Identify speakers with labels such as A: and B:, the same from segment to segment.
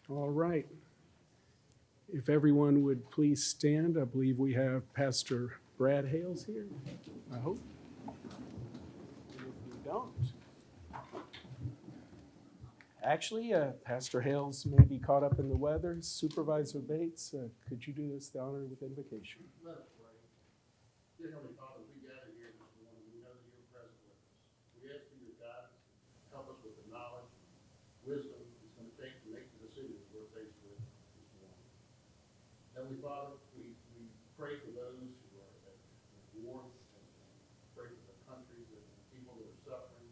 A: All right. If everyone would please stand, I believe we have Pastor Brad Hales here, I hope. And if we don't, actually, Pastor Hales may be caught up in the weather. Supervisor Bates, could you do us the honor with invocation?
B: Let us pray. Dear Heavenly Father, we gather here this morning. We know that you're present with us. We ask for your guidance. Help us with the knowledge, wisdom it's going to take to make the decisions we're faced with this morning. Heavenly Father, we pray for those who are at war and pray for the countries and the people that are suffering.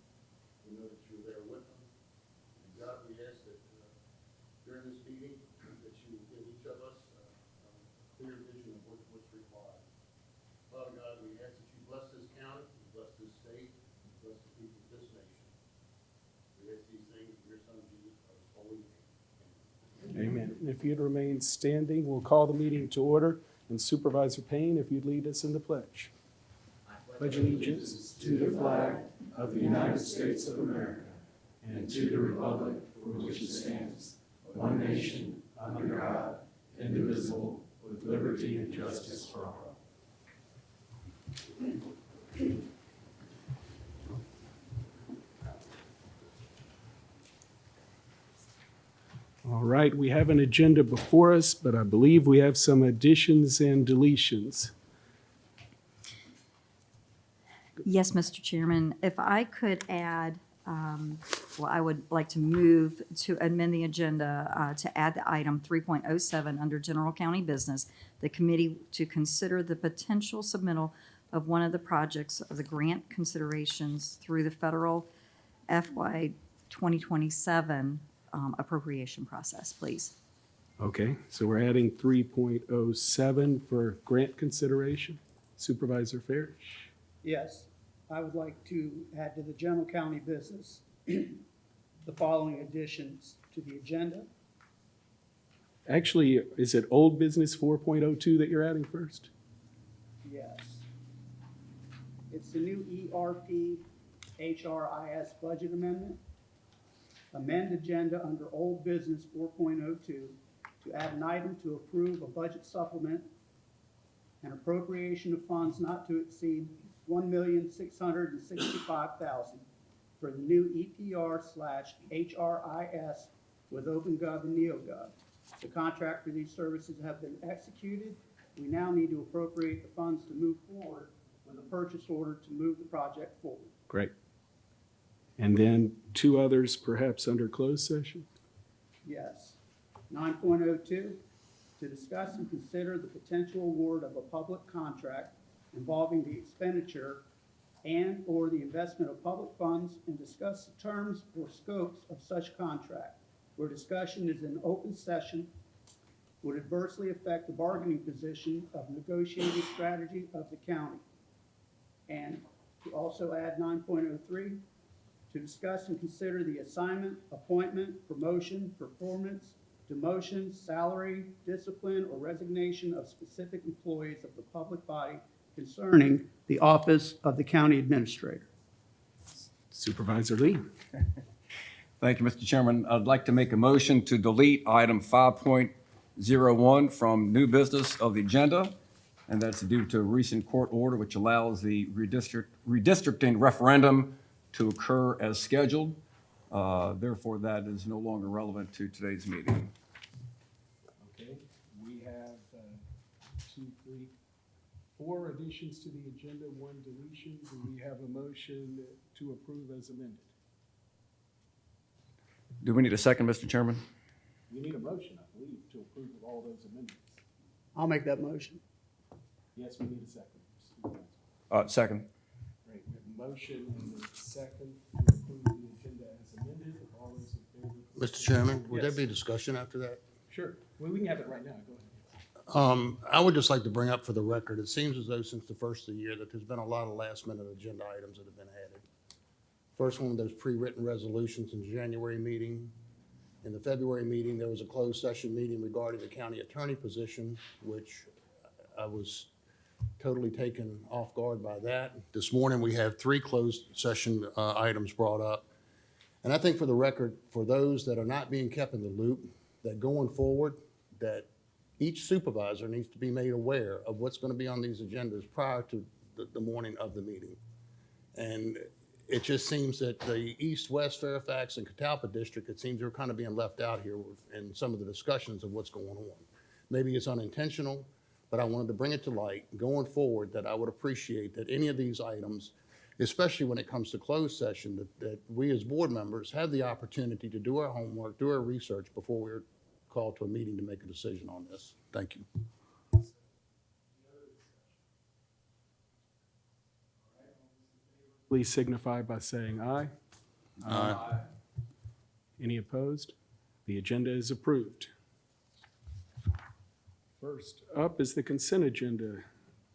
B: We know that you're there with them. And God, we ask that during this meeting that you will give each of us a clear vision of what's required. Father God, we ask that you bless this county, you bless this state, you bless the people of this nation. We ask these things in your Son Jesus Christ's holy name.
A: Amen. And if you'd remain standing, we'll call the meeting to order. And Supervisor Payne, if you'd lead us in the pledge. Pledge allegiance to the flag of the United States of America and to the republic for which it stands, one nation, under God, indivisible, with liberty and justice for all. All right, we have an agenda before us, but I believe we have some additions and deletions.
C: Yes, Mr. Chairman, if I could add, I would like to move to amend the agenda to add the item 3.07 under General County Business, the committee to consider the potential submittal of one of the projects of the grant considerations through the federal FY 2027 appropriation process, please.
A: Okay, so we're adding 3.07 for grant consideration. Supervisor Farish.
D: Yes, I would like to add to the general county business the following additions to the agenda.
A: Actually, is it old business 4.02 that you're adding first?
D: Yes. It's the new ERP HRIS budget amendment. Amend agenda under old business 4.02 to add an item to approve a budget supplement and appropriation of funds not to exceed $1,665,000 for the new EPR/HRIS with OpenGov and NeoGov. The contract for these services have been executed. We now need to appropriate the funds to move forward with a purchase order to move the project forward.
A: Great. And then two others perhaps under closed session?
D: Yes. 9.02, to discuss and consider the potential award of a public contract involving the expenditure and/or the investment of public funds and discuss the terms or scopes of such contract, where discussion is in open session, would adversely affect the bargaining position of negotiating strategy of the county. And to also add 9.03, to discuss and consider the assignment, appointment, promotion, performance, demotion, salary, discipline, or resignation of specific employees of the public body concerning the office of the county administrator.
A: Supervisor Lee.
E: Thank you, Mr. Chairman. I'd like to make a motion to delete item 5.01 from new business of the agenda, and that's due to a recent court order which allows the redistricting referendum to occur as scheduled. Therefore, that is no longer relevant to today's meeting.
A: Okay, we have 4 additions to the agenda, 1 deletion. Do we have a motion to approve as amended?
E: Do we need a second, Mr. Chairman?
A: We need a motion, I believe, to approve of all those amendments.
D: I'll make that motion.
A: Yes, we need a second.
E: Second.
A: Great, we have a motion and a second to approve the agenda as amended. All those in favor?
F: Mr. Chairman, would there
A: Yes.
F: be discussion after that?
A: Sure, well, we can have it right now, go ahead.
F: I would just like to bring up for the record, it seems as though since the first of the year that there's been a lot of last-minute agenda items that have been added. First one, those pre-written resolutions in the January meeting. In the February meeting, there was a closed session meeting regarding the county attorney position, which I was totally taken off guard by that. This morning, we have 3 closed session items brought up. And I think for the record, for those that are not being kept in the loop, that going forward, that each supervisor needs to be made aware of what's going to be on these agendas prior to the morning of the meeting. And it just seems that the East, West, Fairfax, and Catalpa district, it seems they're kind of being left out here in some of the discussions of what's going on. Maybe it's unintentional, but I wanted to bring it to light going forward that I would appreciate that any of these items, especially when it comes to closed session, that we as board members have the opportunity to do our homework, do our research before we're called to a meeting to make a decision on this. Thank you.
A: Please signify by saying aye. Aye. Any opposed? The agenda is approved. First up is the consent agenda.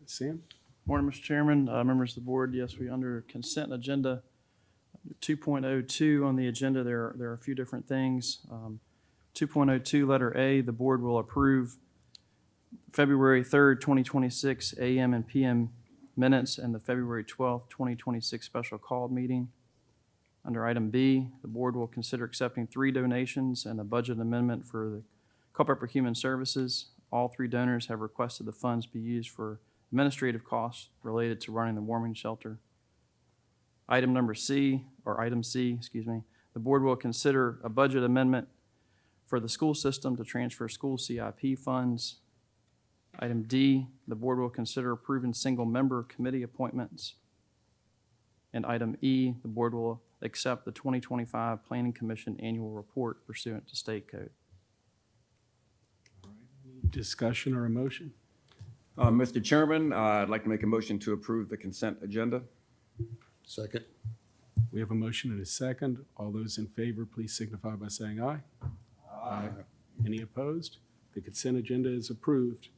A: Sam?
G: Morning, Mr. Chairman, members of the board. Yes, we under consent agenda 2.02 on the agenda. There are a few different things. 2.02 letter A, the board will approve February 3rd, 2026 AM and PM minutes and the February 12th, 2026 special called meeting. Under item B, the board will consider accepting 3 donations and a budget amendment for the Culpeper Human Services. All 3 donors have requested the funds be used for administrative costs related to running the warming shelter. Item C, the board will consider a budget amendment for the school system to transfer school CIP funds. Item D, the board will consider approving single-member committee appointments. And item E, the board will accept the 2025 Planning Commission annual report pursuant to state code.
A: Discussion or a motion?
E: Mr. Chairman, I'd like to make a motion to approve the consent agenda.
F: Second.
A: We have a motion and a second. All those in favor, please signify by saying aye. Aye. Any opposed? The consent agenda is approved.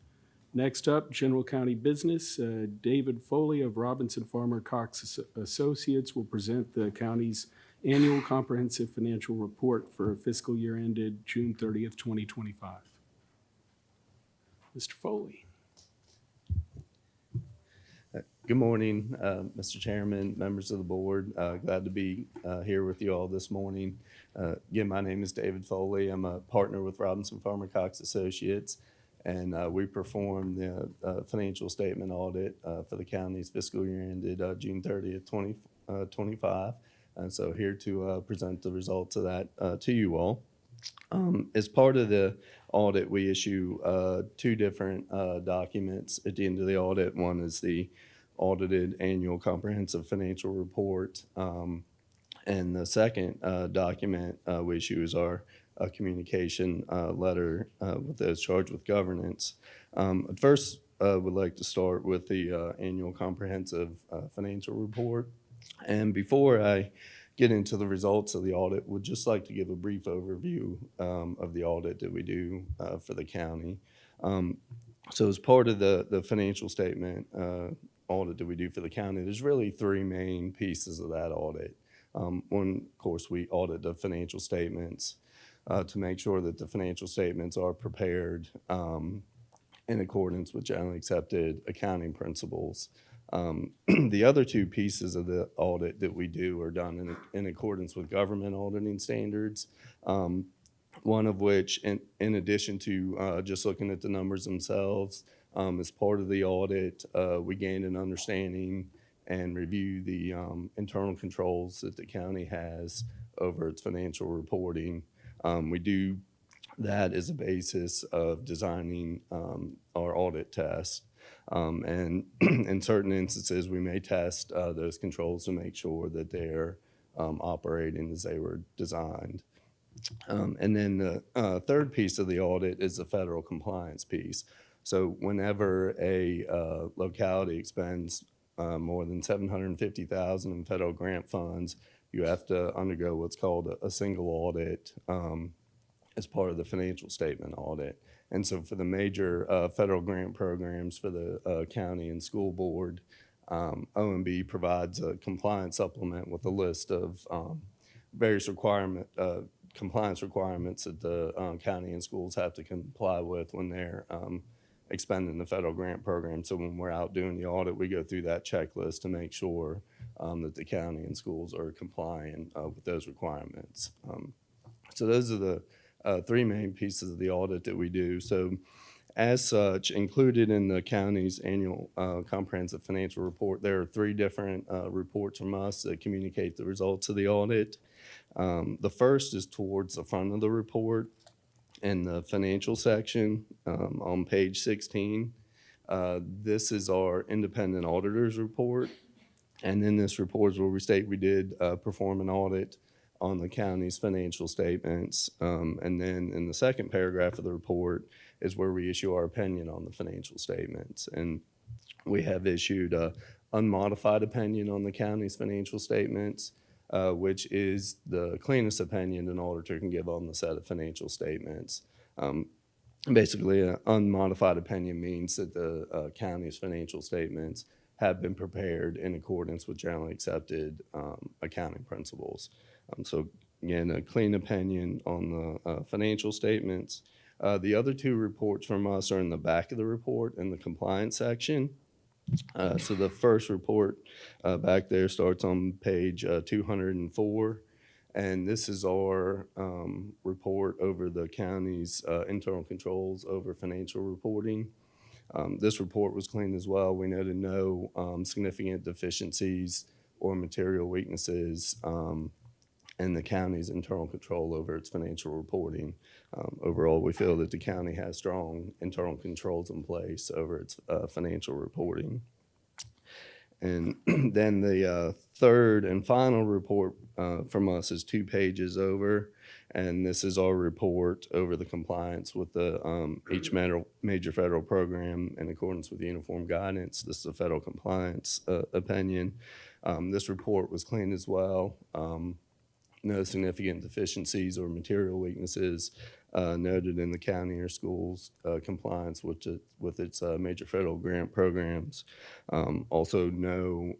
A: Next up, general county business. David Foley of Robinson Farmer Cox Associates will present the county's annual comprehensive financial report for fiscal year ended June 30th, 2025. Mr. Foley.
H: Good morning, Mr. Chairman, members of the board. Glad to be here with you all this morning. Again, my name is David Foley. I'm a partner with Robinson Farmer Cox Associates, and we perform the financial statement audit for the county's fiscal year ended June 30th, 2025. And so here to present the results of that to you all. As part of the audit, we issue 2 different documents at the end of the audit. One is the audited annual comprehensive financial report. And the second document we issue is our communication letter with those charged with governance. First, would like to start with the annual comprehensive financial report. And before I get into the results of the audit, would just like to give a brief overview of the audit that we do for the county. So as part of the financial statement audit that we do for the county, there's really 3 main pieces of that audit. One, of course, we audit the financial statements to make sure that the financial statements are prepared in accordance with generally accepted accounting principles. The other 2 pieces of the audit that we do are done in accordance with government auditing standards. One of which, in addition to just looking at the numbers themselves, as part of the audit, we gained an understanding and review the internal controls that the county has over its financial reporting. We do that as a basis of designing our audit test. And in certain instances, we may test those controls to make sure that they're operating as they were designed. And then the third piece of the audit is the federal compliance piece. So whenever a locality expends more than $750,000 in federal grant funds, you have to undergo what's called a single audit as part of the financial statement audit. And so for the major federal grant programs for the county and school board, OMB provides a compliance supplement with a list of various compliance requirements that the county and schools have to comply with when they're expending the federal grant program. So when we're out doing the audit, we go through that checklist to make sure that the county and schools are complying with those requirements. So those are the three main pieces of the audit that we do. So as such, included in the county's annual comprehensive financial report, there are three different reports from us that communicate the results of the audit. The first is towards the front of the report in the financial section on page 16. This is our independent auditor's report. And in this report is where we state we did perform an audit on the county's financial statements. And then in the second paragraph of the report is where we issue our opinion on the financial statements. And we have issued a unmodified opinion on the county's financial statements, which is the cleanest opinion an auditor can give on the set of financial statements. Basically, an unmodified opinion means that the county's financial statements have been prepared in accordance with generally accepted accounting principles. So again, a clean opinion on the financial statements. The other two reports from us are in the back of the report in the compliance section. So the first report back there starts on page 204. And this is our report over the county's internal controls over financial reporting. This report was clean as well. We noted no significant deficiencies or material weaknesses in the county's internal control over its financial reporting. Overall, we feel that the county has strong internal controls in place over its financial reporting. And then the third and final report from us is 2 pages over, and this is our report over the compliance with the each major federal program in accordance with the uniform guidance. This is a federal compliance opinion. This report was clean as well. No significant deficiencies or material weaknesses noted in the county or schools compliance with its major federal grant programs. Also, no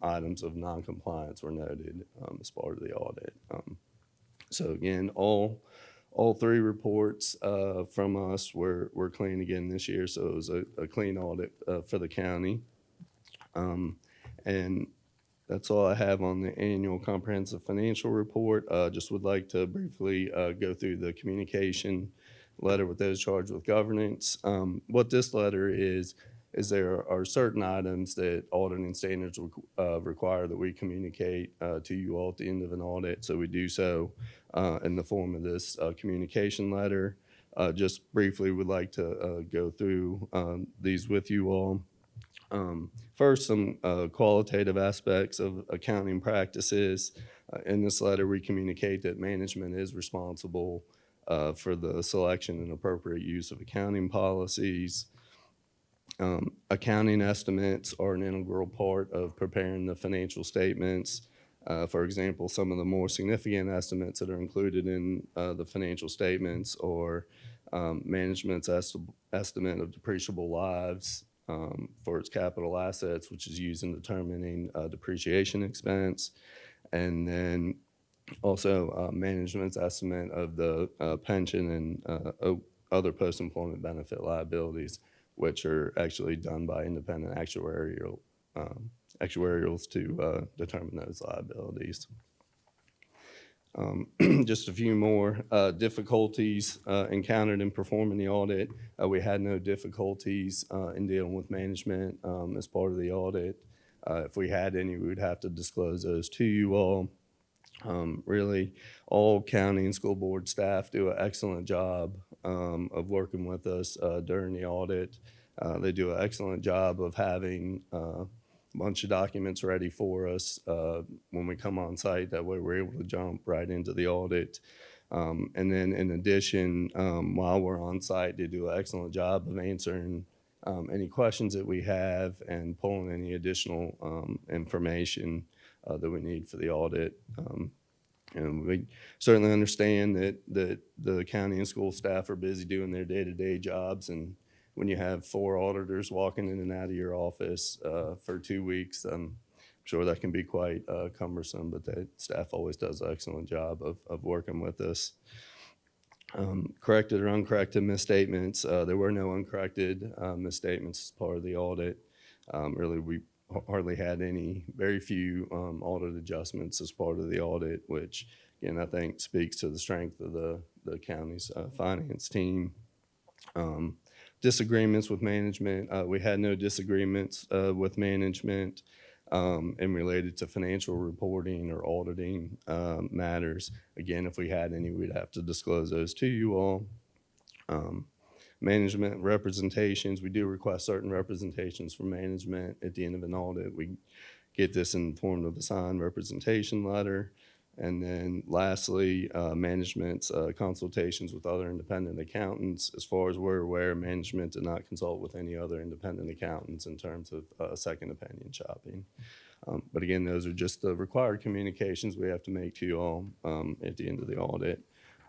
H: items of noncompliance were noted as part of the audit. So again, all three reports from us were clean again this year. So it was a clean audit for the county. And that's all I have on the annual comprehensive financial report. Just would like to briefly go through the communication letter with those charged with governance. What this letter is there are certain items that auditing standards require that we communicate to you all at the end of an audit. So we do so in the form of this communication letter. Just briefly would like to go through these with you all. First, some qualitative aspects of accounting practices. In this letter, we communicate that management is responsible for the selection and appropriate use of accounting policies. Accounting estimates are an integral part of preparing the financial statements. For example, some of the more significant estimates that are included in the financial statements are management's estimate of depreciable lives, for its capital assets, which is used in determining depreciation expense, and then also management's estimate of the pension and other post-employment benefit liabilities, which are actually done by independent actuarials to determine those liabilities. Just a few more difficulties encountered in performing the audit. We had no difficulties in dealing with management as part of the audit. If we had any, we would have to disclose those to you all. Really, all county and school board staff do an excellent job of working with us during the audit. They do an excellent job of having bunch of documents ready for us when we come on site. That way we're able to jump right into the audit. And then in addition, while we're on site, they do an excellent job of answering any questions that we have and pulling any additional information that we need for the audit. And we certainly understand that the county and school staff are busy doing their day-to-day jobs, and when you have 4 auditors walking in and out of your office for 2 weeks, I'm sure that can be quite cumbersome, but the staff always does an excellent job of working with us. Corrected or uncorrected misstatements. There were no uncorrected misstatements as part of the audit. Really, we hardly had any, very few audit adjustments as part of the audit, which, again, I think speaks to the strength of the the county's finance team. Disagreements with management. We had no disagreements with management and related to financial reporting or auditing matters. Again, if we had any, we'd have to disclose those to you all. Management representations, we do request certain representations from management at the end of an audit. We get this in the form of a signed representation letter. And then lastly, management's consultations with other independent accountants. As far as we're aware, management did not consult with any other independent accountants in terms of second opinion shopping. But again, those are just the required communications we have to make to you all at the end of the audit.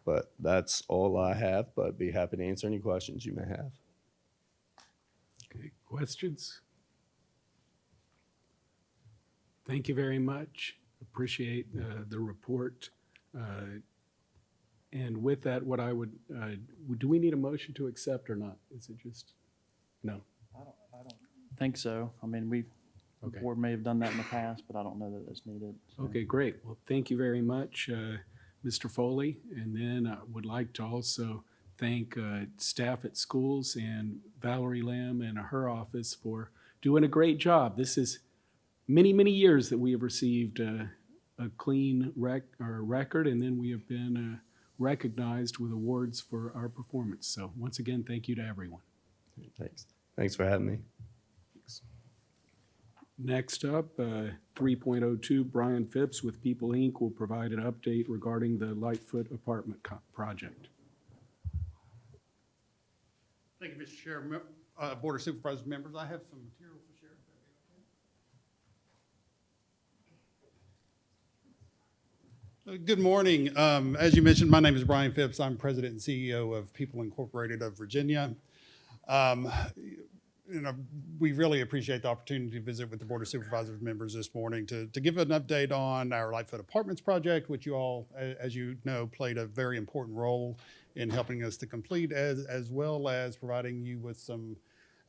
H: But that's all I have, but be happy to answer any questions you may have.
A: Okay, questions? Thank you very much. Appreciate the report. And with that, what I would, do we need a motion to accept or not? Is it just, no?
G: Think so. I mean, the
A: Okay.
G: board may have done that in the past, but I don't know that it's needed. so.
A: Okay, great. Well, thank you very much, Mr. Foley. And then I would like to also thank staff at schools and Valerie Lamb and her office for doing a great job. This is many, many years that we have received a clean record, and then we have been recognized with awards for our performance. So once again, thank you to everyone.
H: Thanks for having me.
A: Next up, 3.02, Brian Phipps with People Inc. will provide an update regarding the Lightfoot apartment project.
B: Thank you, Mr. Chair. Board of Supervisors members, I have some material to share. Good morning. As you mentioned, my name is Brian Phipps. I'm President and CEO of People Incorporated of Virginia. We really appreciate the opportunity to visit with the Board of Supervisors members this morning to give an update on our Lightfoot Apartments project, which you all, as you know, played a very important role in helping us to complete, as well as providing you with some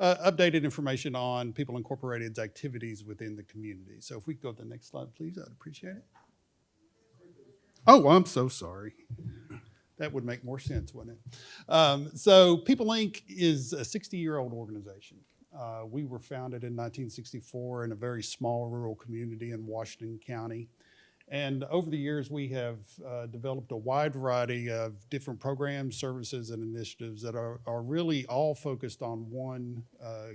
B: updated information on People Incorporated's activities within the community. So if we could go to the next slide, please, I'd appreciate it. Oh, I'm so sorry. That would make more sense, wouldn't it? So People Inc. is a 60-year-old organization. We were founded in 1964 in a very small rural community in Washington County. And over the years, we have developed a wide variety of different programs, services, and initiatives that are really all focused on one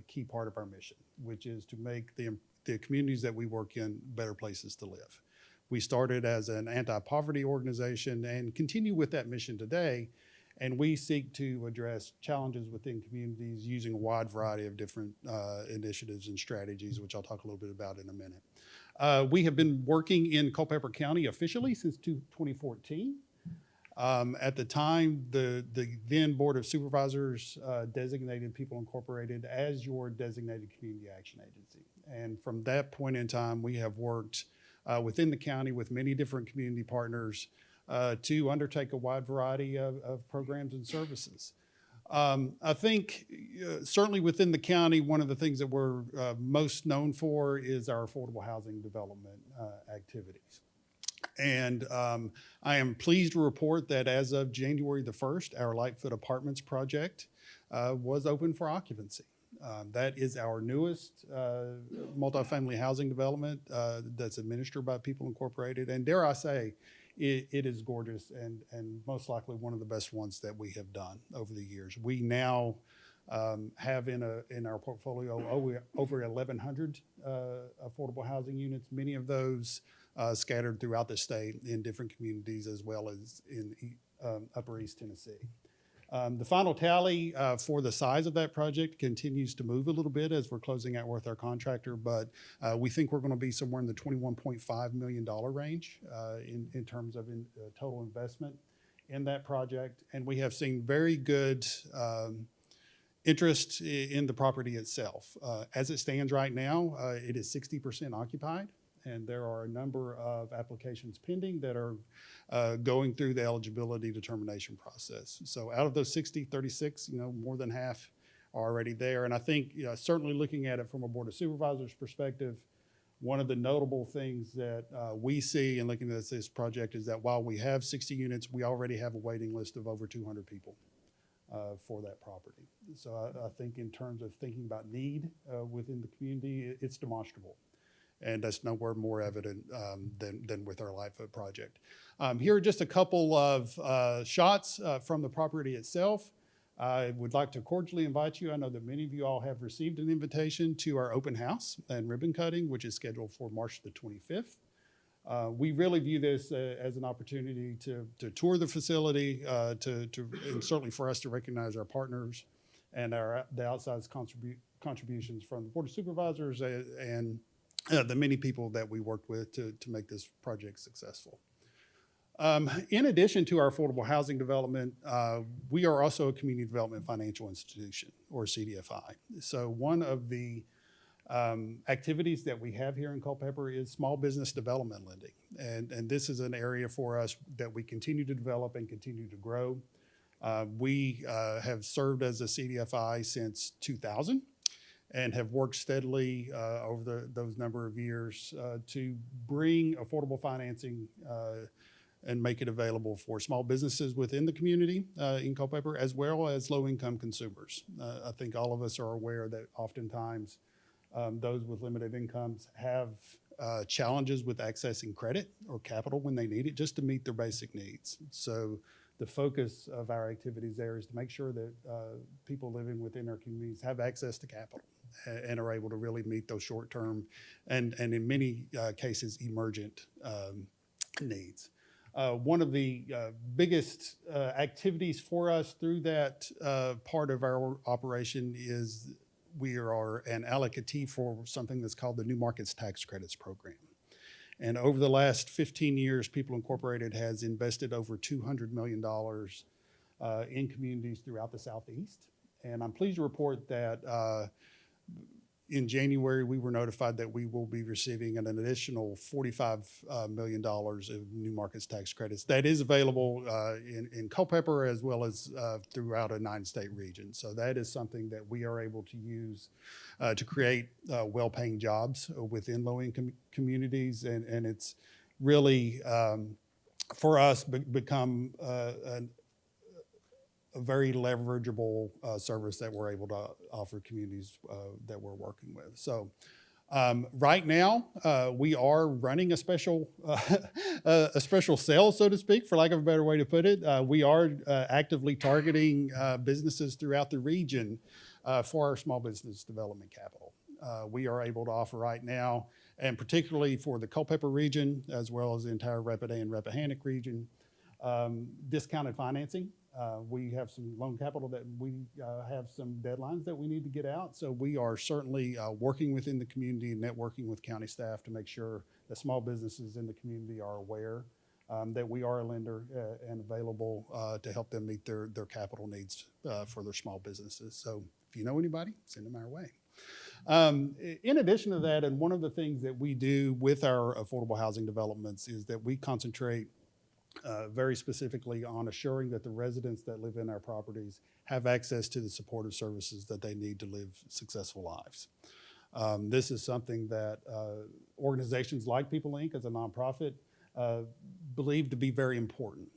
B: key part of our mission, which is to make the communities that we work in better places to live. We started as an anti-poverty organization and continue with that mission today. And we seek to address challenges within communities using a wide variety of different initiatives and strategies, which I'll talk a little bit about in a minute. We have been working in Culpeper County officially since 2014. At the time, the then Board of Supervisors designated People Incorporated as your designated community action agency. And from that point in time, we have worked within the county with many different community partners to undertake a wide variety of programs and services. I think certainly within the county, one of the things that we're most known for is our affordable housing development activities. And I am pleased to report that as of January the 1st, our Lightfoot Apartments project was open for occupancy. That is our newest multifamily housing development that's administered by People Incorporated. And dare I say, it is gorgeous and most likely one of the best ones that we have done over the years. We now have in our portfolio over 1,100 affordable housing units, many of those scattered throughout the state in different communities as well as in Upper East Tennessee. The final tally for the size of that project continues to move a little bit as we're closing out with our contractor, but we think we're going to be somewhere in the $21.5 million range in terms of total investment in that project. And we have seen very good interest in the property itself. As it stands right now, it is 60% occupied. And there are a number of applications pending that are going through the eligibility determination process. So out of those 60, 36, more than half are already there. And I think certainly looking at it from a Board of Supervisors perspective,
I: One of the notable things that we see in looking at this project is that while we have 60 units, we already have a waiting list of over 200 people for that property. So I think in terms of thinking about need within the community, it's demonstrable. And that's nowhere more evident than with our Lightfoot project. Here are just a couple of shots from the property itself. I would like to cordially invite you. I know that many of you all have received an invitation to our open house and ribbon cutting, which is scheduled for March the 25th. We really view this as an opportunity to tour the facility, and certainly for us to recognize our partners and the outsized contributions from the Board of Supervisors and the many people that we worked with to make this project successful. In addition to our affordable housing development, we are also a community development financial institution, or CDFI. So one of the activities that we have here in Culpeper is small business development lending. And this is an area for us that we continue to develop and continue to grow. We have served as a CDFI since 2000 and have worked steadily over those number of years to bring affordable financing and make it available for small businesses within the community in Culpeper, as well as low-income consumers. I think all of us are aware that oftentimes those with limited incomes have challenges with accessing credit or capital when they need it just to meet their basic needs. So the focus of our activities there is to make sure that people living within our communities have access to capital and are able to really meet those short-term and in many cases emergent needs. One of the biggest activities for us through that part of our operation is we are an allocatee for something that's called the New Markets Tax Credits Program. And over the last 15 years, People Incorporated has invested over $200 million in communities throughout the Southeast. And I'm pleased to report that in January, we were notified that we will be receiving an additional $45 million of New Markets Tax Credits. That is available in Culpeper as well as throughout a 9-state region. So that is something that we are able to use to create well-paying jobs within low-income communities. And it's really, for us, become a very leverageable service that we're able to offer communities that we're working with. So right now, we are running a special sale, so to speak, for lack of a better way to put it. We are actively targeting businesses throughout the region for our small business development capital. We are able to offer right now, and particularly for the Culpeper region, as well as the entire Rapidan and Rappahannock region, discounted financing. We have some loan capital that we have some deadlines that we need to get out. So we are certainly working within the community and networking with county staff to make sure that small businesses in the community are aware that we are a lender and available to help them meet their capital needs for their small businesses. So if you know anybody, send them our way. In addition to that, and one of the things that we do with our affordable housing developments is that we concentrate very specifically on assuring that the residents that live in our properties have access to the supportive services that they need to live successful lives. This is something that organizations like People Inc. as a nonprofit believe to be very important.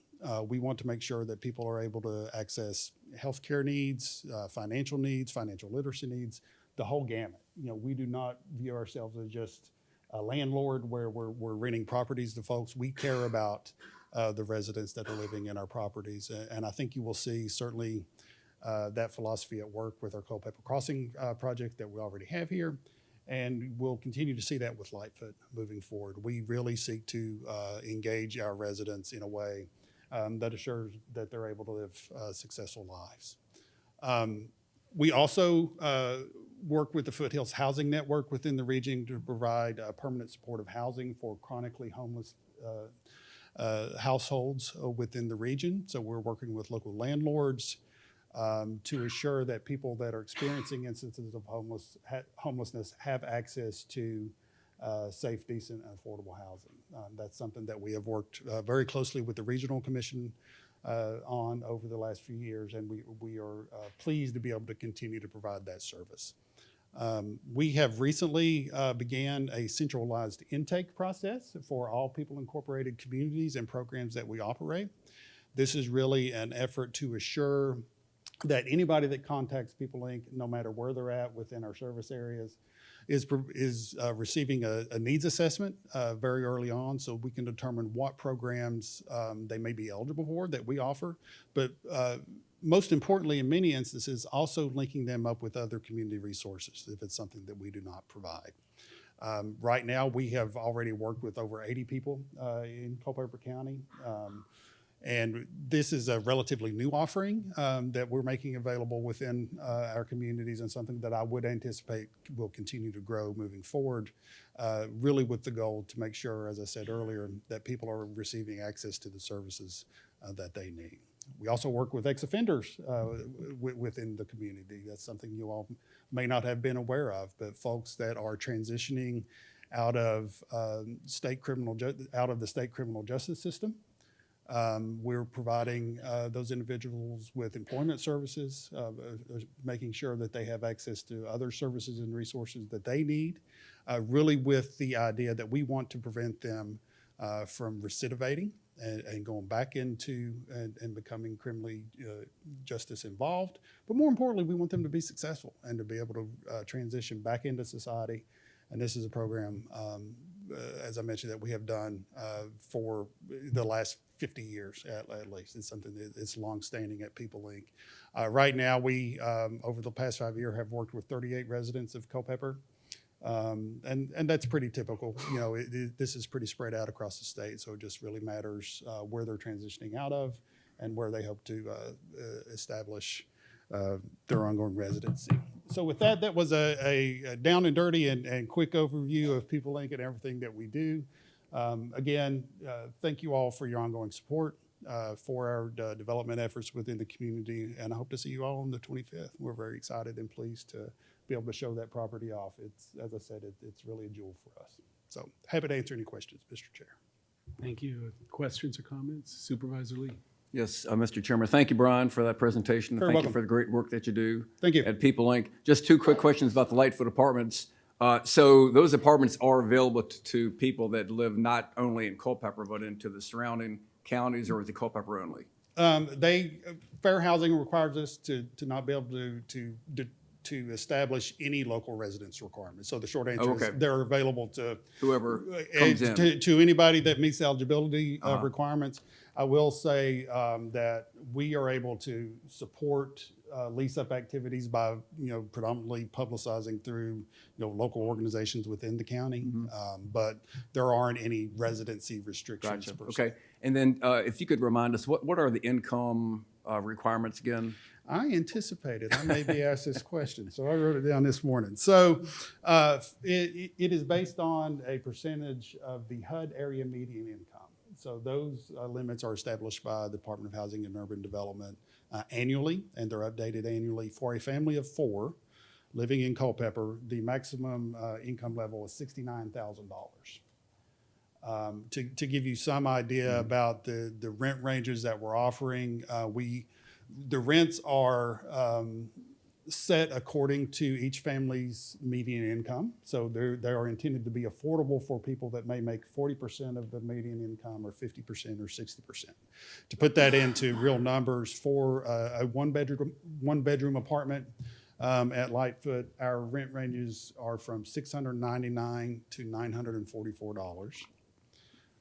I: We want to make sure that people are able to access healthcare needs, financial literacy needs, the whole gamut. You know, we do not view ourselves as just a landlord where we're renting properties to folks. We care about the residents that are living in our properties. And I think you will see certainly that philosophy at work with our Culpeper Crossing project that we already have here. And we'll continue to see that with Lightfoot moving forward. We really seek to engage our residents in a way that assures that they're able to live successful lives. We also work with the Foothills Housing Network within the region to provide permanent supportive housing for chronically homeless households within the region. So we're working with local landlords to assure that people that are experiencing instances of homelessness have access to safe, decent, and affordable housing. That's something that we have worked very closely with the Regional Commission on over the last few years, and we are pleased to be able to continue to provide that service. We have recently began a centralized intake process for all People Incorporated communities and programs that we operate. This is really an effort to assure that anybody that contacts People Inc., no matter where they're at within our service areas, is receiving a needs assessment very early on, so we can determine what programs they may be eligible for that we offer. But most importantly, in many instances, also linking them up with other community resources if it's something that we do not provide. Right now, we have already worked with over 80 people in Culpeper County. And this is a relatively new offering that we're making available within our communities, and something that I would anticipate will continue to grow moving forward, really with the goal to make sure, as I said earlier, that people are receiving access to the services that they need. We also work with ex-offenders within the community. That's something you all may not have been aware of, but folks that are transitioning out of the state criminal justice system. We're providing those individuals with employment services, making sure that they have access to other services and resources that they need, really with the idea that we want to prevent them from recidivating and going back into and becoming criminally justice involved. But more importantly, we want them to be successful and to be able to transition back into society. And this is a program, as I mentioned, that we have done for the last 50 years at least. It's something that's longstanding at People Inc. Right now, we, over the past 5 years, have worked with 38 residents of Culpeper. And that's pretty typical. You know, this is pretty spread out across the state, so it just really matters where they're transitioning out of and where they hope to establish their ongoing residency. So with that, that was a down and dirty and quick overview of People Inc. and everything that we do. Again, thank you all for your ongoing support for our development efforts within the community, and I hope to see you all on the 25th. We're very excited and pleased to be able to show that property off. It's, as I said, it's really a jewel for us. So happy to answer any questions, Mr. Chair.
A: Thank you. Questions or comments? Supervisor Lee?
E: Yes, Mr. Chairman, thank you, Brian, for that presentation.
I: Very
E: Thank
I: welcome.
E: you for the great work that you do.
I: Thank you.
E: At People Inc. Just two quick questions about the Lightfoot Apartments. So those apartments are available to people that live not only in Culpeper, but into the surrounding counties, or is it Culpeper only?
I: Fair housing requires us to not be able to establish any local residence requirements. So the short answer is they're available to
E: Whoever comes in.
I: to anybody that meets the eligibility requirements. I will say that we are able to support lease-up activities by, predominantly publicizing through, local organizations within the county. But there aren't any residency restrictions.
E: Gotcha.
I: Per se.
E: Okay. And then if you could remind us, what are the income requirements again?
I: I anticipated I may be asked this question, so I wrote it down this morning. So it is based on a percentage of the HUD area median income. So those limits are established by the Department of Housing and Urban Development annually, and they're updated annually. For a family of 4 living in Culpeper, the maximum income level is $69,000. To give you some idea about the rent ranges that we're offering, the rents are set according to each family's median income. So they are intended to be affordable for people that may make 40% of the median income, or 50%, or 60%. To put that into real numbers, for a one bedroom apartment at Lightfoot, our rent ranges are from $699 to $944.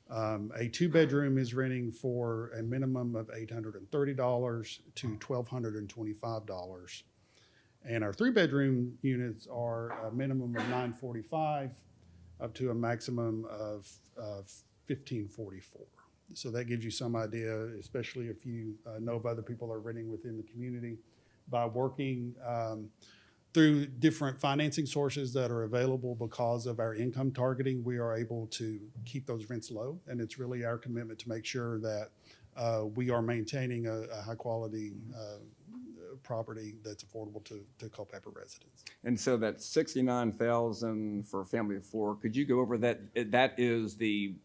I: A 2-bedroom is renting for a minimum of $830 to $1,225. And our 3-bedroom units are a minimum of $945 up to a maximum of $1,544. So that gives you some idea, especially if you know of other people that are renting within the community. By working through different financing sources that are available because of our income targeting, we are able to keep those rents low. And it's really our commitment to make sure that we are maintaining a high quality property that's affordable to Culpeper residents.
E: And so that's $69,000 for a family of 4. Could you go over that? That is the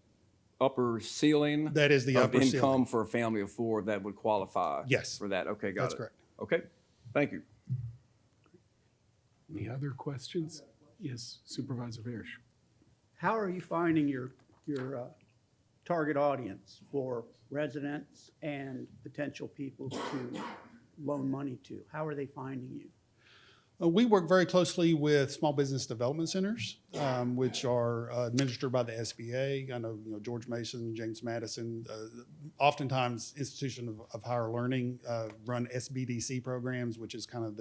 E: upper ceiling?
I: That is the upper
E: income
I: ceiling
E: for a family of 4 that would qualify?
I: Yes.
E: For that? Okay, got it.
I: That's correct.
E: Okay, thank you.
A: Any other questions? Yes, Supervisor Parrish.
D: How are you finding your target audience for residents and potential people to loan money to? How are they finding you?
I: We work very closely with small business development centers, which are administered by the SBA. I know, George Mason, James Madison, oftentimes Institution of Higher Learning run SBDC programs, which is kind of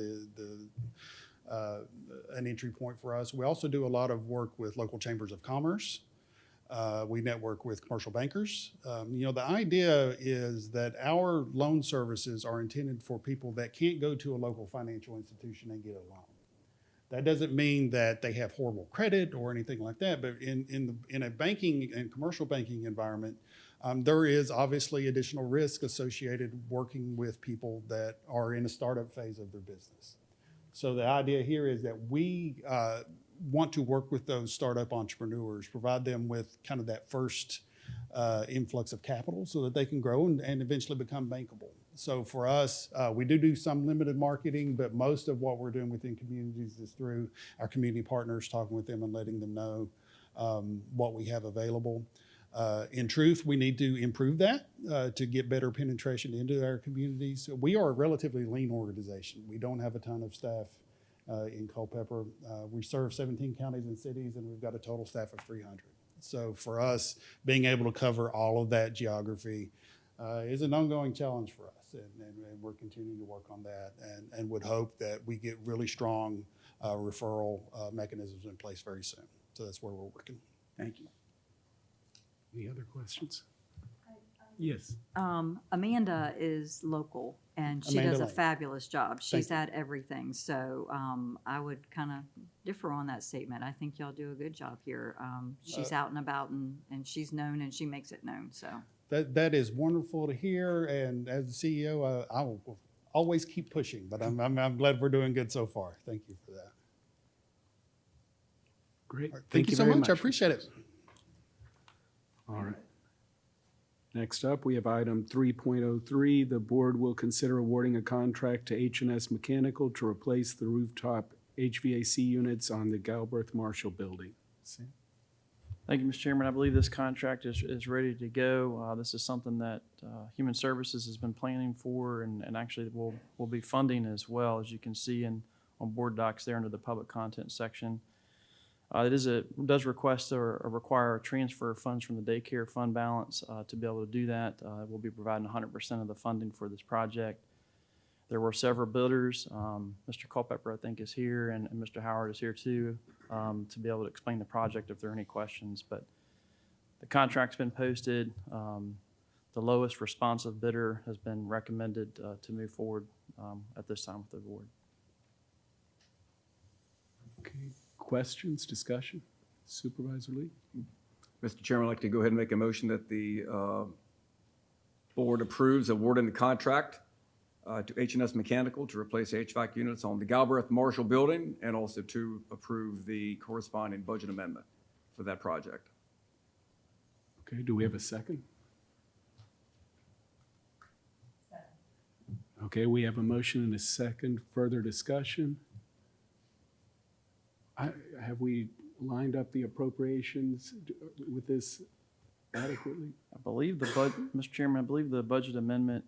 I: an entry point for us. We also do a lot of work with local chambers of commerce. We network with commercial bankers. The idea is that our loan services are intended for people that can't go to a local financial institution and get a loan. That doesn't mean that they have horrible credit or anything like that, but in a banking and commercial banking environment, there is obviously additional risk associated working with people that are in a startup phase of their business. So the idea here is that we want to work with those startup entrepreneurs, provide them with kind of that first influx of capital so that they can grow and eventually become bankable. So for us, we do some limited marketing, but most of what we're doing within communities is through our community partners, talking with them and letting them know what we have available. In truth, we need to improve that to get better penetration into our communities. We are a relatively lean organization. We don't have a ton of staff in Culpeper. We serve 17 counties and cities, and we've got a total staff of 300. So for us, being able to cover all of that geography is an ongoing challenge for us, and we're continuing to work on that and would hope that we get really strong referral mechanisms in place very soon. So that's where we're working.
D: Thank you.
A: Any other questions? Yes.
C: Amanda is local, and she
I: Amanda
C: does a
I: Lane.
C: fabulous job. She's
I: Thank
C: at everything, so I would kind of differ on that statement. I think y'all do a good job here. She's out and about, and she's known, and she makes it known, so.
I: That is wonderful to hear, and as the CEO, I will always keep pushing, but I'm glad we're doing good so far. Thank you for that.
A: Great.
I: All right, thank you so
A: very
I: much. I appreciate it.
A: All right. Next up, we have item 3.03. The board will consider awarding a contract to H&S Mechanical to replace the rooftop HVAC units on the Galbraith Marshall Building. Sam?
G: Thank you, Mr. Chairman. I believe this contract is ready to go. This is something that Human Services has been planning for and actually will be funding as well, as you can see on board docs there under the public content section. It does request or require a transfer of funds from the daycare fund balance to be able to do that. We'll be providing 100% of the funding for this project. There were several bidders. Mr. Culpeper, I think, is here, and Mr. Howard is here too, to be able to explain the project if there are any questions. But the contract's been posted. The lowest responsive bidder has been recommended to move forward at this time with the board.
A: Okay. Questions, discussion? Supervisor Lee?
E: Mr. Chairman, I'd like to go ahead and make a motion that the board approves awarding the contract to H&S Mechanical to replace HVAC units on the Galbraith Marshall Building, and also to approve the corresponding budget amendment for that project.
A: Okay, do we have a second? Okay, we have a motion and a second. Further discussion? Have we lined up the appropriations with this adequately?
G: I believe Mr. Chairman, I believe the budget amendment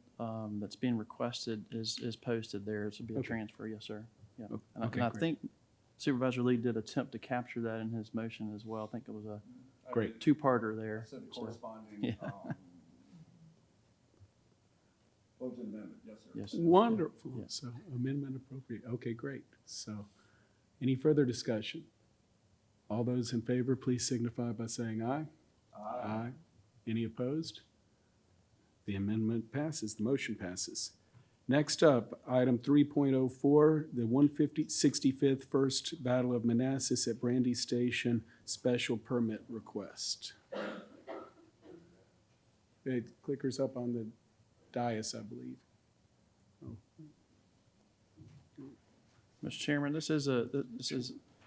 G: that's being requested is posted there. It should be a
A: Okay.
G: transfer, yes, sir. Yeah.
A: Okay,
G: And I
A: great.
G: think Supervisor Lee did attempt to capture that in his motion as well. I think it was a
A: Great.
G: two-parter there.
E: So the
G: So,
E: corresponding
G: Yeah.
E: budget amendment, yes, sir.
G: Yes.
A: Wonderful.
G: Yeah.
A: So amendment appropriate. Okay, great. So any further discussion? All those in favor, please signify by saying aye. Aye. Any opposed? The amendment passes, the motion passes. Next up, item 3.04, the 165th First Battle of Manassas at Brandy Station special permit request. Okay, clicker's up on the dais, I believe.
G: Mr. Chairman, this is,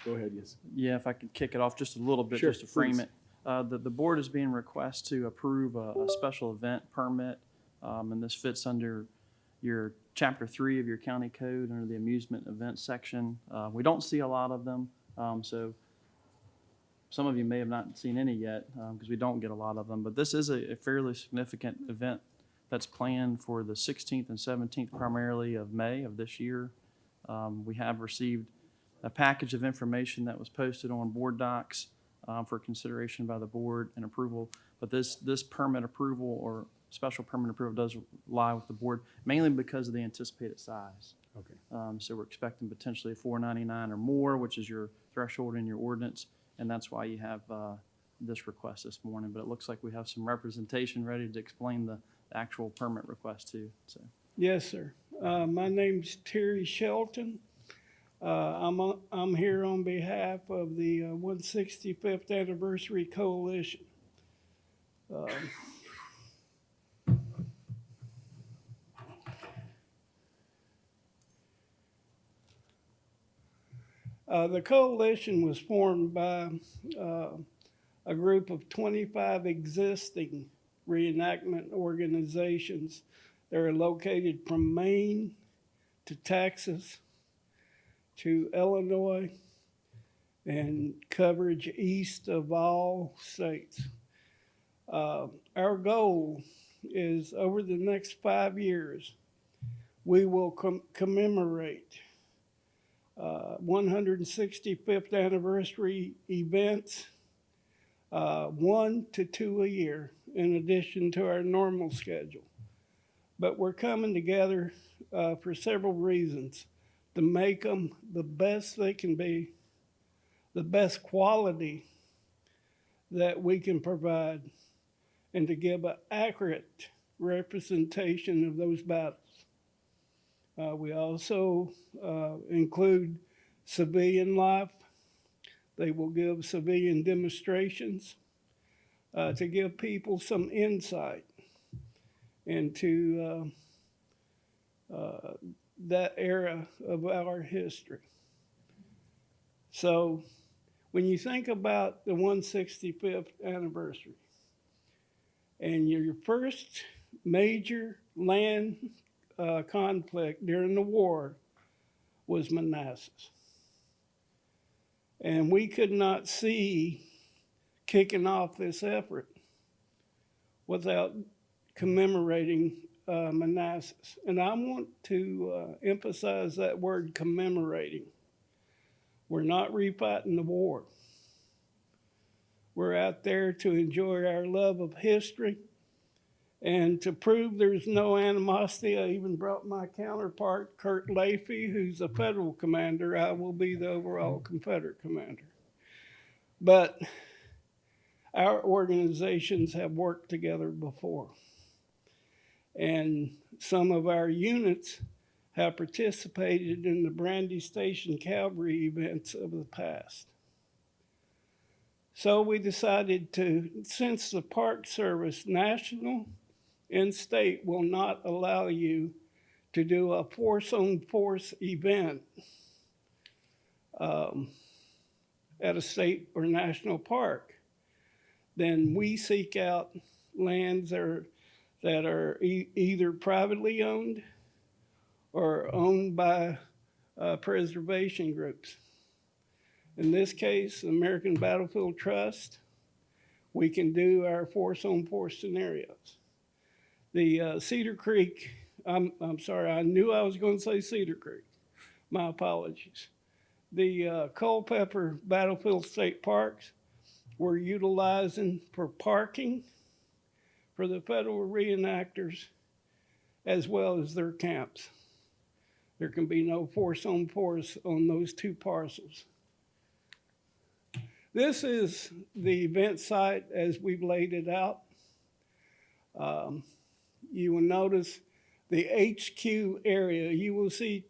A: Go ahead, yes.
G: yeah, if I could kick it off just a little bit,
A: Sure,
G: just to frame
A: please.
G: it. The board is being requested to approve a special event permit, and this fits under your Chapter 3 of your county code under the amusement event section. We don't see a lot of them, so some of you may have not seen any yet because we don't get a lot of them. But this is a fairly significant event that's planned for the 16th and 17th primarily of May of this year. We have received a package of information that was posted on board docs for consideration by the board and approval. But this permit approval or special permit approval does lie with the board, mainly because of the anticipated size.
I: Okay.
G: So we're expecting potentially 499 or more, which is your threshold in your ordinance, and that's why you have this request this morning. But it looks like we have some representation ready to explain the actual permit request too. So
J: Yes, sir. My name's Terry Shelton. I'm here on behalf of the 165th Anniversary Coalition. The coalition was formed by a group of 25 existing reenactment organizations. They're located from Maine to Texas to Illinois and coverage east of all states. Our goal is over the next 5 years, we will commemorate 165th anniversary events, 1 to 2 a year, in addition to our normal schedule. But we're coming together for several reasons: to make them the best they can be, the best quality that we can provide, and to give an accurate representation of those battles. We also include civilian life. They will give civilian demonstrations to give people some insight into that era of our history. So when you think about the 165th anniversary and your first major land conflict during the war was Manassas. And we could not see kicking off this effort without commemorating Manassas. And I want to emphasize that word, commemorating. We're not refighting the war. We're out there to enjoy our love of history and to prove there's no animosity. I even brought my counterpart, Kurt Leahy, who's a federal commander. I will be the overall Confederate commander. But our organizations have worked together before. And some of our units have participated in the Brandy Station Cavalry events of the past. So we decided to, since the Park Service National and state will not allow you to do a force-on-force event at a state or national park, then we seek out lands that are either privately owned or owned by preservation groups. In this case, American Battlefield Trust, we can do our force-on-force scenarios. The Cedar Creek, I'm sorry, I knew I was going to say Cedar Creek. My apologies. The Culpeper Battlefield State Parks we're utilizing for parking for the federal reenactors as well as their camps. There can be no force-on-force on those two parcels. This is the event site as we've laid it out. You will notice the HQ area. You will see,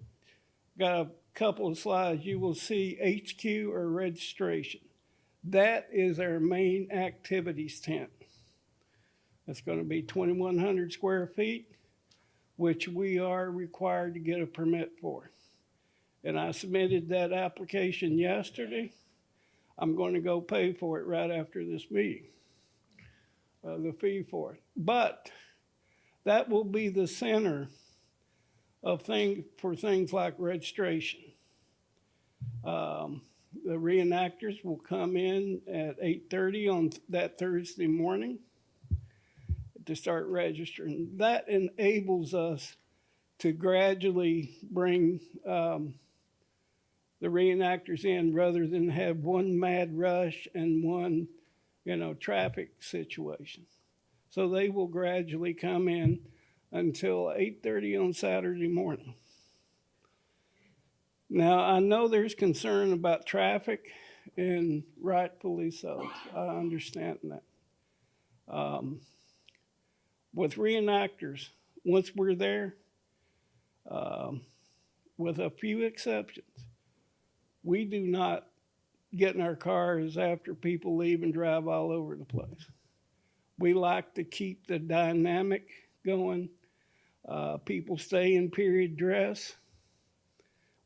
J: got a couple of slides, you will see HQ or registration. That is our main activities tent. That's going to be 2,100 square feet, which we are required to get a permit for. And I submitted that application yesterday. I'm going to go pay for it right after this meeting, the fee for it. But that will be the center for things like registration. The reenactors will come in at 8:30 on that Thursday morning to start registering. That enables us to gradually bring the reenactors in rather than have one mad rush and one, traffic situation. So they will gradually come in until 8:30 on Saturday morning. Now, I know there's concern about traffic, and rightfully so. I understand that. With reenactors, once we're there, with a few exceptions, we do not get in our cars after people leave and drive all over the place. We like to keep the dynamic going. People stay in period dress.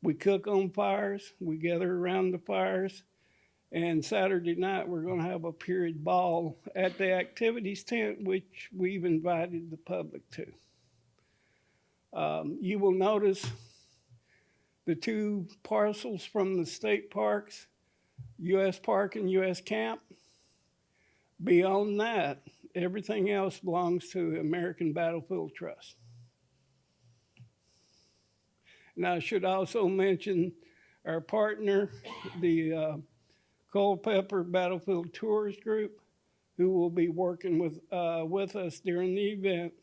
J: We cook on fires. We gather around the fires. And Saturday night, we're going to have a period ball at the activities tent, which we've invited the public to. You will notice the two parcels from the state parks, U.S. Park and U.S. Camp. Beyond that, everything else belongs to American Battlefield Trust. Now, I should also mention our partner, the Culpeper Battlefield Tours Group, who will be working with us during the event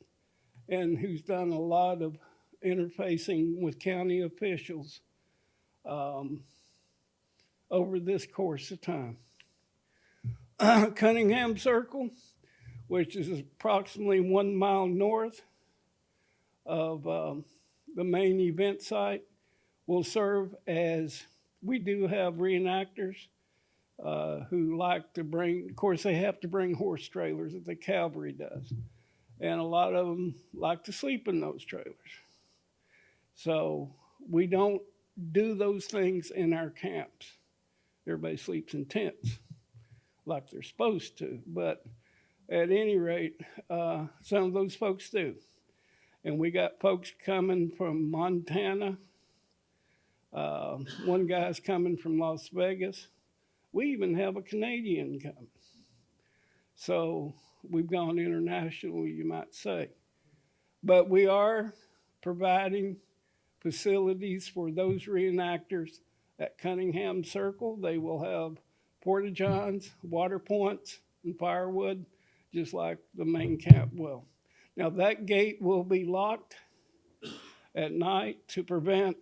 J: and who's done a lot of interfacing with county officials over this course of time. Cunningham Circle, which is approximately 1 mile north of the main event site, will serve as, we do have reenactors who like to bring, of course they have to bring horse trailers that the cavalry does. And a lot of them like to sleep in those trailers. So we don't do those things in our camps. Everybody sleeps in tents like they're supposed to. But at any rate, some of those folks do. And we got folks coming from Montana. One guy's coming from Las Vegas. We even have a Canadian coming. So we've gone international, you might say. But we are providing facilities for those reenactors at Cunningham Circle. They will have porta-johns, water points, and firewood, just like the main camp will. Now, that gate will be locked at night to prevent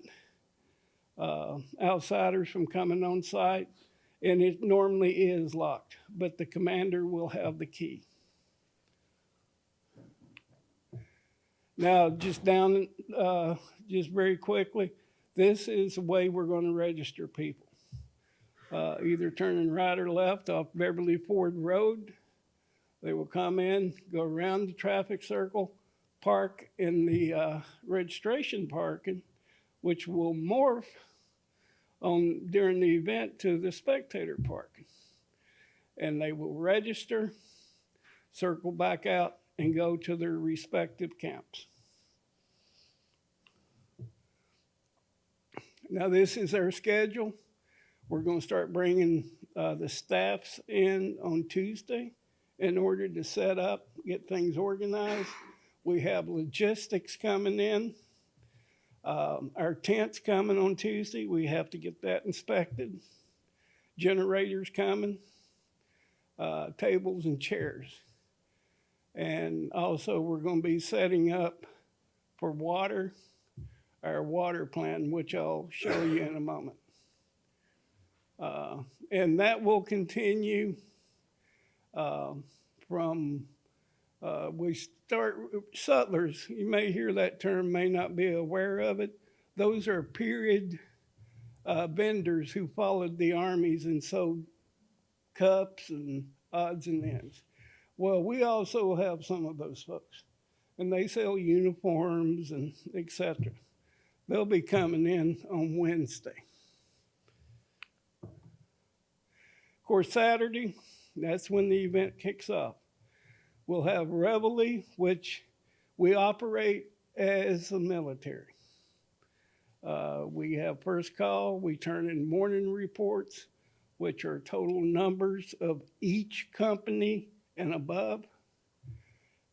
J: outsiders from coming on site, and it normally is locked, but the commander will have the key. Now, just very quickly, this is the way we're going to register people. Either turning right or left off Beverly Ford Road. They will come in, go around the traffic circle, park in the registration parking, which will morph during the event to the spectator parking. And they will register, circle back out, and go to their respective camps. Now, this is our schedule. We're going to start bringing the staffs in on Tuesday in order to set up, get things organized. We have logistics coming in. Our tent's coming on Tuesday. We have to get that inspected. Generators coming, tables and chairs. And also we're going to be setting up for water, our water plan, which I'll show you in a moment. And that will continue from, we start, sutlers, you may hear that term, may not be aware of it. Those are period vendors who followed the armies and sold cups and odds and ends. Well, we also have some of those folks, and they sell uniforms and etc. They'll be coming in on Wednesday. Of course, Saturday, that's when the event kicks off. We'll have reveille, which we operate as the military. We have first call, we turn in morning reports, which are total numbers of each company and above.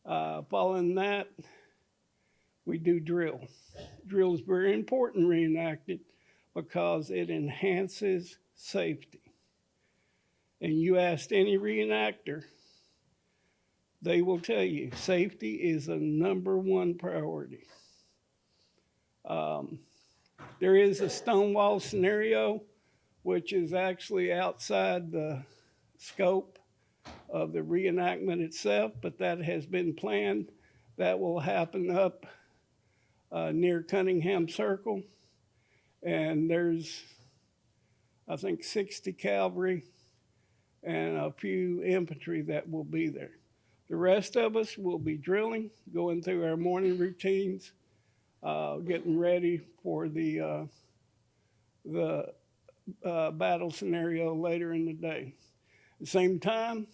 J: Following that, we do drill. Drill is very important reenacted because it enhances safety. And you asked any reenactor, they will tell you safety is a #1 priority. There is a stonewall scenario, which is actually outside the scope of the reenactment itself, but that has been planned. That will happen up near Cunningham Circle. And there's, I think, 60 cavalry and a few infantry that will be there. The rest of us will be drilling, going through our morning routines, getting ready for the battle scenario later in the day. At the same time,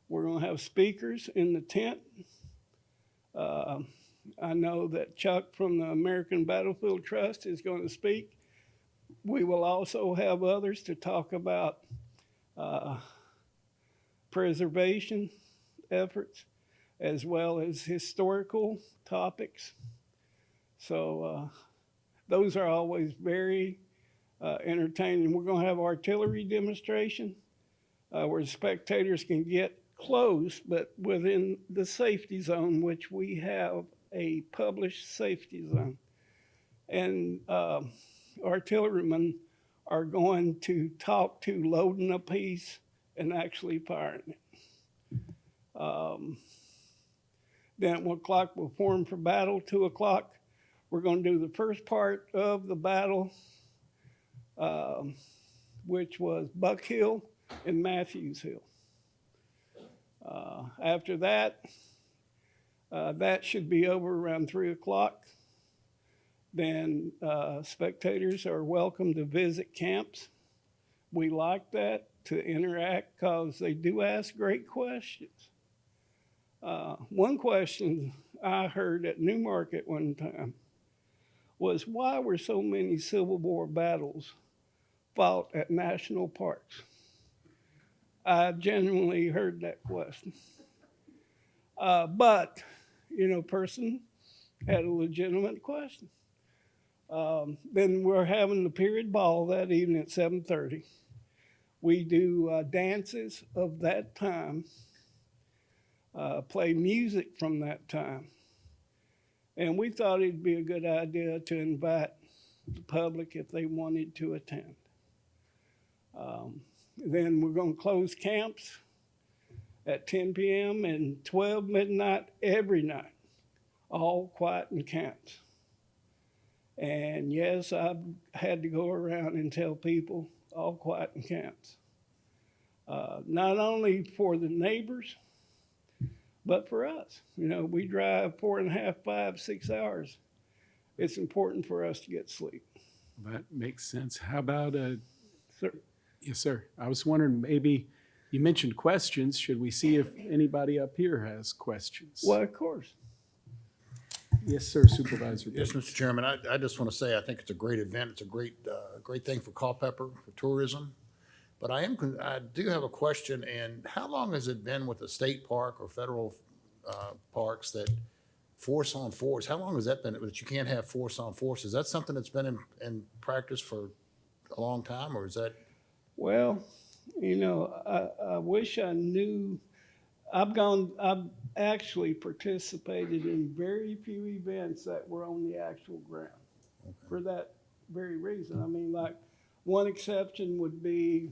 J: we're going to have speakers in the tent. I know that Chuck from the American Battlefield Trust is going to speak. We will also have others to talk about preservation efforts as well as historical topics. So those are always very entertaining. We're going to have artillery demonstration where spectators can get close, but within the safety zone, which we have a published safety zone. And artillerymen are going to talk to loading a piece and actually firing it. Then at 1 o'clock, we'll form for battle. 2 o'clock, we're going to do the first part of the battle, which was Buck Hill and Matthews Hill. After that, that should be over around 3 o'clock. Then spectators are welcome to visit camps. We like that, to interact, because they do ask great questions. One question I heard at Newmarket one time was, why were so many Civil War battles fought at national parks? I genuinely heard that question. But, person had a legitimate question. Then we're having the period ball that evening at 7:30. We do dances of that time, play music from that time. And we thought it'd be a good idea to invite the public if they wanted to attend. Then we're going to close camps at 10 p.m. and 12 midnight every night, all quiet in camps. And yes, I've had to go around and tell people all quiet in camps. Not only for the neighbors, but for us. We drive 4.5, 5, 6 hours. It's important for us to get sleep.
A: That makes sense. How about,
J: Sir?
A: yes, sir. I was wondering, maybe you mentioned questions. Should we see if anybody up here has questions?
J: Well, of course.
A: Yes, sir, Supervisor.
F: Yes, Mr. Chairman, I just want to say, I think it's a great event. It's a great thing for Culpeper, for tourism. But I do have a question, and how long has it been with the state park or federal parks that force on force? How long has that been, that you can't have force on force? Is that something that's been in practice for a long time, or is that?
J: Well, I wish I knew. I've actually participated in very few events that were on the actual ground for that very reason. I mean, like, one exception would be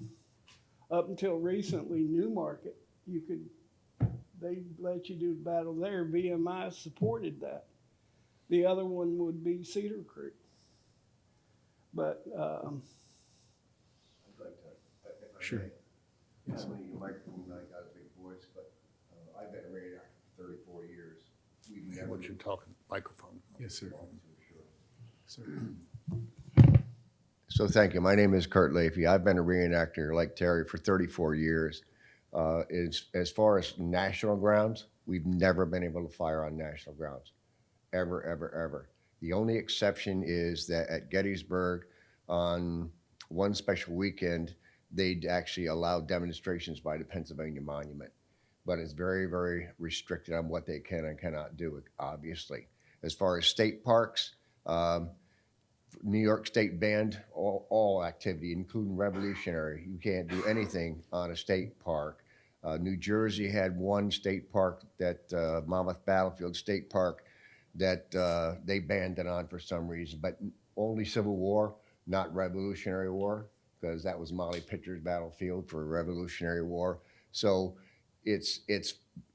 J: up until recently, Newmarket. They let you do the battle there. VMI supported that. The other one would be Cedar Creek. But
K: I'd like to, if I
A: Sure.
K: may. I don't need a microphone, I got a big voice, but I've been a radar for 34 years. We've never.
F: What you're talking, microphone.
A: Yes, sir. Sir.
K: So thank you. My name is Kurt Leafy. I've been a reenactor like Terry for 34 years. As far as national grounds, we've never been able to fire on national grounds, ever, ever, ever. The only exception is that at Gettysburg, on one special weekend, they'd actually allow demonstrations by the Pennsylvania Monument. But it's very, very restricted on what they can and cannot do, obviously. As far as state parks, New York State banned all activity, including revolutionary. You can't do anything on a state park. New Jersey had one state park, that Monmouth Battlefield State Park, that they banned it on for some reason, but only Civil War, not Revolutionary War, because that was Molly Pitcher's battlefield for Revolutionary War. So it's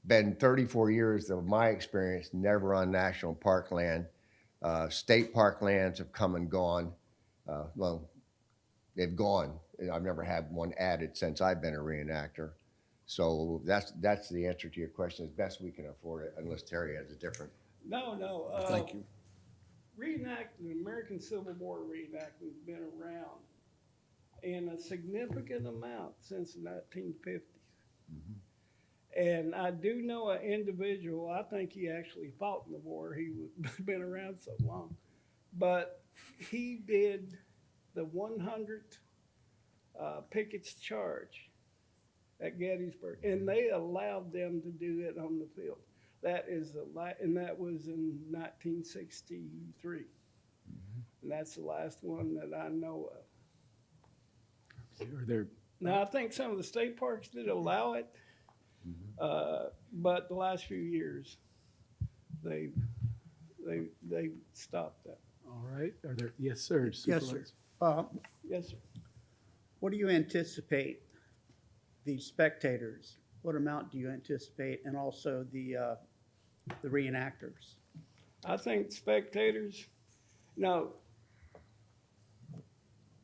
K: been 34 years of my experience, never on national park land. State park lands have come and gone. Well, they've gone. I've never had one added since I've been a reenactor. So that's the answer to your question, as best we can afford it, unless Terry has a different.
J: No.
F: Thank you.
J: Reenactment, American Civil War reenactment has been around in a significant amount since the 1950s. And I do know an individual, I think he actually fought in the war, he was been around so long, but he did the 100th Pickett's Charge at Gettysburg, and they allowed them to do it on the field. That is and that was in 1963. And that's the last one that I know of.
A: Are there,
J: Now, I think some of the state parks did allow it, but the last few years, they stopped that.
A: all right, are there, yes, sir.
D: Yes, sir.
A: Supervisor.
J: Yes, sir.
D: What do you anticipate the spectators, what amount do you anticipate, and also the reenactors?
J: I think spectators, no,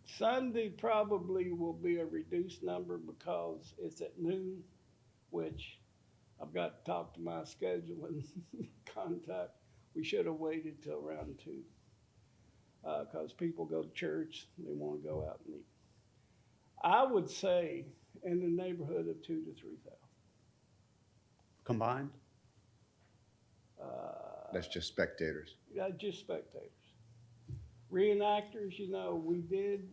J: Sunday probably will be a reduced number because it's at noon, which I've got to talk to my scheduling contact. We should have waited till around 2, because people go to church, they want to go out and eat. I would say in the neighborhood of 2,000 to 3,000.
D: Combined?
K: That's just spectators.
J: Just spectators. Reenactors, we did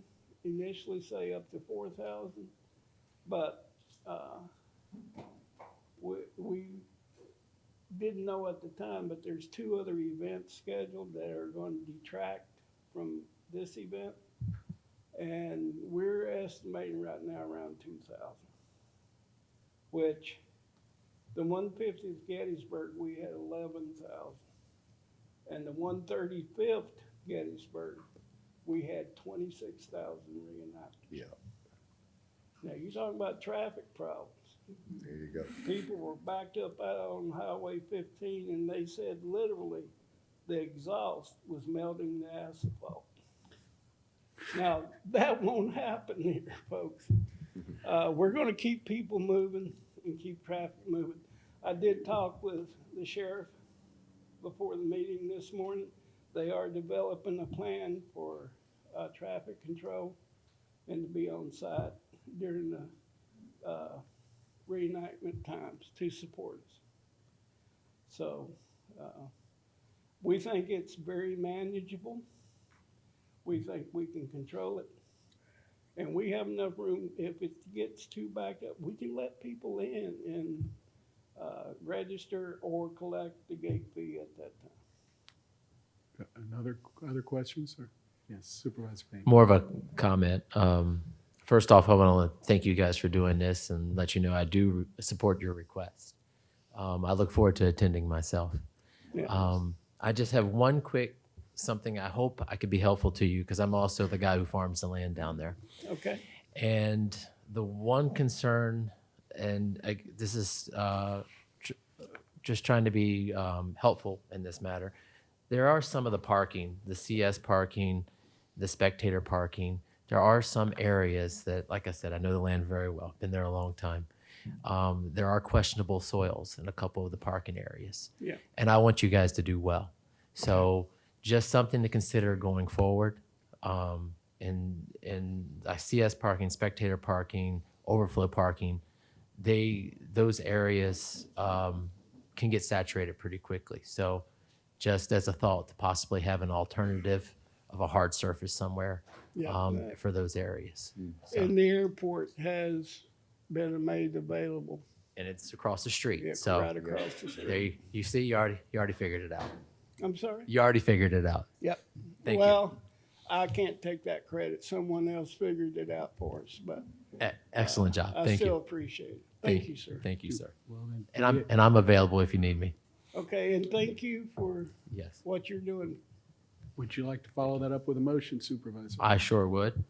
J: initially say up to 4,000, but we didn't know at the time, but there's 2 other events scheduled that are going to detract from this event. And we're estimating right now around 2,000, which the 150th Gettysburg, we had 11,000. And the 135th Gettysburg, we had 26,000 reenactors.
K: Yeah,
J: Now, you're talking about traffic problems.
K: there you go.
J: People were backed up out on Highway 15, and they said literally the exhaust was melting the asphalt. Now, that won't happen here, folks. We're going to keep people moving and keep traffic moving. I did talk with the sheriff before the meeting this morning. They are developing a plan for traffic control and to be on site during the reenactment times to support us. So we think it's very manageable. We think we can control it. And we have enough room. If it gets too backed up, we can let people in and register or collect the gate fee at that time.
A: Other questions, or, yes, Supervisor Payne.
L: More of a comment. First off, I want to thank you guys for doing this and let you know I do support your request. I look forward to attending myself.
J: Yeah.
L: I just have one quick something I hope I could be helpful to you, because I'm also the guy who farms the land down there.
J: Okay.
L: And the one concern, and this is just trying to be helpful in this matter, there are some of the parking, the CS parking, the spectator parking. There are some areas that, like I said, I know the land very well, been there a long time. There are questionable soils in a couple of the parking areas.
J: Yeah.
L: And I want you guys to do well. So just something to consider going forward. And CS parking, spectator parking, overflow parking, those areas can get saturated pretty quickly. So just as a thought to possibly have an alternative of a hard surface somewhere
J: Yeah,
L: for those areas. So,
J: and the airport has been made available.
L: and it's across the street.
J: Yeah,
L: So
J: right across the street.
L: there you see, you already figured it out.
J: I'm sorry?
L: You already figured it out.
J: Yep.
L: Thank you.
J: Well, I can't take that credit. Someone else figured it out for us, but
L: Excellent job.
J: I
L: Thank
J: still
L: you.
J: appreciate it. Thank you, sir.
L: Thank you, sir.
A: Well, then,
L: And I'm available if you need me.
J: Okay, and thank you for
L: Yes,
J: what you're doing.
A: would you like to follow that up with a motion, Supervisor?
L: I sure would.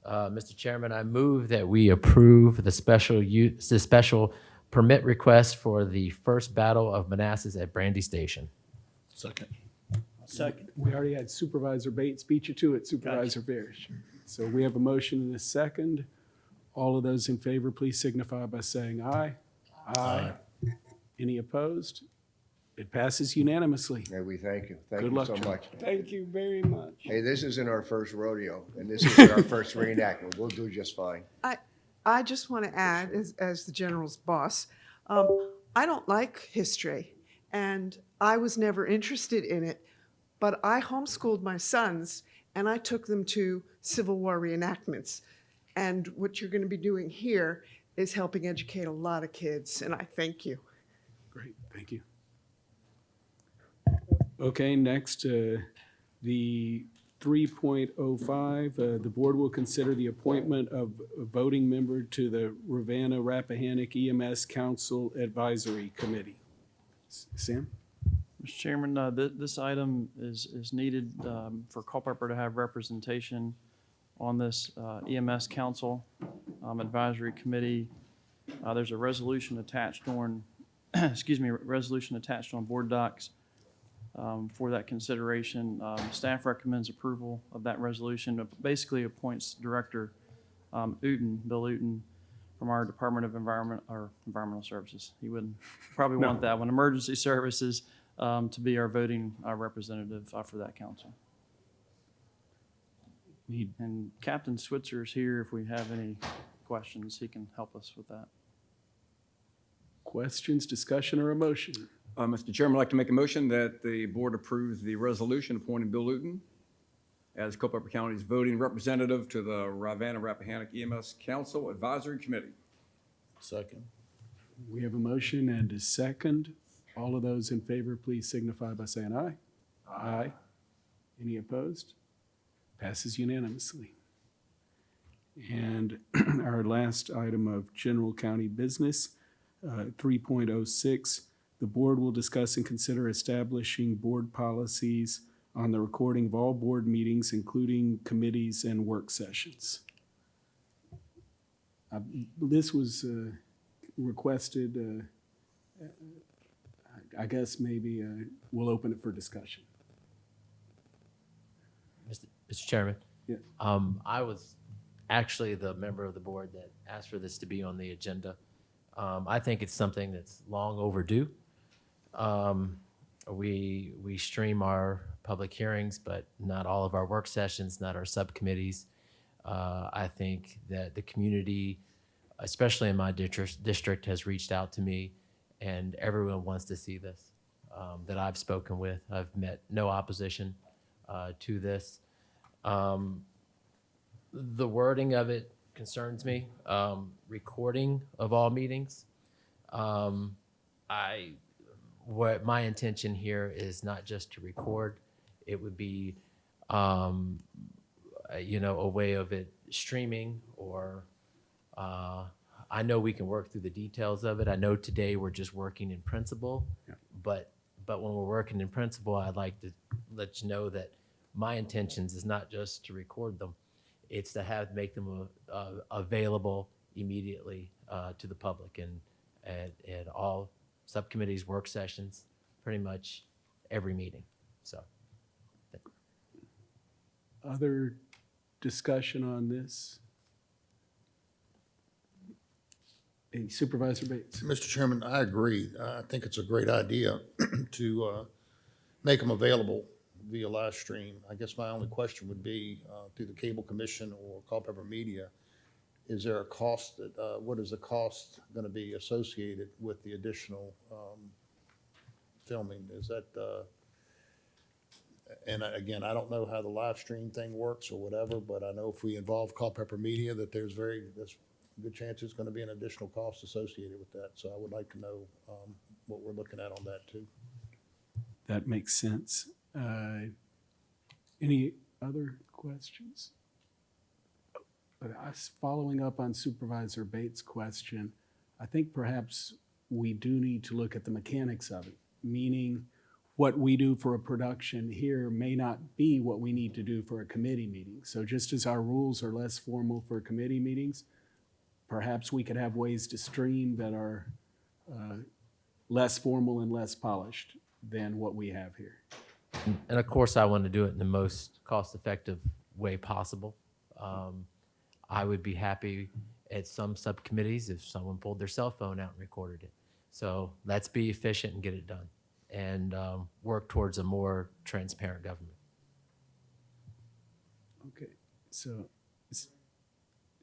L: Mr. Chairman, I move that we approve the special permit request for the first Battle of Manassas at Brandy Station.
F: Second.
D: Second.
A: We already had Supervisor Bates beat you to it, Supervisor Parrish. So we have a motion and a second. All of those in favor, please signify by saying aye. Aye. Any opposed? It passes unanimously.
K: And we thank you. Thank
A: Good
K: you
A: luck,
K: so
A: John.
K: much.
J: Thank you very much.
K: Hey, this isn't our first rodeo, and this isn't our first reenactment. We'll do just fine.
M: I just want to add, as the general's boss, I don't like history, and I was never interested in it, but I homeschooled my sons, and I took them to Civil War reenactments. And what you're going to be doing here is helping educate a lot of kids, and I thank you.
A: Great, thank you. Okay, next, the 3.05, the board will consider the appointment of a voting member to the Ravenna-Rappahannock EMS Council Advisory Committee. Sam?
G: Mr. Chairman, this item is needed for Culpeper to have representation on this EMS Council Advisory Committee. There's a resolution attached on, resolution attached on board docs for that consideration. Staff recommends approval of that resolution. It basically appoints Director Bill Uten, from our Department of Environmental Services. He wouldn't probably want that one. Emergency Services to be our voting representative for that council. And Captain Switzer's here if we have any questions. He can help us with that.
A: Questions, discussion, or a motion?
E: Mr. Chairman, I'd like to make a motion that the board approves the resolution appointing Bill Luton as Culpeper County's voting representative to the Ravenna-Rappahannock EMS Council Advisory Committee.
F: Second.
A: We have a motion and a second. All of those in favor, please signify by saying aye. Aye. Any opposed? Passes unanimously. And our last item of general county business, 3.06, the board will discuss and consider establishing board policies on the recording of all board meetings, including committees and work sessions. This was requested, I guess maybe we'll open it for discussion.
L: Mr. Chairman?
A: Yeah.
L: I was actually the member of the board that asked for this to be on the agenda. I think it's something that's long overdue. We stream our public hearings, but not all of our work sessions, not our subcommittees. I think that the community, especially in my district, has reached out to me, and everyone wants to see this that I've spoken with. I've met no opposition to this. The wording of it concerns me. Recording of all meetings. What my intention here is not just to record. It would be, a way of it streaming, or I know we can work through the details of it. I know today we're just working in principle, but when we're working in principle, I'd like to let you know that my intentions is not just to record them. It's to make them available immediately to the public and at all subcommittees, work sessions, pretty much every meeting. So,
A: Other discussion on this? Hey, Supervisor Bates.
F: Mr. Chairman, I agree. I think it's a great idea to make them available via live stream. I guess my only question would be through the Cable Commission or Culpeper Media, is there a cost that, what is the cost going to be associated with the additional filming? Is that And again, I don't know how the live stream thing works or whatever, but I know if we involve Culpeper Media, that there's a good chance there's gonna be an additional cost associated with that. So I would like to know, what we're looking at on that too.
A: That makes sense. Any other questions? Following up on Supervisor Bates' question, I think perhaps we do need to look at the mechanics of it, meaning what we do for a production here may not be what we need to do for a committee meeting. So just as our rules are less formal for committee meetings, perhaps we could have ways to stream that are less formal and less polished than what we have here.
L: And of course, I want to do it in the most cost-effective way possible. I would be happy at some subcommittees if someone pulled their cell phone out and recorded it. So let's be efficient and get it done, and work towards a more transparent government.
A: Okay, so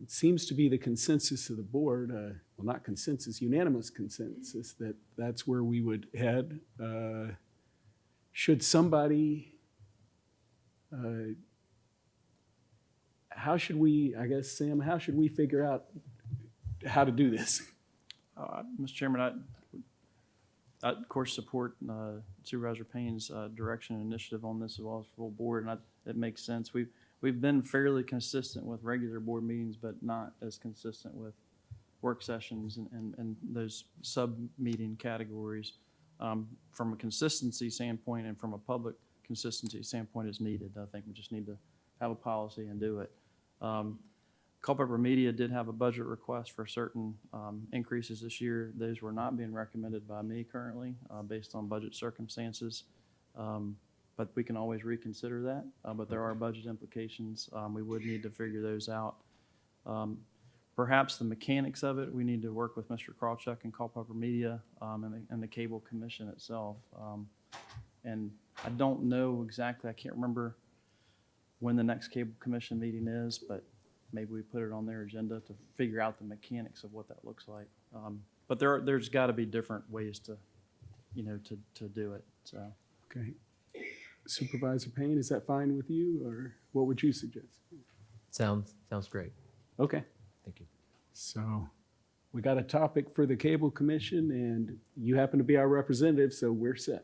A: it seems to be the consensus of the board, well, not consensus, unanimous consensus, that that's where we would head. Should somebody, how should we, I guess, Sam, how should we figure out how to do this?
G: Mr. Chairman, I of course support Supervisor Payne's direction and initiative on this as well as full board, and it makes sense. We've been fairly consistent with regular board meetings, but not as consistent with work sessions and those sub-meeting categories. From a consistency standpoint and from a public consistency standpoint is needed. I think we just need to have a policy and do it. Culpeper Media did have a budget request for certain increases this year. Those were not being recommended by me currently based on budget circumstances. But we can always reconsider that. But there are budget implications. We would need to figure those out. Perhaps the mechanics of it, we need to work with Mr. Krawchuk and Culpeper Media and the Cable Commission itself. And I don't know exactly, I can't remember when the next Cable Commission meeting is, but maybe we put it on their agenda to figure out the mechanics of what that looks like. But there's got to be different ways to, to do it. So.
A: Okay. Supervisor Payne, is that fine with you, or what would you suggest?
L: Sounds great.
A: Okay.
L: Thank you.
A: So we got a topic for the Cable Commission, and you happen to be our representative, so we're set.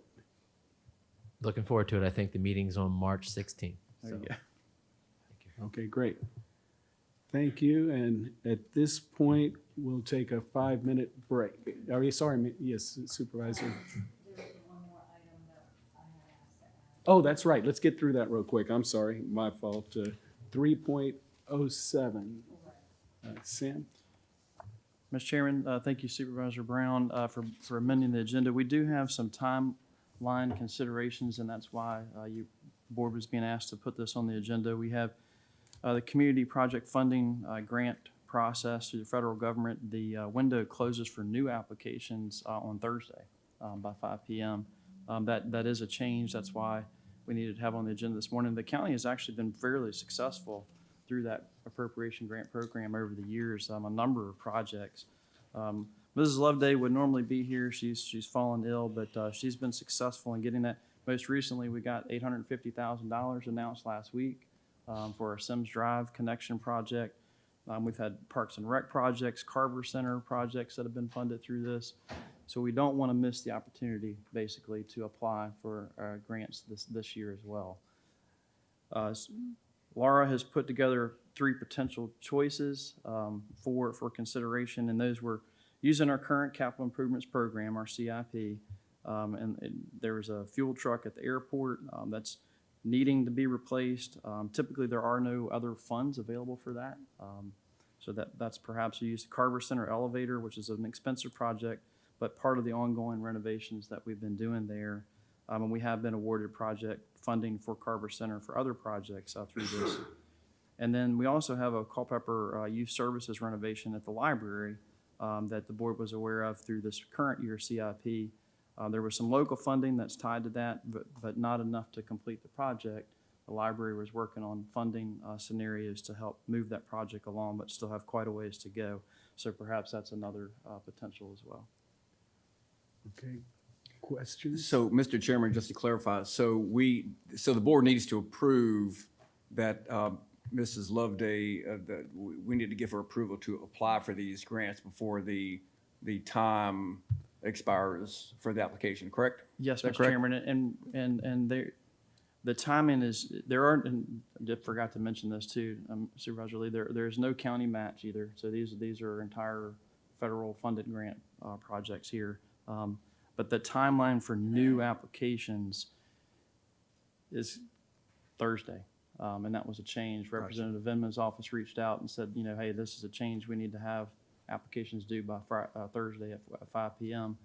L: Looking forward to it. I think the meeting's on March 16th.
G: There you go.
L: Thank you.
A: Okay, great. Thank you, and at this point, we'll take a 5-minute break. Are you sorry? Yes, Supervisor. Oh, that's right. Let's get through that real quick. I'm sorry, my fault. 3.07. Sam?
G: Mr. Chairman, thank you Supervisor Brown for amending the agenda. We do have some timeline considerations, and that's why you board was being asked to put this on the agenda. We have the community project funding grant process through the federal government. The window closes for new applications on Thursday by 5 p.m. That is a change. That's why we needed to have on the agenda this morning. The county has actually been fairly successful through that appropriation grant program over the years, a number of projects. Mrs. Loveday would normally be here. She's fallen ill, but she's been successful in getting that. Most recently, we got $850,000 announced last week for our Sims Drive connection project. We've had Parks and Rec projects, Carver Center projects that have been funded through this. So we don't want to miss the opportunity, basically, to apply for grants this year as well. Laura has put together 3 potential choices for consideration, and those were using our current capital improvements program, our CIP, and there was a fuel truck at the airport that's needing to be replaced. Typically, there are no other funds available for that, so that's perhaps a use. Carver Center elevator, which is an expensive project, but part of the ongoing renovations that we've been doing there. And we have been awarded project funding for Carver Center for other projects through this. And then we also have a Culpeper Youth Services renovation at the library that the board was aware of through this current year CIP. There was some local funding that's tied to that, but not enough to complete the project. The library was working on funding scenarios to help move that project along, but still have quite a ways to go. So perhaps that's another potential as well.
A: Okay. Questions?
E: So, Mr. Chairman, just to clarify, so the board needs to approve that Mrs. Loveday, that we need to give her approval to apply for these grants before the time expires for the application, correct?
G: Yes,
E: Is that
G: Mr.
E: correct?
G: Chairman, and the timing is, there aren't, and I forgot to mention this too, Supervisor Lee, there's no county match either. So these are entire federal funded grant projects here. But the timeline for new applications is Thursday. And that was a change. Representative Inman's office reached out and said, you know, hey, this is a change. We need to have applications due by Thursday at 5 p.m.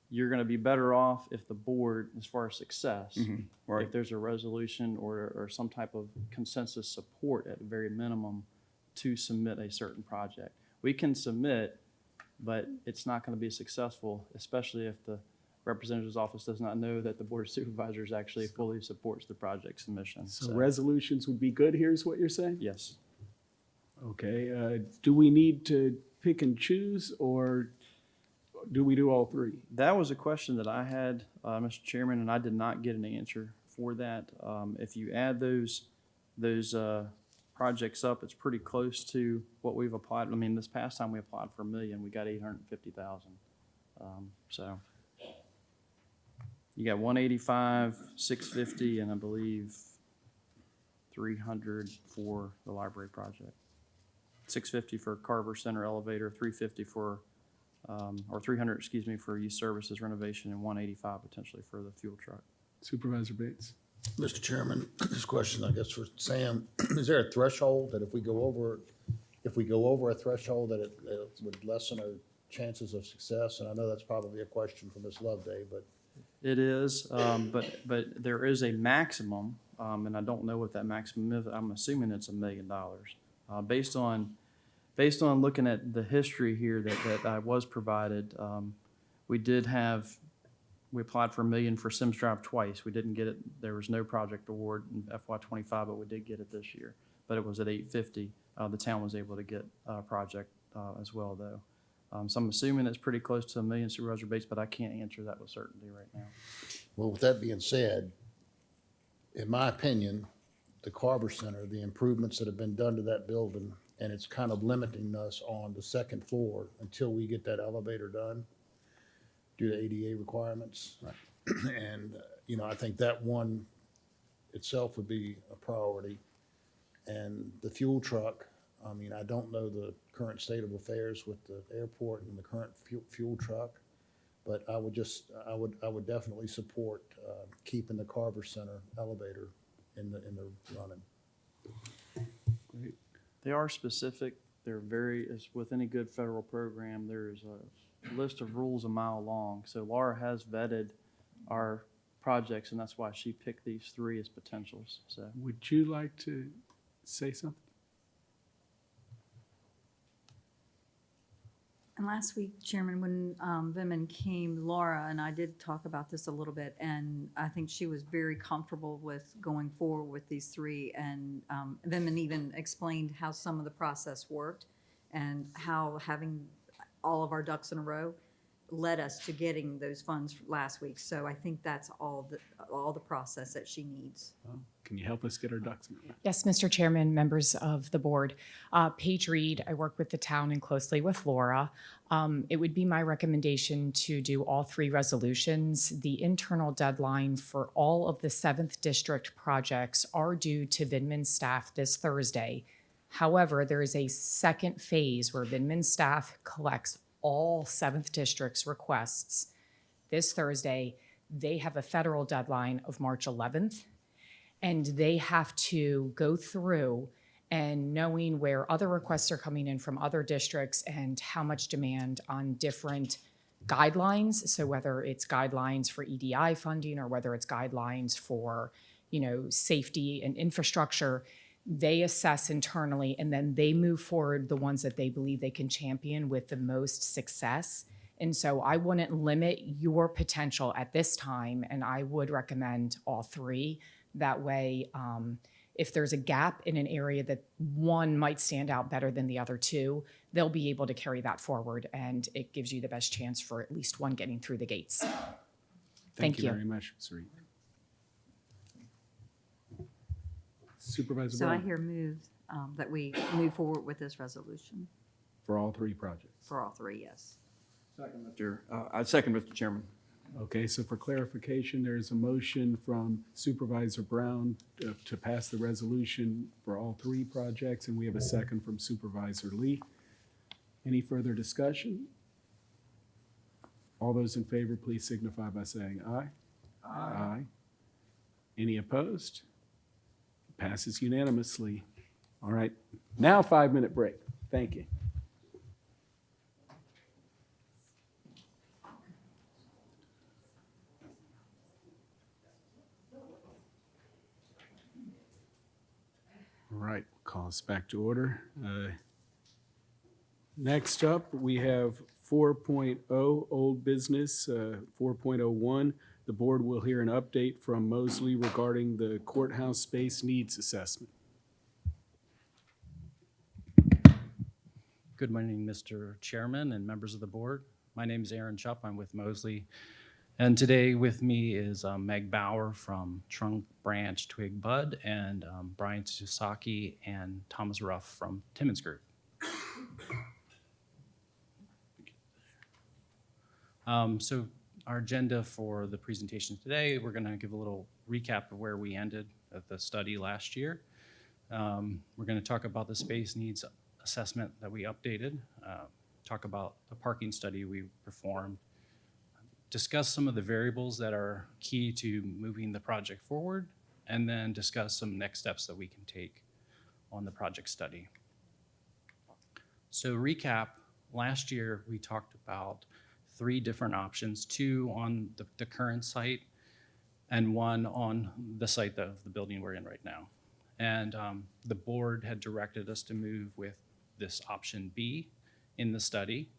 G: You're going to be better off if the board, as far as success,
E: Right.
G: if there's a resolution or some type of consensus support at the very minimum to submit a certain project. We can submit, but it's not going to be successful, especially if the representative's office does not know that the board of supervisors actually fully supports the project submission.
A: So resolutions would be good here is what you're saying?
G: Yes.
A: Okay, do we need to pick and choose, or do we do all three?
G: That was a question that I had, Mr. Chairman, and I did not get an answer for that. If you add those projects up, it's pretty close to what we've applied. I mean, this past time we applied for $1 million, we got 850,000. So you got 185, 650, and I believe 300 for the library project. 650 for Carver Center elevator, 350 for or 300, excuse me, for youth services renovation, and 185 potentially for the fuel truck.
A: Supervisor Bates?
F: Mr. Chairman, this question, I guess, for Sam, is there a threshold that if we go over a threshold that it would lessen our chances of success? And I know that's probably a question for Ms. Loveday, but.
G: It is, but there is a maximum, and I don't know what that maximum is. I'm assuming it's $1 million. Based on looking at the history here that I was provided, we applied for $1 million for Sims Drive twice. We didn't get it. There was no project award in FY25, but we did get it this year. But it was at $850. The town was able to get a project as well, though. So I'm assuming it's pretty close to $1 million, Supervisor Bates, but I can't answer that with certainty right now.
F: Well, with that being said, in my opinion, the Carver Center, the improvements that have been done to that building, and it's kind of limiting us on the second floor until we get that elevator done due to ADA requirements. And, you know, I think that one itself would be a priority. And the fuel truck, I mean, I don't know the current state of affairs with the airport and the current fuel truck, but I would definitely support keeping the Carver Center elevator in the running.
A: Great.
G: They are specific. They're as with any good federal program, there's a list of rules a mile long. So Laura has vetted our projects, and that's why she picked these three as potentials. So
A: Would you like to say something?
C: And last week, Chairman, when Vinman came, Laura and I did talk about this a little bit, and I think she was very comfortable with going forward with these three. And Vinman even explained how some of the process worked and how having all of our ducks in a row led us to getting those funds last week. So I think that's all the process that she needs.
A: Well, can you help us get our ducks in a row?
N: Yes, Mr. Chairman, members of the board. Paige Reed, I work with the town and closely with Laura. It would be my recommendation to do all three resolutions. The internal deadline for all of the 7th District projects are due to Vinman staff this Thursday. However, there is a second phase where Vinman staff collects all 7th District's requests this Thursday. They have a federal deadline of March 11th, and they have to go through and knowing where other requests are coming in from other districts and how much demand on different guidelines. So whether it's guidelines for EDI funding or whether it's guidelines for, you know, safety and infrastructure, they assess internally and then they move forward the ones that they believe they can champion with the most success. And so I wouldn't limit your potential at this time, and I would recommend all three. That way, if there's a gap in an area that one might stand out better than the other two, they'll be able to carry that forward, and it gives you the best chance for at least one getting through the gates. Thank you.
A: very much, Ms. Reed. Supervisor
C: So I
A: Brown,
C: hear that we move forward with this resolution
A: for all three projects.
C: for all three, yes.
E: I second, Mr. Chairman.
A: Okay, so for clarification, there is a motion from Supervisor Brown to pass the resolution for all three projects, and we have a second from Supervisor Lee. Any further discussion? All those in favor, please signify by saying aye. Aye. Any opposed? Passes unanimously. All right, now 5-minute break. Thank you. All right, call us back to order. Next up, we have 4.0 old business, 4.01. The board will hear an update from Mosley regarding the courthouse space needs assessment.
O: Good morning, Mr. Chairman and members of the board. My name is Aaron Chupp. I'm with Mosley. And today with me is Meg Bauer from Trunk Branch Twig Bud and Brian Susaki and Thomas Ruff from Timmons Group. So our agenda for the presentation today, we're going to give a little recap of where we ended at the study last year. We're going to talk about the space needs assessment that we updated, talk about the parking study we performed, discuss some of the variables that are key to moving the project forward, and then discuss some next steps that we can take on the project study. So recap, last year we talked about 3 different options, 2 on the current site and 1 on the site of the building we're in right now. And the board had directed us to move with this option B in the study.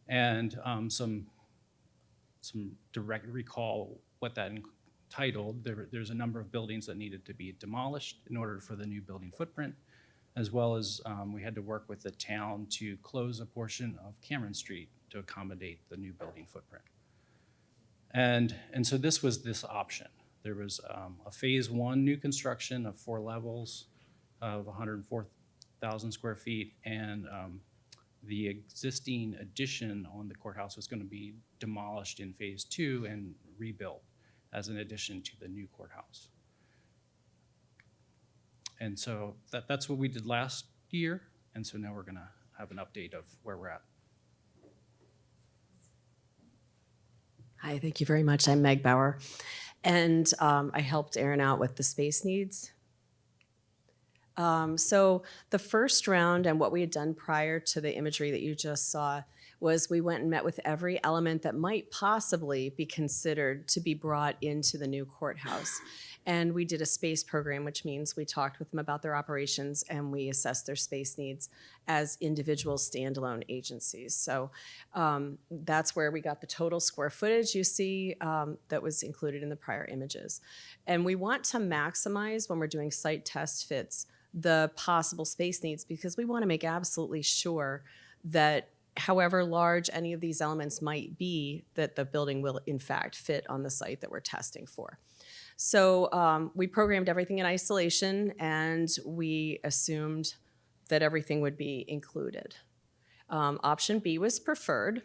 O: And some direct recall what that entitled. There's a number of buildings that needed to be demolished in order for the new building footprint, as well as we had to work with the town to close a portion of Cameron Street to accommodate the new building footprint. And so this was this option. There was a phase 1 new construction of 4 levels of 104,000 square feet, and the existing addition on the courthouse was going to be demolished in phase 2 and rebuilt as an addition to the new courthouse. And so that's what we did last year, and so now we're going to have an update of where we're at.
P: Hi, thank you very much. I'm Meg Bauer, and I helped Aaron out with the space needs. So the first round and what we had done prior to the imagery that you just saw was we went and met with every element that might possibly be considered to be brought into the new courthouse. And we did a space program, which means we talked with them about their operations and we assessed their space needs as individual standalone agencies. So that's where we got the total square footage you see that was included in the prior images. And we want to maximize when we're doing site test fits the possible space needs, because we want to make absolutely sure that however large any of these elements might be, that the building will in fact fit on the site that we're testing for. So we programmed everything in isolation and we assumed that everything would be included. Option B was preferred.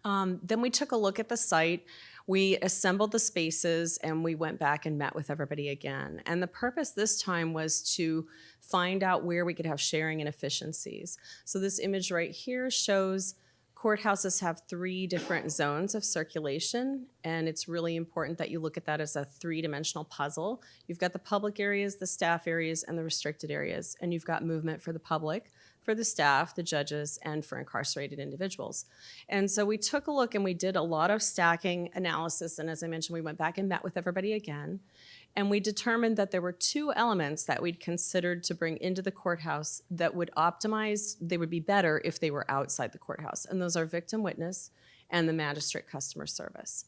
P: Then we took a look at the site, we assembled the spaces, and we went back and met with everybody again. And the purpose this time was to find out where we could have sharing and efficiencies. So this image right here shows courthouses have 3 different zones of circulation, and it's really important that you look at that as a 3-dimensional puzzle. You've got the public areas, the staff areas, and the restricted areas, and you've got movement for the public, for the staff, the judges, and for incarcerated individuals. And so we took a look and we did a lot of stacking analysis, and as I mentioned, we went back and met with everybody again, and we determined that there were 2 elements that we'd considered to bring into the courthouse that would optimize, they would be better if they were outside the courthouse, and those are victim witness and the magistrate customer service.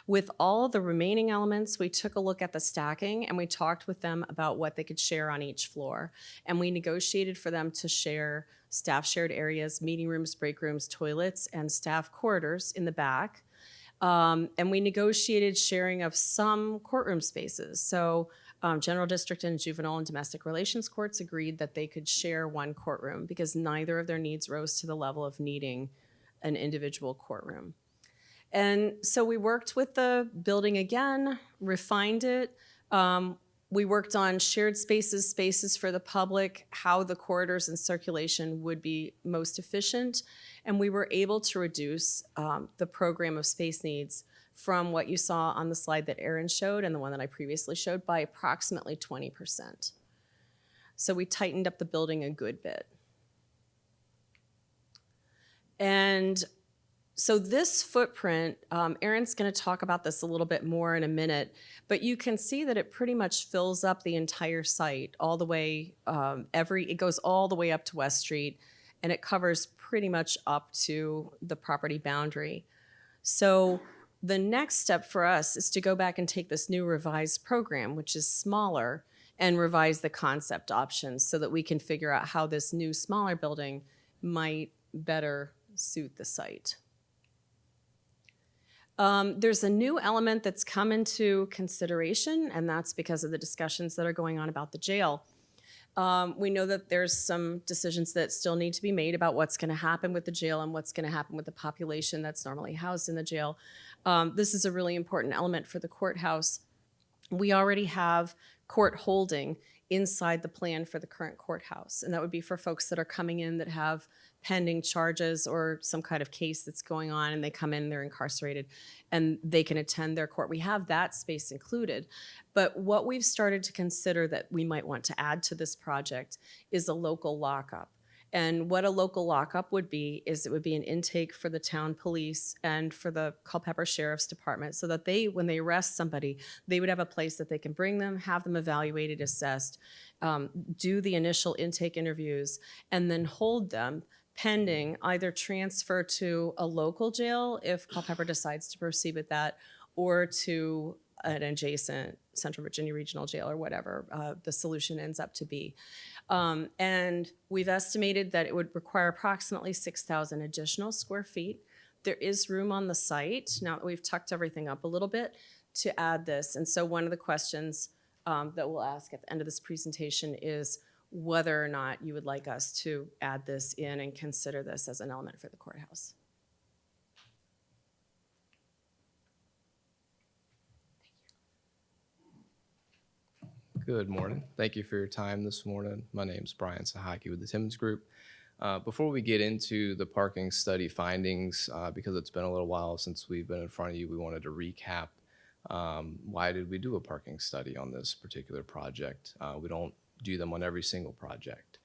P: With all the remaining elements, we took a look at the stacking and we talked with them about what they could share on each floor. And we negotiated for them to share staff shared areas, meeting rooms, break rooms, toilets, and staff corridors in the back. And we negotiated sharing of some courtroom spaces. So General District and Juvenile and Domestic Relations Courts agreed that they could share one courtroom because neither of their needs rose to the level of needing an individual courtroom. And so we worked with the building again, refined it. We worked on shared spaces, spaces for the public, how the corridors and circulation would be most efficient. And we were able to reduce the program of space needs from what you saw on the slide that Erin showed and the one that I previously showed by approximately 20%. So we tightened up the building a good bit. And so this footprint, Erin's going to talk about this a little bit more in a minute, but you can see that it pretty much fills up the entire site all the way, it goes all the way up to West Street, and it covers pretty much up to the property boundary. So the next step for us is to go back and take this new revised program, which is smaller, and revise the concept options so that we can figure out how this new smaller building might better suit the site. There's a new element that's come into consideration, and that's because of the discussions that are going on about the jail. We know that there's some decisions that still need to be made about what's going to happen with the jail and what's going to happen with the population that's normally housed in the jail. This is a really important element for the courthouse. We already have court holding inside the plan for the current courthouse, and that would be for folks that are coming in that have pending charges or some kind of case that's going on, and they come in, they're incarcerated, and they can attend their court. We have that space included. But what we've started to consider that we might want to add to this project is a local lockup. And what a local lockup would be is it would be an intake for the town police and for the Culpeper Sheriff's Department so that they, when they arrest somebody, they would have a place that they can bring them, have them evaluated, assessed, do the initial intake interviews, and then hold them pending either transfer to a local jail if Culpeper decides to proceed with that, or to an adjacent Central Virginia Regional Jail or whatever the solution ends up to be. And we've estimated that it would require approximately 6,000 additional square feet. There is room on the site, now that we've tucked everything up a little bit, to add this. And so one of the questions that we'll ask at the end of this presentation is whether or not you would like us to add this in and consider this as an element for the courthouse.
Q: Good morning. Thank you for your time this morning. My name is Brian Sahaki with the Timmons Group. Before we get into the parking study findings, because it's been a little while since we've been in front of you, we wanted to recap why did we do a parking study on this particular project. We don't do them on every single project.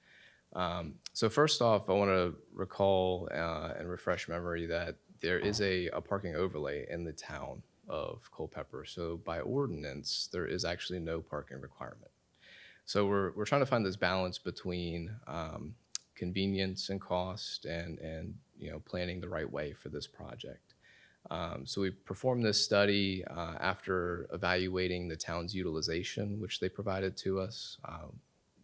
Q: So first off, I want to recall and refresh memory that there is a parking overlay in the town of Culpeper. So by ordinance, there is actually no parking requirement. So we're trying to find this balance between convenience and cost and planning the right way for this project. So we performed this study after evaluating the town's utilization, which they provided to us.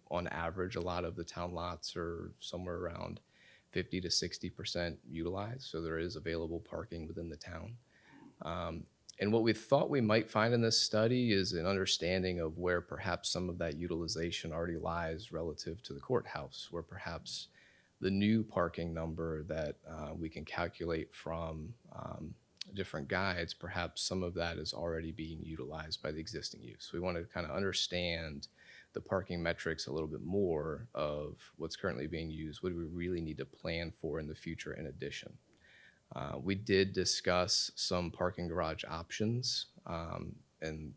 Q: On average, a lot of the town lots are somewhere around 50 to 60% utilized, so there is available parking within the town. And what we thought we might find in this study is an understanding of where perhaps some of that utilization already lies relative to the courthouse, where perhaps the new parking number that we can calculate from different guides, perhaps some of that is already being utilized by the existing use. We want to kind of understand the parking metrics a little bit more of what's currently being used. What do we really need to plan for in the future in addition? We did discuss some parking garage options, and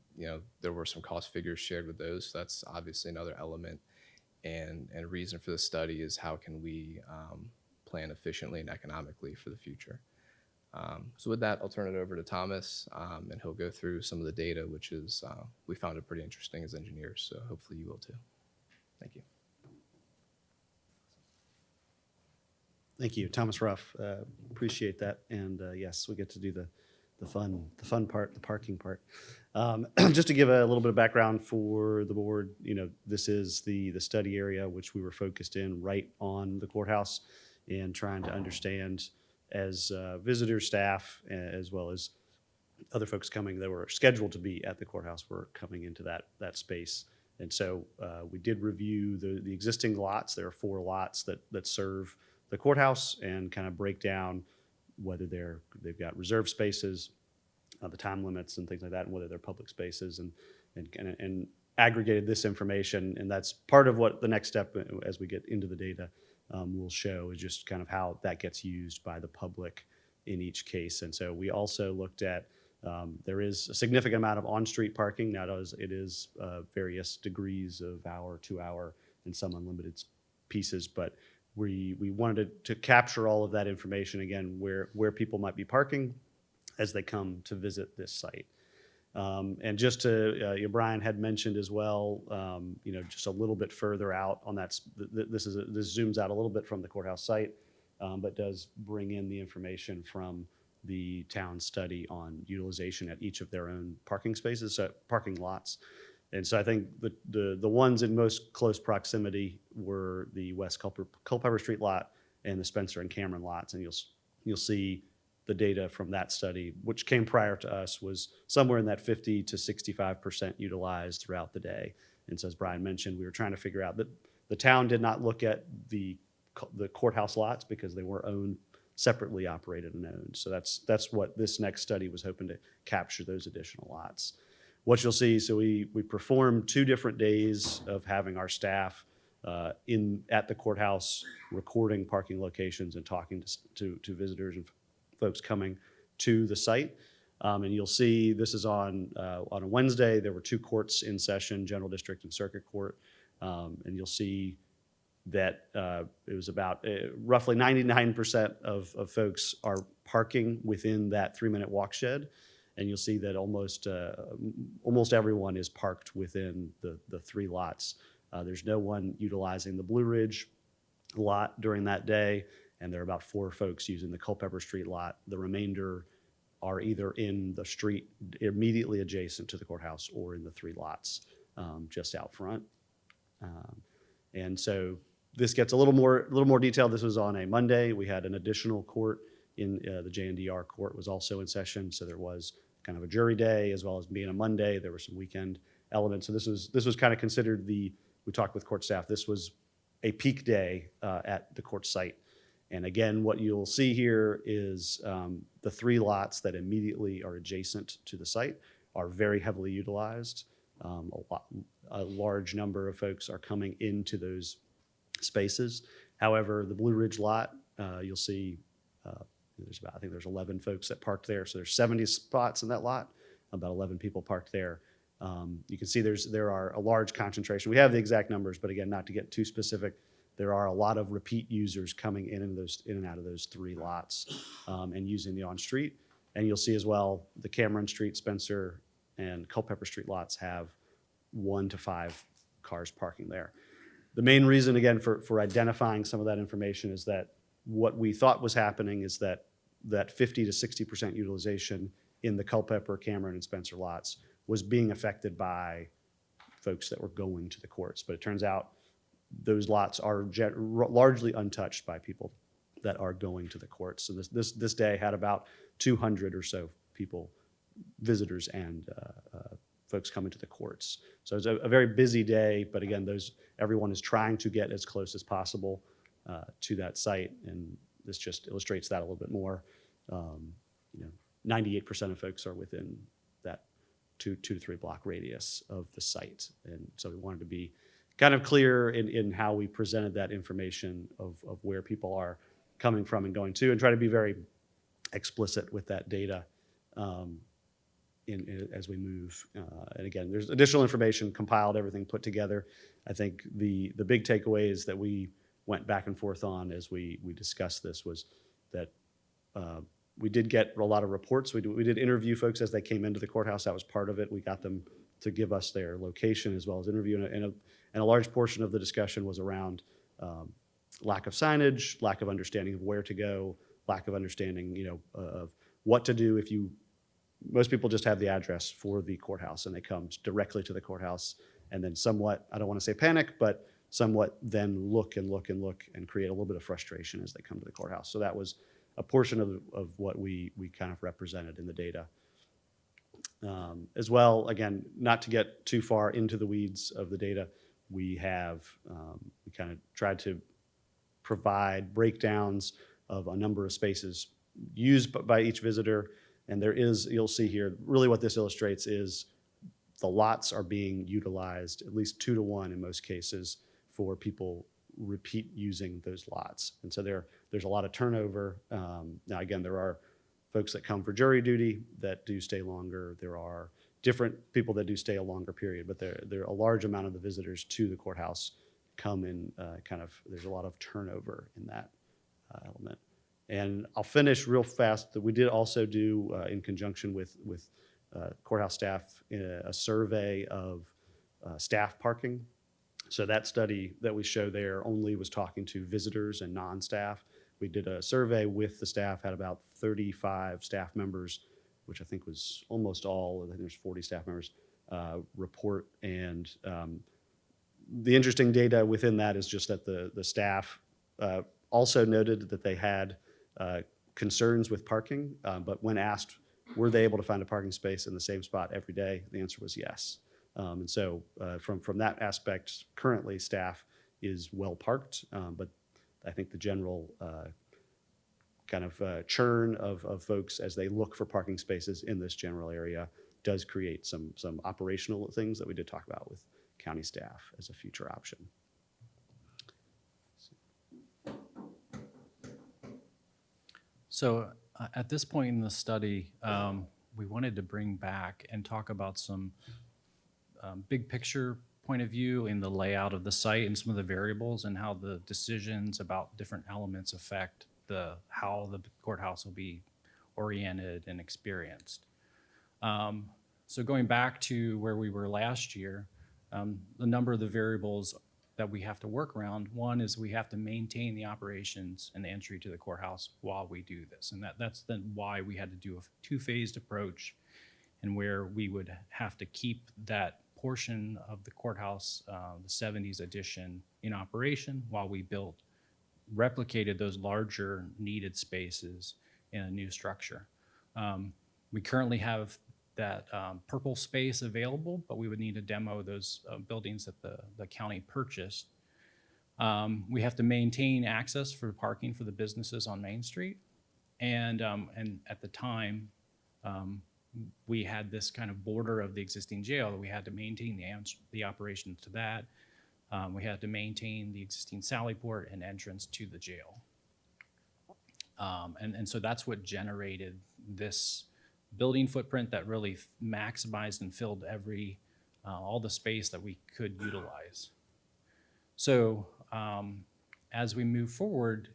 Q: there were some cost figures shared with those. So that's obviously another element, and reason for the study is how can we plan efficiently and economically for the future. So with that, I'll turn it over to Thomas, and he'll go through some of the data, which is we found it pretty interesting as engineers. So hopefully you will too. Thank you.
R: Thank you, Thomas Ruff. Appreciate that. And yes, we get to do the fun part, the parking part. Just to give a little bit of background for the board, this is the study area which we were focused in right on the courthouse and trying to understand as visitor staff as well as other folks coming that were scheduled to be at the courthouse were coming into that space. And so we did review the existing lots. There are 4 lots that serve the courthouse and kind of break down whether they've got reserved spaces, the time limits and things like that, and whether they're public spaces, and aggregated this information. And that's part of what the next step as we get into the data will show, is just kind of how that gets used by the public in each case. And so we also looked at, there is a significant amount of on-street parking. Now it is various degrees of hour, 2 hour, and some unlimited pieces, but we wanted to capture all of that information, again, where people might be parking as they come to visit this site. And just to, Brian had mentioned as well, just a little bit further out on that, this zooms out a little bit from the courthouse site, but does bring in the information from the town study on utilization at each of their own parking spaces, so parking lots. And so I think the ones in most close proximity were the West Culpeper Street lot and the Spencer and Cameron lots. And you'll see the data from that study, which came prior to us, was somewhere in that 50 to 65% utilized throughout the day. And so as Brian mentioned, we were trying to figure out that the town did not look at the courthouse lots because they were owned, separately operated and owned. So that's what this next study was hoping to capture, those additional lots. What you'll see, so we performed 2 different days of having our staff at the courthouse recording parking locations and talking to visitors and folks coming to the site. And you'll see this is on a Wednesday. There were 2 courts in session, General District and Circuit Court. And you'll see that it was about roughly 99% of folks are parking within that 3-minute walk shed. And you'll see that almost everyone is parked within the 3 lots. There's no one utilizing the Blue Ridge lot during that day, and there are about 4 folks using the Culpeper Street lot. The remainder are either in the street immediately adjacent to the courthouse or in the 3 lots just out front. And so this gets a little more detailed. This was on a Monday. We had an additional court in the JNDR court was also in session, so there was kind of a jury day as well as being a Monday. There were some weekend elements. So this was kind of considered we talked with court staff. This was a peak day at the court site. And again, what you'll see here is the 3 lots that immediately are adjacent to the site are very heavily utilized. A large number of folks are coming into those spaces. However, the Blue Ridge lot, you'll see I think there's 11 folks that parked there. So there's 70 spots in that lot, about 11 people parked there. You can see there are a large concentration. We have the exact numbers, but again, not to get too specific, there are a lot of repeat users coming in and out of those 3 lots and using the on-street. And you'll see as well, the Cameron Street, Spencer, and Culpeper Street lots have 1 to 5 cars parking there. The main reason, again, for identifying some of that information is that what we thought was happening is that 50 to 60% utilization in the Culpeper, Cameron, and Spencer lots was being affected by folks that were going to the courts. But it turns out those lots are largely untouched by people that are going to the courts. So this day had about 200 or so people, visitors and folks coming to the courts. So it's a very busy day, but again, everyone is trying to get as close as possible to that site, and this just illustrates that a little bit more. 98% of folks are within that 2 to 3 block radius of the site, and so we wanted to be kind of clear in how we presented that information of where people are coming from and going to, and try to be very explicit with that data as we move. And again, there's additional information compiled, everything put together. I think the big takeaways that we went back and forth on as we discussed this was that we did get a lot of reports. We did interview folks as they came into the courthouse. That was part of it. We got them to give us their location as well as interview. And a large portion of the discussion was around lack of signage, lack of understanding of where to go, lack of understanding, of what to do if most people just have the address for the courthouse and they come directly to the courthouse and then somewhat, I don't want to say panic, but somewhat then look and create a little bit of frustration as they come to the courthouse. So that was a portion of what we kind of represented in the data. As well, again, not to get too far into the weeds of the data, we kind of tried to provide breakdowns of a number of spaces used by each visitor. And there is, you'll see here, really what this illustrates is the lots are being utilized at least 2 to 1 in most cases for people repeat using those lots. And so there's a lot of turnover. Now, again, there are folks that come for jury duty that do stay longer. There are different people that do stay a longer period, but there are a large amount of the visitors to the courthouse come in there's a lot of turnover in that element. And I'll finish real fast that we did also do in conjunction with courthouse staff a survey of staff parking. So that study that we show there only was talking to visitors and non-staff. We did a survey with the staff, had about 35 staff members, which I think was almost all, I think there's 40 staff members, report. And the interesting data within that is just that the staff also noted that they had concerns with parking, but when asked, were they able to find a parking space in the same spot every day, the answer was yes. And so from that aspect, currently staff is well parked, but I think the general churn of folks as they look for parking spaces in this general area does create some operational things that we did talk about with county staff as a future option.
G: So at this point in the study, we wanted to bring back and talk about some big picture point of view in the layout of the site and some of the variables and how the decisions about different elements affect how the courthouse will be oriented and experienced. So going back to where we were last year, the number of the variables that we have to work around, one is we have to maintain the operations and the entry to the courthouse while we do this. And that's then why we had to do a two-phased approach, and where we would have to keep that portion of the courthouse, the 70s addition, in operation while we replicated those larger needed spaces in a new structure. We currently have that purple space available, but we would need to demo those buildings that the county purchased. We have to maintain access for parking for the businesses on Main Street. And at the time, we had this kind of border of the existing jail that we had to maintain the operation to that. We had to maintain the existing sally port and entrance to the jail. And so that's what generated this building footprint that really maximized and filled all the space that we could utilize. So as we move forward,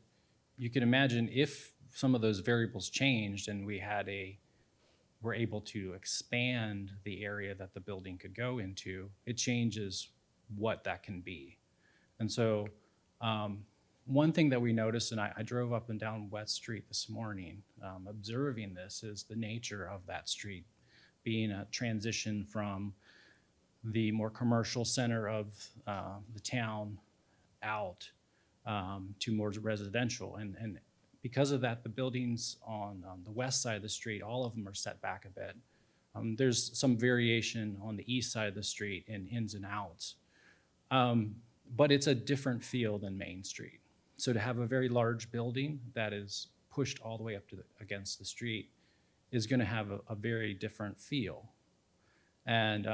G: you can imagine if some of those variables changed and we're able to expand the area that the building could go into, it changes what that can be. And so one thing that we noticed, and I drove up and down West Street this morning, observing this, is the nature of that street being a transition from the more commercial center of the town out to more residential. And because of that, the buildings on the west side of the street, all of them are set back a bit. There's some variation on the east side of the street in ins and outs. But it's a different feel than Main Street. So to have a very large building that is pushed all the way up against the street is going to have a very different feel. And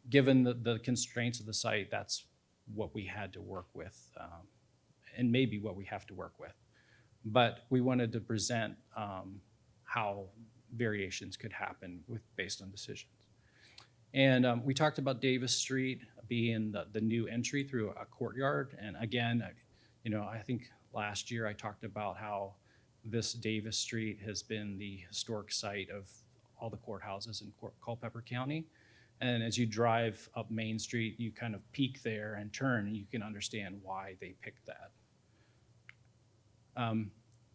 G: given the constraints of the site, that's what we had to work with, and maybe what we have to work with. But we wanted to present how variations could happen based on decisions. And we talked about Davis Street being the new entry through a courtyard. And again, I think last year I talked about how this Davis Street has been the historic site of all the courthouses in Culpeper County. And as you drive up Main Street, you kind of peek there and turn, and you can understand why they picked that.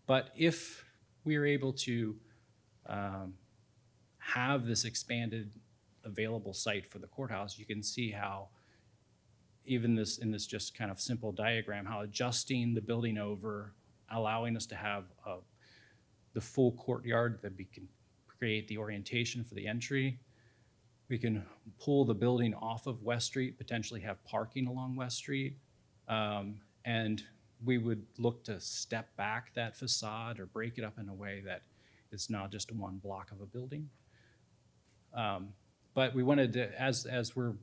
G: But if we are able to have this expanded available site for the courthouse, you can see how even in this just kind of simple diagram, how adjusting the building over, allowing us to have the full courtyard that we can create the orientation for the entry,
O: We can pull the building off of West Street, potentially have parking along West Street. And we would look to step back that facade or break it up in a way that it's not just one block of a building. But we wanted to, as we're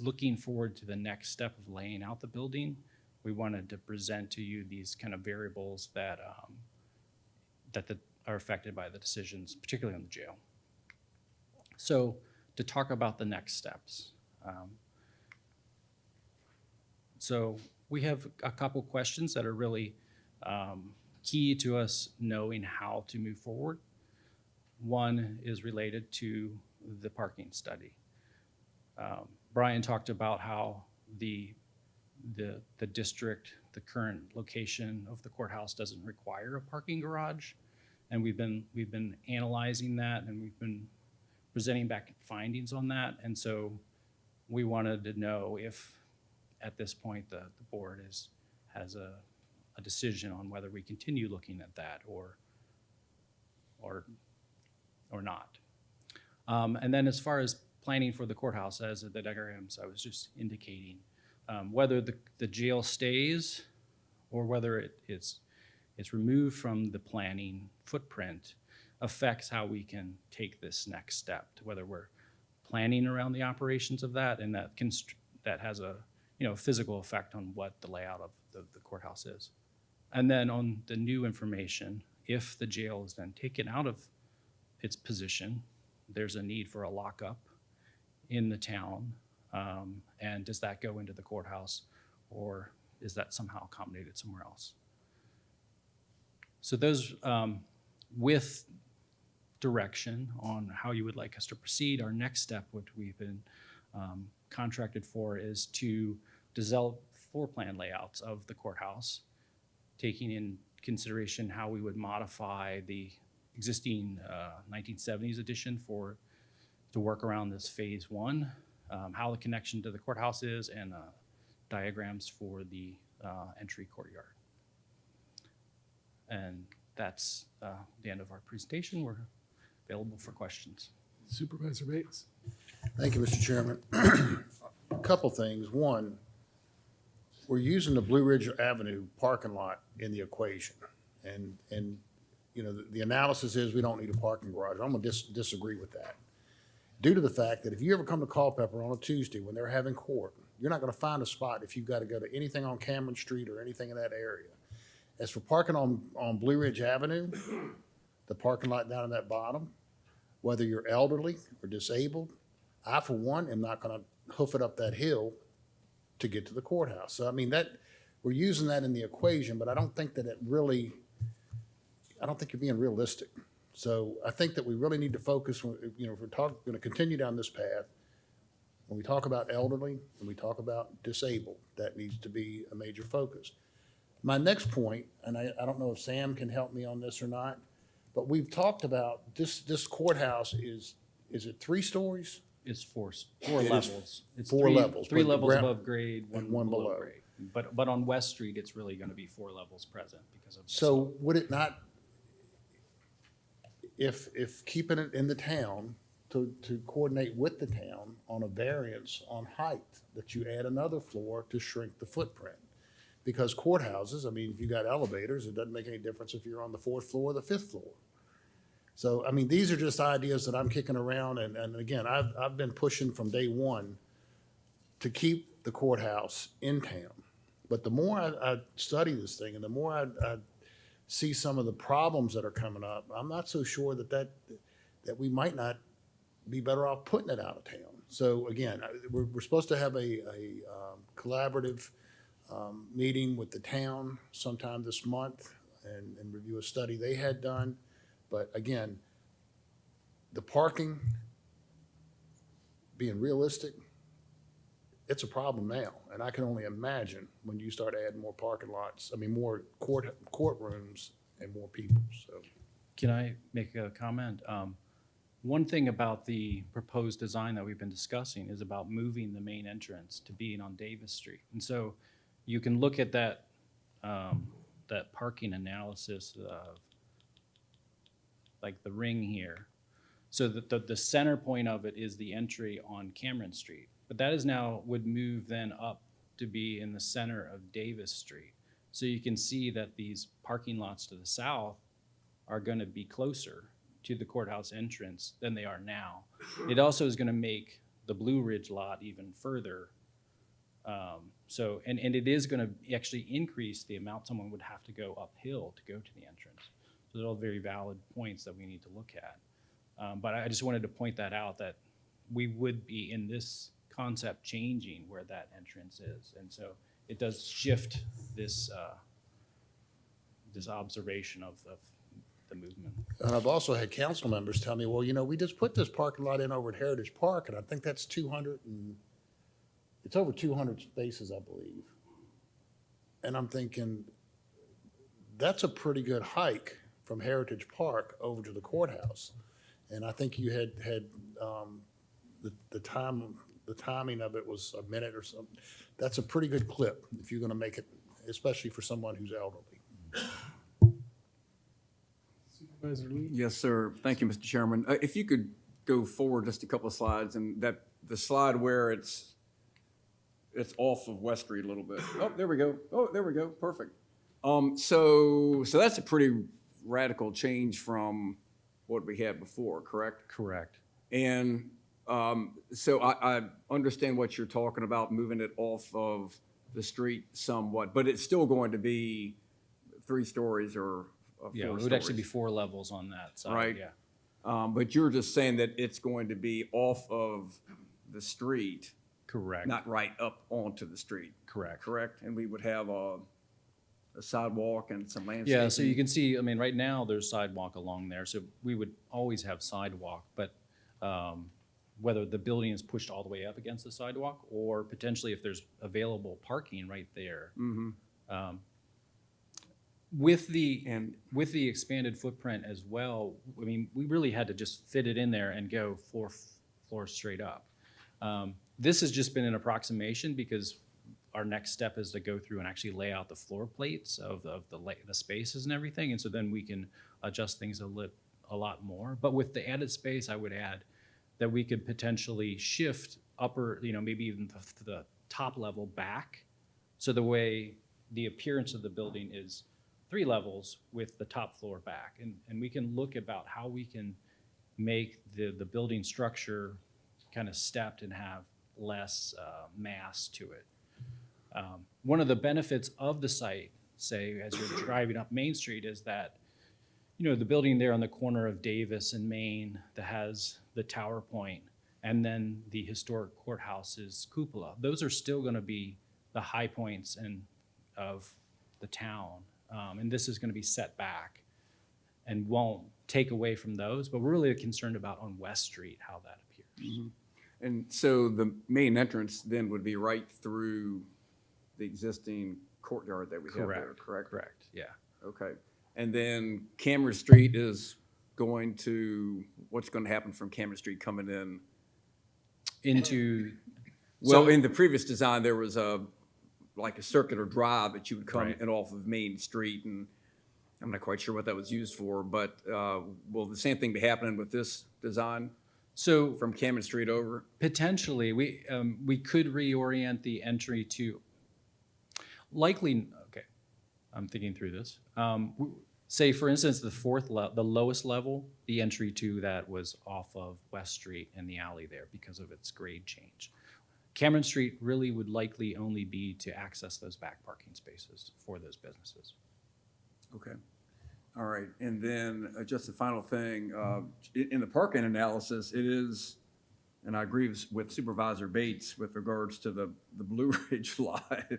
O: looking forward to the next step of laying out the building, we wanted to present to you these kind of variables that are affected by the decisions, particularly on the jail. So to talk about the next steps. So we have a couple questions that are really key to us knowing how to move forward. One is related to the parking study. Brian talked about how the district, the current location of the courthouse doesn't require a parking garage. And we've been analyzing that, and we've been presenting back findings on that. And so we wanted to know if at this point the board has a decision on whether we continue looking at that or not. And then as far as planning for the courthouse, as the diagrams I was just indicating, whether the jail stays or whether it's removed from the planning footprint affects how we can take this next step, to whether we're planning around the operations of that, and that has a physical effect on what the layout of the courthouse is. And then on the new information, if the jail is then taken out of its position, there's a need for a lockup in the town, and does that go into the courthouse, or is that somehow accommodated somewhere else? So those, with direction on how you would like us to proceed, our next step, which we've been contracted for, is to develop floor plan layouts of the courthouse, taking in consideration how we would modify the existing 1970s addition to work around this phase one, how the connection to the courthouse is, and diagrams for the entry courtyard. And that's the end of our presentation. We're available for questions.
A: Supervisor Bates.
F: Thank you, Mr. Chairman. A couple things. One, we're using the Blue Ridge Avenue parking lot in the equation. And the analysis is we don't need a parking garage. I'm gonna disagree with that. Due to the fact that if you ever come to Culpeper on a Tuesday when they're having court, you're not gonna find a spot if you've got to go to anything on Cameron Street or anything in that area. As for parking on Blue Ridge Avenue, the parking lot down in that bottom, whether you're elderly or disabled, I, for one, am not gonna hoof it up that hill to get to the courthouse. So, I mean, we're using that in the equation, but I don't think that I don't think you're being realistic. So I think that we really need to focus, if we're gonna continue down this path, when we talk about elderly and we talk about disabled, that needs to be a major focus. My next point, and I don't know if Sam can help me on this or not, but we've talked about this courthout is it 3 stories?
O: It's four
F: It is
O: levels. It's
F: 4 levels.
O: Three
F: but the
O: levels
F: ground-
O: above grade, one below grade. But on West Street, it's really going to be 4 levels present because of.
F: So would it not, if keeping it in the town, to coordinate with the town on a variance on height, that you add another floor to shrink the footprint? Because courthouses, I mean, if you got elevators, it doesn't make any difference if you're on the 4th floor or the 5th floor. So, I mean, these are just ideas that I'm kicking around, and again, I've been pushing from day one to keep the courthouse in town. But the more I study this thing and the more I see some of the problems that are coming up, I'm not so sure that we might not be better off putting it out of town. So again, we're supposed to have a collaborative meeting with the town sometime this month and review a study they had done. But again, the parking, being realistic, it's a problem now. And I can only imagine when you start adding more parking lots, more courtrooms and more people, so.
O: Can I make a comment? One thing about the proposed design that we've been discussing is about moving the main entrance to being on Davis Street. And so you can look at that parking analysis of like the ring here.
G: So the center point of it is the entry on Cameron Street. But that is now, would move then up to be in the center of Davis Street. So you can see that these parking lots to the south are going to be closer to the courthouse entrance than they are now. It also is going to make the Blue Ridge lot even further. And it is going to actually increase the amount someone would have to go uphill to go to the entrance. So they're all very valid points that we need to look at. But I just wanted to point that out, that we would be in this concept changing where that entrance is. And so it does shift this, this observation of the movement.
F: And I've also had council members tell me, well, you know, we just put this parking lot in over at Heritage Park, and I think that's it's over 200 spaces, I believe. And I'm thinking, that's a pretty good hike from Heritage Park over to the courthouse. And I think you had the timing of it was a minute or something. That's a pretty good clip if you're going to make it, especially for someone who's elderly.
A: Supervisor Lee?
E: Yes, sir. Thank you, Mr. Chairman. If you could go forward just a couple of slides, and the slide where it's off of West Street a little bit. Oh, there we go. Oh, there we go. Perfect. So that's a pretty radical change from what we had before, correct?
G: Correct.
E: And so I understand what you're talking about, moving it off of the street somewhat, but it's still going to be 3 stories or 4
G: Yeah, it would
E: stories.
G: actually be 4 levels on that side.
E: Right.
G: Yeah.
E: But you're just saying that it's going to be off of the street.
G: Correct.
E: Not right up onto the street.
G: Correct.
E: Correct? And we would have a sidewalk and some landscaping.
G: Yeah, so you can see, I mean, right now there's sidewalk along there, so we would always have sidewalk, but whether the building is pushed all the way up against the sidewalk or potentially if there's available parking right there.
E: Mm-hmm.
G: With the expanded footprint as well, I mean, we really had to just fit it in there and go floor straight up. This has just been an approximation because our next step is to go through and actually lay out the floor plates of the spaces and everything, and so then we can adjust things a lot more. But with the added space, I would add that we could potentially shift upper, maybe even the top level back, so the way the appearance of the building is 3 levels with the top floor back, and we can look about how we can make the building structure kind of stepped and have less mass to it. One of the benefits of the site, say, as you're driving up Main Street, is that, the building there on the corner of Davis and Main that has the tower point and then the historic courthouse's cupola, those are still going to be the high points of the town. And this is going to be set back and won't take away from those, but we're really concerned about on West Street how that appears.
E: Mm-hmm. And so the main entrance then would be right through the existing courtyard that we have there, correct?
G: Correct, yeah.
E: Okay. And then Cameron Street is what's going to happen from Cameron Street coming in?
G: Into...
E: Well, in the previous design, there was like a circular drive that you would come
G: Right.
E: in off of Main Street, and I'm not quite sure what that was used for, but will the same thing be happening with this design?
G: So
E: from Cameron Street over?
G: Potentially, we could reorient the entry to likely, okay, I'm thinking through this. Say, for instance, the lowest level, the entry to that was off of West Street in the alley there because of its grade change. Cameron Street really would likely only be to access those back parking spaces for those businesses.
E: Okay. All right. And then just the final thing, in the parking analysis, it is, and I agree with Supervisor Bates with regards to the Blue Ridge lot.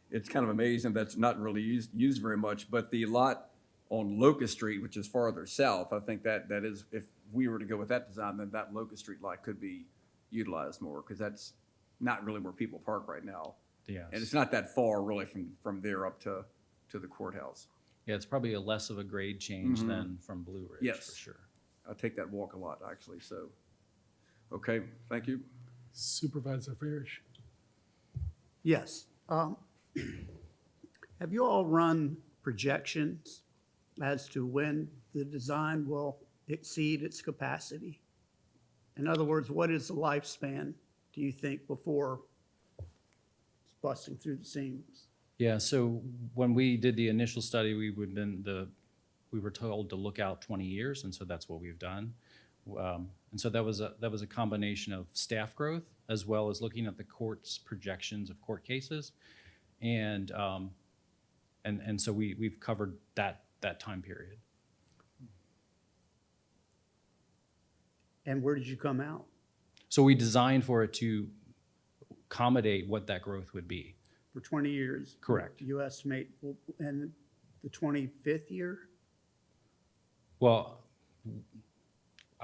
E: It's kind of amazing that's not really used very much, but the lot on Locust Street, which is farther south, I think that is, if we were to go with that design, then that Locust Street lot could be utilized more because that's not really where people park right now.
G: Yes.
E: And it's not that far really from there up to the courthouse.
G: Yeah, it's probably a less of a grade change
E: Mhm.
G: than from Blue Ridge,
E: Yes.
G: for sure.
E: I take that walk a lot, actually, so. Okay, thank you.
A: Supervisor Farish?
D: Yes. Have you all run projections as to when the design will exceed its capacity? In other words, what is the lifespan, do you think, before it's busting through the seams?
O: Yeah, so when we did the initial study, we were told to look out 20 years, and so that's what we've done. And so that was a combination of staff growth as well as looking at the court's projections of court cases, and so we've covered that time period.
D: And where did you come out?
O: So we designed for it to accommodate what that growth would be.
D: For 20 years?
O: Correct.
D: You estimate, and the 25th year?
O: Well,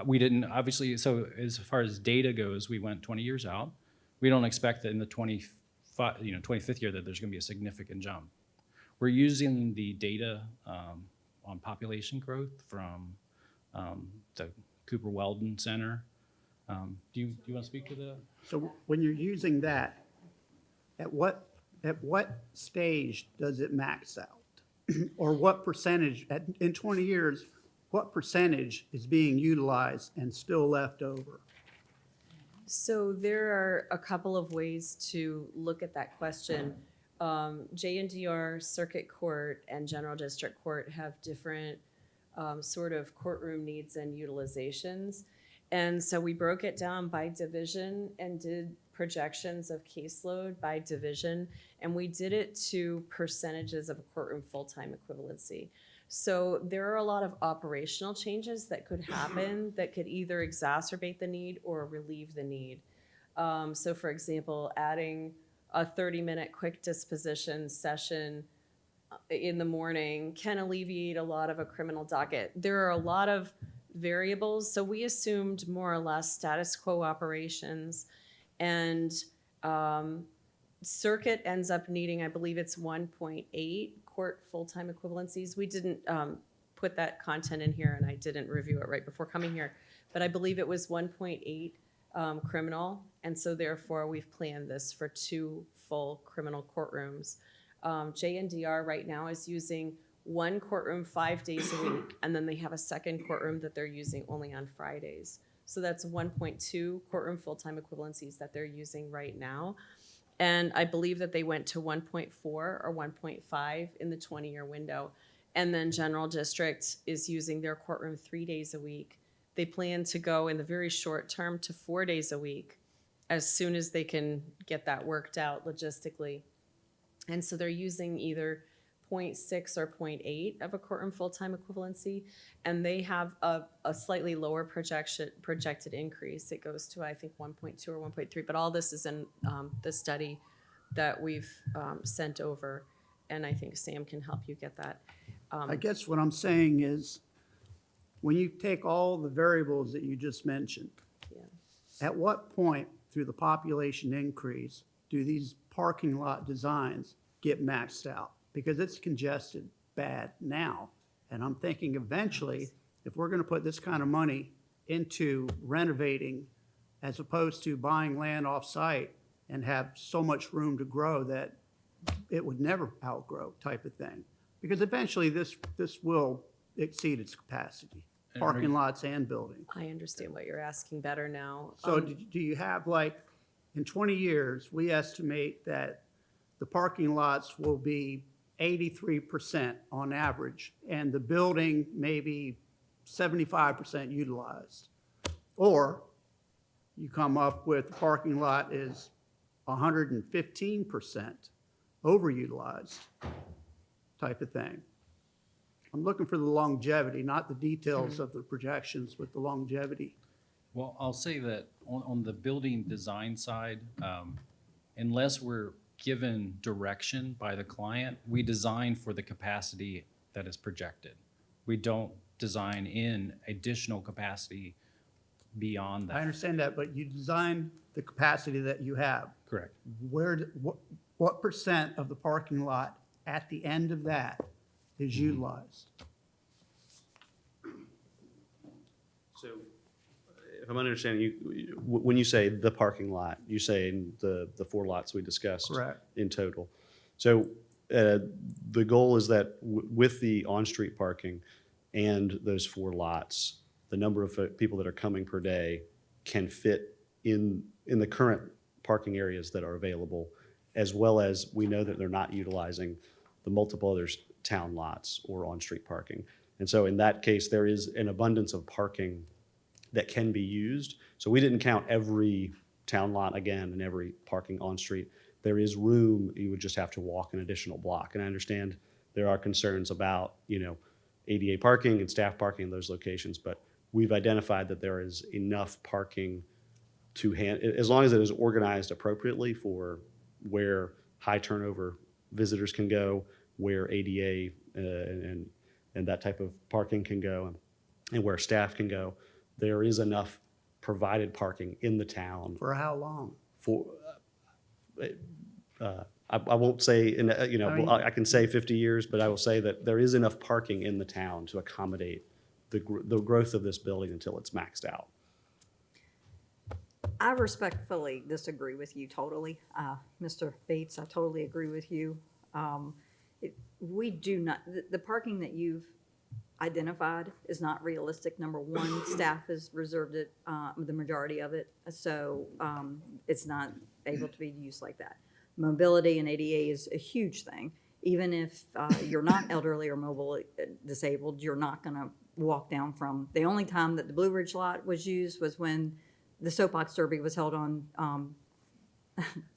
O: we didn't, obviously, so as far as data goes, we went 20 years out. We don't expect that in the 25th year that there's going to be a significant jump. We're using the data on population growth from the Cooper Weldon Center. Do you want to speak to that?
D: So when you're using that, at what stage does it max out? Or what percentage, in 20 years, what percentage is being utilized and still left over?
P: So there are a couple of ways to look at that question. J&DR Circuit Court and General District Court have different sort of courtroom needs and utilizations. And so we broke it down by division and did projections of caseload by division, and we did it to percentages of a courtroom full-time equivalency. So there are a lot of operational changes that could happen that could either exacerbate the need or relieve the need. So for example, adding a 30-minute quick disposition session in the morning can alleviate a lot of a criminal docket. There are a lot of variables, so we assumed more or less status quo operations, and circuit ends up needing, I believe it's 1.8 court full-time equivalencies. We didn't put that content in here, and I didn't review it right before coming here, but I believe it was 1.8 criminal, and so therefore we've planned this for 2 full criminal courtrooms. J&DR right now is using 1 courtroom 5 days a week, and then they have a second courtroom that they're using only on Fridays. So that's 1.2 courtroom full-time equivalencies that they're using right now. And I believe that they went to 1.4 or 1.5 in the 20-year window. And then General District is using their courtroom 3 days a week. They plan to go in the very short term to 4 days a week as soon as they can get that worked out logistically. And so they're using either 0.6 or 0.8 of a courtroom full-time equivalency, and they have a slightly lower projected increase. It goes to, I think, 1.2 or 1.3, but all this is in the study that we've sent over, and I think Sam can help you get that.
D: I guess what I'm saying is, when you take all the variables that you just mentioned, at what point through the population increase do these parking lot designs get maxed out? Because it's congested bad now. And I'm thinking eventually, if we're gonna put this kind of money into renovating as opposed to buying land off-site and have so much room to grow that it would never outgrow type of thing. Because eventually this will exceed its capacity, parking lots and buildings.
P: I understand what you're asking better now.
D: So do you have, like, in 20 years, we estimate that the parking lots will be 83% on average, and the building maybe 75% utilized. Or you come up with the parking lot is 115% overutilized type of thing. I'm looking for the longevity, not the details of the projections, but the longevity.
O: Well, I'll say that on the building design side, unless we're given direction by the client, we design for the capacity that is projected. We don't design in additional capacity beyond that.
D: I understand that, but you design the capacity that you have.
O: Correct.
D: What percent of the parking lot at the end of that is utilized?
R: So if I'm understanding you, when you say the parking lot, you say the 4 lots we discussed.
D: Correct.
R: In total. So the goal is that with the on-street parking and those 4 lots, the number of people that are coming per day can fit in the current parking areas that are available, as well as we know that they're not utilizing the multiple other town lots or on-street parking. And so in that case, there is an abundance of parking that can be used. So we didn't count every town lot again and every parking on-street. There is room, you would just have to walk an additional block. And I understand there are concerns about, ADA parking and staff parking in those locations, but we've identified that there is enough parking as long as it is organized appropriately for where high turnover visitors can go, where ADA and that type of parking can go, and where staff can go. There is enough provided parking in the town.
D: For how long?
R: I won't say,
D: I
R: I can say 50 years, but I will say that there is enough parking in the town to accommodate the growth of this building until it's maxed out.
C: I respectfully disagree with you totally. Mr. Bates, I totally agree with you. We do not, the parking that you've identified is not realistic. Number one, staff has reserved it, the majority of it, so it's not able to be used like that. Mobility and ADA is a huge thing. Even if you're not elderly or mobile disabled, you're not going to walk down from, the only time that the Blue Ridge lot was used was when the soapbox derby was held on,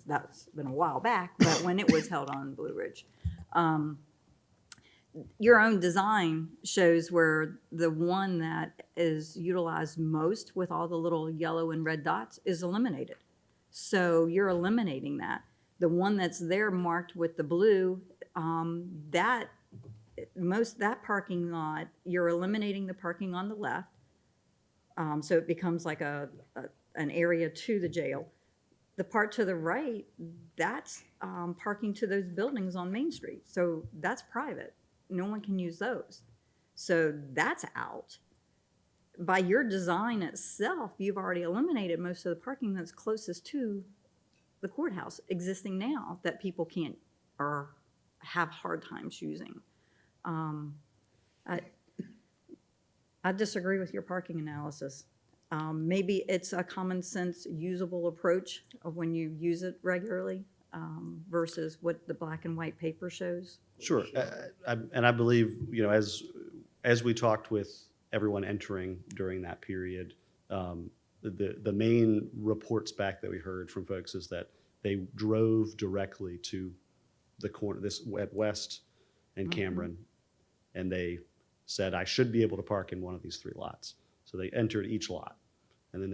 C: that's been a while back, but when it was held on Blue Ridge. Your own design shows where the one that is utilized most with all the little yellow and red dots is eliminated. So you're eliminating that. The one that's there marked with the blue, that parking lot, you're eliminating the parking on the left. So it becomes like an area to the jail. The part to the right, that's parking to those buildings on Main Street. So that's private. No one can use those. So that's out. By your design itself, you've already eliminated most of the parking that's closest to the courthouse existing now that people can't or have hard times using. I disagree with your parking analysis. Maybe it's a common sense usable approach of when you use it regularly versus what the black and white paper shows.
R: Sure, and I believe, as we talked with everyone entering during that period, the main reports back that we heard from folks is that they drove directly to the corner, this at West and Cameron, and they said, I should be able to park in one of these three lots. So they entered each lot, and then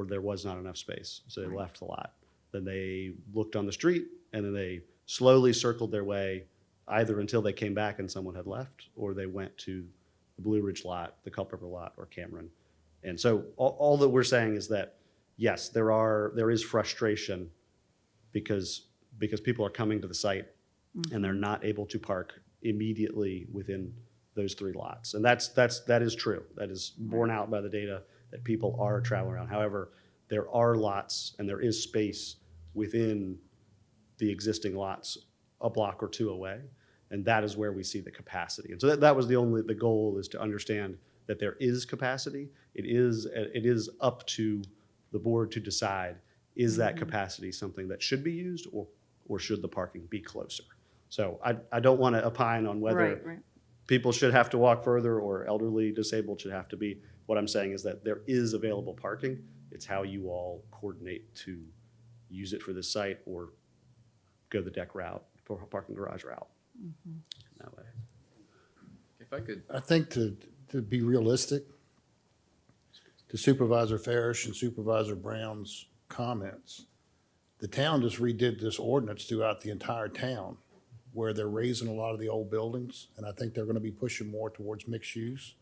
R: there was not enough space, so they left the lot. Then they looked on the street, and then they slowly circled their way either until they came back and someone had left, or they went to the Blue Ridge lot, the Culpeper lot, or Cameron. And so all that we're saying is that, yes, there is frustration because people are coming to the site and they're not able to park immediately within those three lots. And that is true. That is borne out by the data that people are traveling around. However, there are lots and there is space within the existing lots a block or two away, and that is where we see the capacity. And so that was the goal, is to understand that there is capacity. It is up to the board to decide, is that capacity something that should be used, or should the parking be closer? So I don't want to opine on whether people should have to walk further or elderly disabled should have to be. What I'm saying is that there is available parking. It's how you all coordinate to use it for this site or go the deck route, for parking garage route. That way.
Q: If I could,
F: I think to be realistic, to Supervisor Farish and Supervisor Brown's comments, the town just redid this ordinance throughout the entire town, where they're raising a lot of the old buildings, and I think they're going to be pushing more towards mixed use.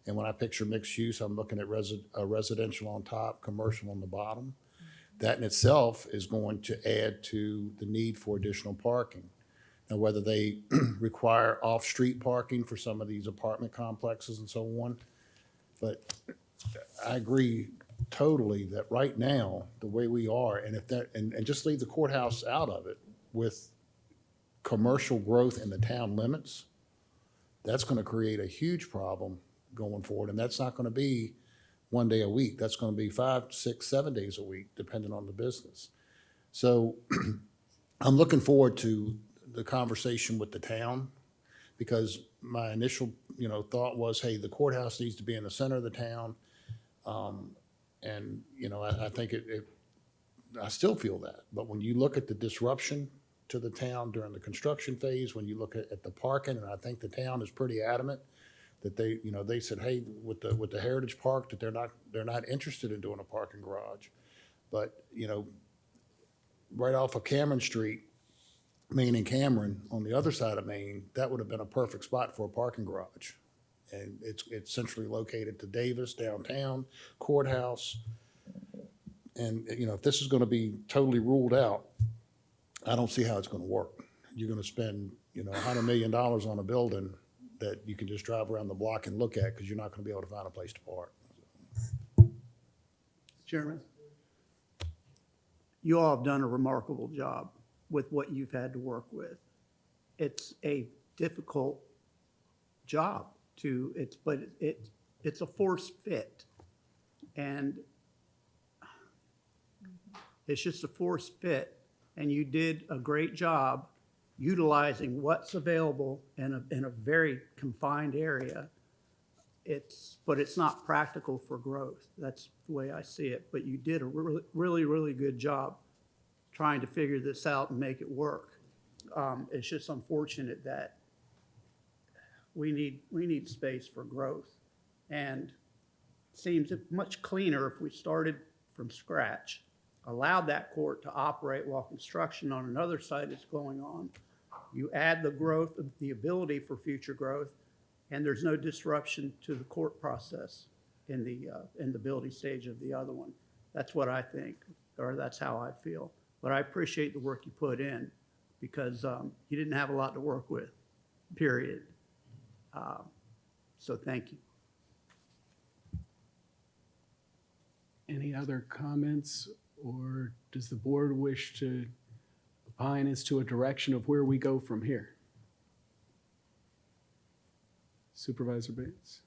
F: And when I picture mixed use, I'm looking at residential on top, commercial on the bottom. That in itself is going to add to the need for additional parking. Now, whether they require off-street parking for some of these apartment complexes and so on, but I agree totally that right now, the way we are, and just leave the courthouse out of it, with commercial growth in the town limits, that's going to create a huge problem going forward, and that's not going to be one day a week. That's going to be 5, 6, 7 days a week, depending on the business. So I'm looking forward to the conversation with the town, because my initial, thought was, hey, the courthouse needs to be in the center of the town. And, I think I still feel that. But when you look at the disruption to the town during the construction phase, when you look at the parking, and I think the town is pretty adamant that they said, hey, with the Heritage Park, that they're not interested in doing a parking garage. But, right off of Cameron Street, Main and Cameron, on the other side of Main, that would have been a perfect spot for a parking garage. And it's centrally located to Davis, downtown, courthouse. And, if this is going to be totally ruled out, I don't see how it's going to work. You're going to spend, $100 million on a building that you can just drive around the block and look at, because you're not going to be able to find a place to park.
D: Chairman, you all have done a remarkable job with what you've had to work with. It's a difficult job but it's a forced fit. And it's just a forced fit. And you did a great job utilizing what's available in a very confined area. But it's not practical for growth. That's the way I see it. But you did a really, really, really good job trying to figure this out and make it work. It's just unfortunate that we need space for growth. And it seems much cleaner if we started from scratch, allowed that court to operate while construction on another site is going on. You add the growth, the ability for future growth, and there's no disruption to the court process in the building stage of the other one. That's what I think, or that's how I feel. But I appreciate the work you put in, because you didn't have a lot to work with, period. So thank you.
A: Any other comments, or does the board wish to opine as to a direction of where we go from here? Supervisor Bates?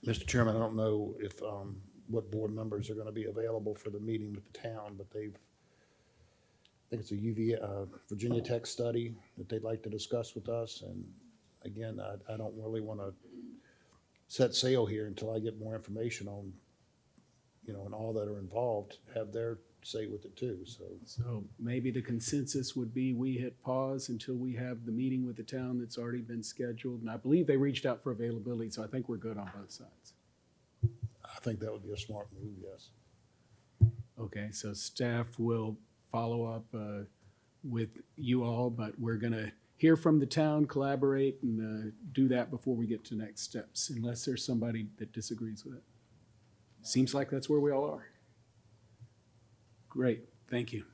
F: Mr. Chairman, I don't know if, what board members are going to be available for the meeting with the town, but I think it's a Virginia Tech study that they'd like to discuss with us. And again, I don't really want to set sail here until I get more information on, and all that are involved, have their say with it too,
A: So maybe the consensus would be we hit pause until we have the meeting with the town that's already been scheduled. And I believe they reached out for availability, so I think we're good on both sides.
F: I think that would be a smart move, yes.
A: Okay, so staff will follow up with you all, but we're going to hear from the town, collaborate, and do that before we get to next steps, unless there's somebody that disagrees with it. Seems like that's where we all are. Great, thank you.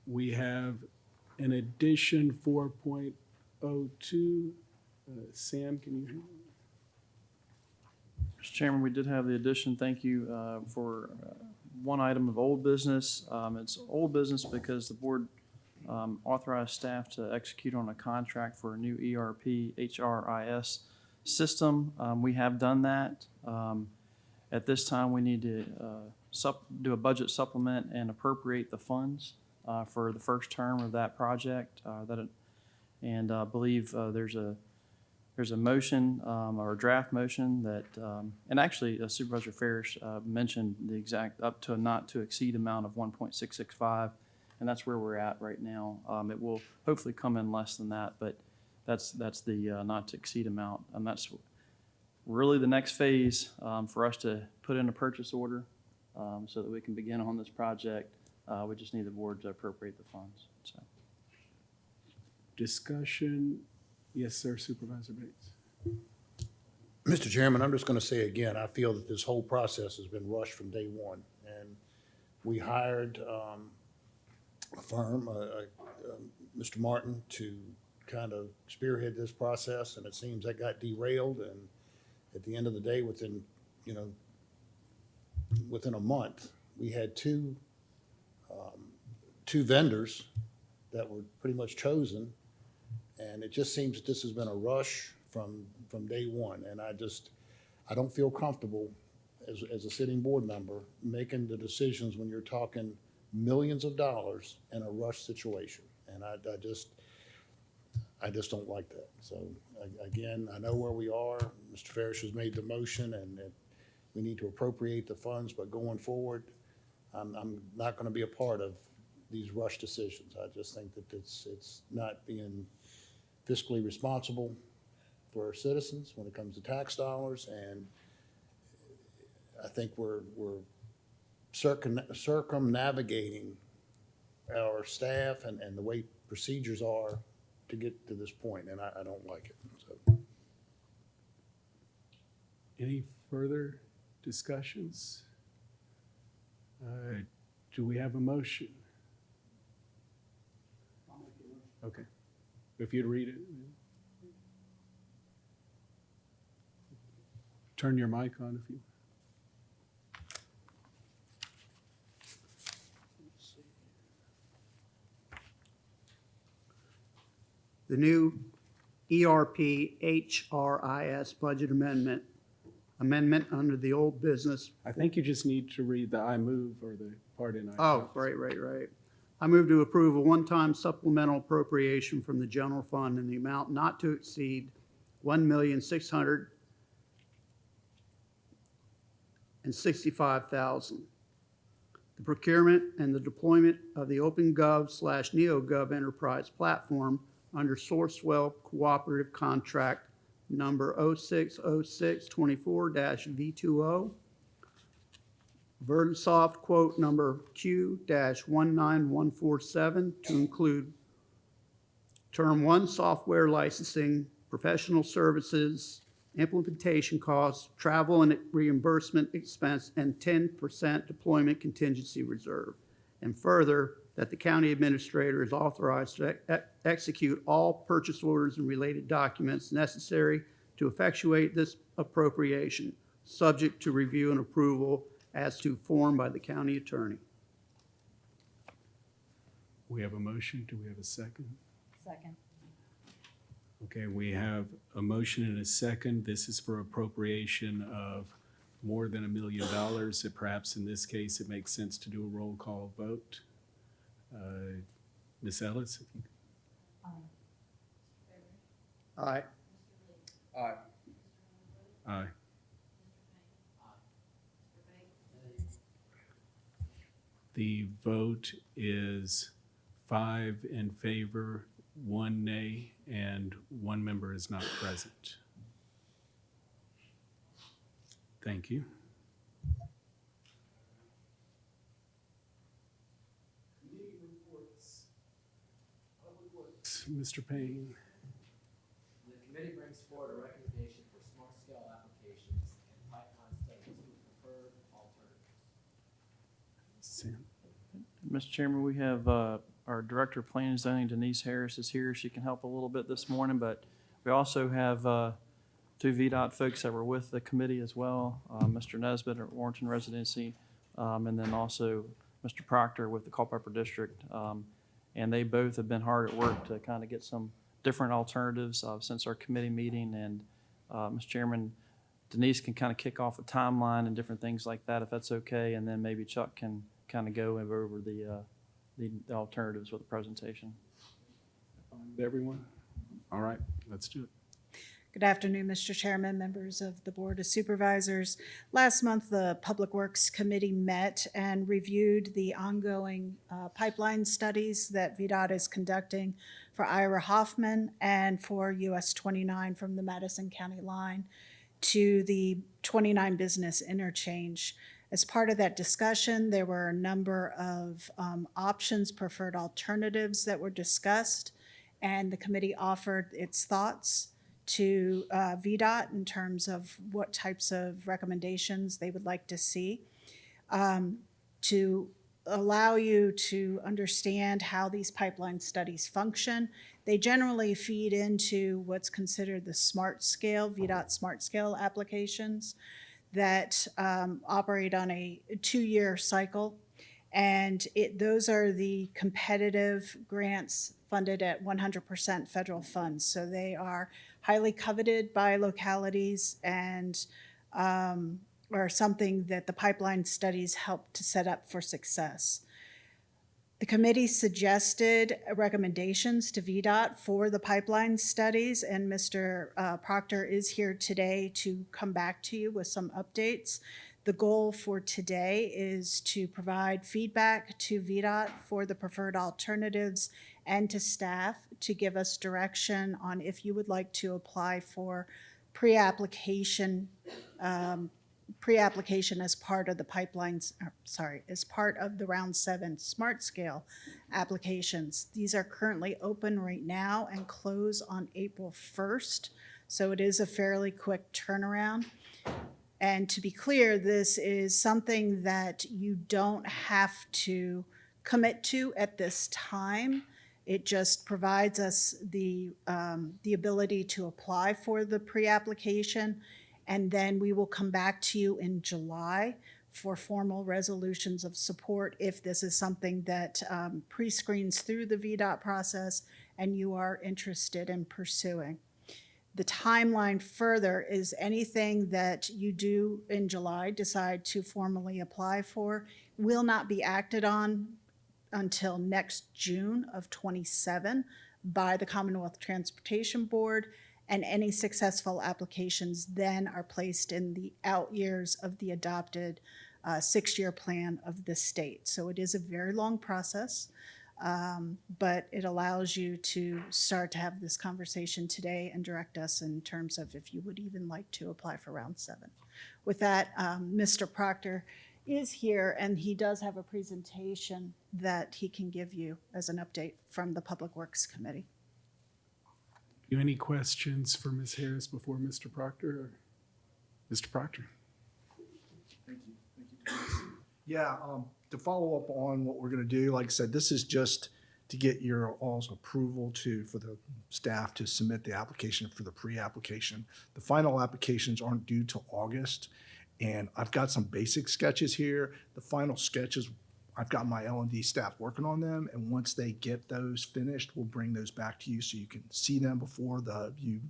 A: We have an addition 4.02. Sam, can you hear me?
G: Mr. Chairman, we did have the addition. Thank you for one item of old business. It's old business because the board authorized staff to execute on a contract for a new ERP HRIS system. We have done that. At this time, we need to do a budget supplement and appropriate the funds for the first term of that project. And I believe there's a motion or a draft motion that, and actually Supervisor Ferris mentioned the exact up to a not to exceed amount of 1.665, and that's where we're at right now. It will hopefully come in less than that, but that's the not to exceed amount, and that's really the next phase for us to put in a purchase order so that we can begin on this project. We just need the board to appropriate the funds. So.
A: Discussion. Yes, sir, Supervisor Bates.
F: Mr. Chairman, I'm just going to say again, I feel that this whole process has been rushed from day one. And we hired a firm, Mr. Martin, to kind of spearhead this process, and it seems that got derailed. And at the end of the day, within a month, we had two two vendors that were pretty much chosen. And it just seems that this has been a rush from day one. And I don't feel comfortable as a sitting board member making the decisions when you're talking millions of dollars in a rush situation. And I just don't like that. So again, I know where we are. Mr. Farish has made the motion and that we need to appropriate the funds, but going forward, I'm not going to be a part of these rush decisions. I just think that it's not being fiscally responsible for our citizens when it comes to tax dollars, and I think we're circumnavigating our staff and the way procedures are to get to this point, and I don't like it. So.
A: Any further discussions? Do we have a motion? Okay. If you'd read it. Turn your mic on if you.
D: The new ERP HRIS budget amendment under the old business.
A: I think you just need to read the I move or the part in I.
D: Oh, right. I move to approve a one-time supplemental appropriation from the general fund in the amount not to exceed $1,665,000. The procurement and the deployment of the OpenGov/NeoGov enterprise platform under Sourcewell Cooperative Contract number 060624-V20, Vertisoft quote number Q-19147 to include Term 1 software licensing, professional services, implementation costs, travel and reimbursement expense, and 10% deployment contingency reserve. And further, that the county administrator is authorized to execute all purchase orders and related documents necessary to effectuate this appropriation, subject to review and approval as to form by the county attorney.
A: We have a motion. Do we have a second?
C: Second.
A: Okay, we have a motion and a second. This is for appropriation of more than $1 million. Perhaps in this case, it makes sense to do a roll call vote. Ms. Ellis? If you...
D: Aye.
R: Aye.
A: Aye. The vote is 5 in favor, 1 nay, and 1 member is not present. Thank you. Committee reports. Public Works, Mr. Payne.
L: The committee brings forward a recommendation for small-scale applications and pipeline studies with preferred alternatives.
A: Sam.
G: Mr. Chairman, we have our Director of Planning and Zoning, Denise Harris, is here. She can help a little bit this morning, but we also have 2 VDOT folks that were with the committee as well, Mr. Nesbitt at Warrenton Residency, and then also Mr. Proctor with the Culpeper District. And they both have been hard at work to kind of get some different alternatives since our committee meeting. And Mr. Chairman, Denise can kind of kick off a timeline and different things like that, if that's okay, and then maybe Chuck can kind of go over the alternatives with the presentation.
A: With everyone? All right, let's do it.
S: Good afternoon, Mr. Chairman, members of the Board of Supervisors. Last month, the Public Works Committee met and reviewed the ongoing pipeline studies that VDOT is conducting for Ira Hoffman and for US 29 from the Madison County line to the 29 business interchange. As part of that discussion, there were a number of options, preferred alternatives that were discussed, and the committee offered its thoughts to VDOT in terms of what types of recommendations they would like to see to allow you to understand how these pipeline studies function. They generally feed into what's considered the smart scale, VDOT smart scale applications that operate on a 2-year cycle. And those are the competitive grants funded at 100% federal funds. So they are highly coveted by localities and are something that the pipeline studies help to set up for success. The committee suggested recommendations to VDOT for the pipeline studies, and Mr. Proctor is here today to come back to you with some updates. The goal for today is to provide feedback to VDOT for the preferred alternatives and to staff to give us direction on if you would like to apply for pre-application as part of the pipelines, as part of the Round 7 Smart Scale applications. These are currently open right now and close on April 1st, so it is a fairly quick turnaround. And to be clear, this is something that you don't have to commit to at this time. It just provides us the ability to apply for the pre-application, and then we will come back to you in July for formal resolutions of support if this is something that pre-screens through the VDOT process and you are interested in pursuing. The timeline further is anything that you do in July, decide to formally apply for, will not be acted on until next June of 27 by the Commonwealth Transportation Board, and any successful applications then are placed in the out years of the adopted 6-year plan of the state. So it is a very long process. But it allows you to start to have this conversation today and direct us in terms of if you would even like to apply for Round 7. With that, Mr. Proctor is here, and he does have a presentation that he can give you as an update from the Public Works Committee.
A: You any questions for Ms. Harris before Mr. Proctor? Or Mr. Proctor?
T: Thank you. Yeah, to follow up on what we're going to do, like I said, this is just to get your all's approval for the staff to submit the application for the pre-application. The final applications aren't due till August, and I've got some basic sketches here. The final sketches, I've got my L&D staff working on them, and once they get those finished, we'll bring those back to you so you can see them before you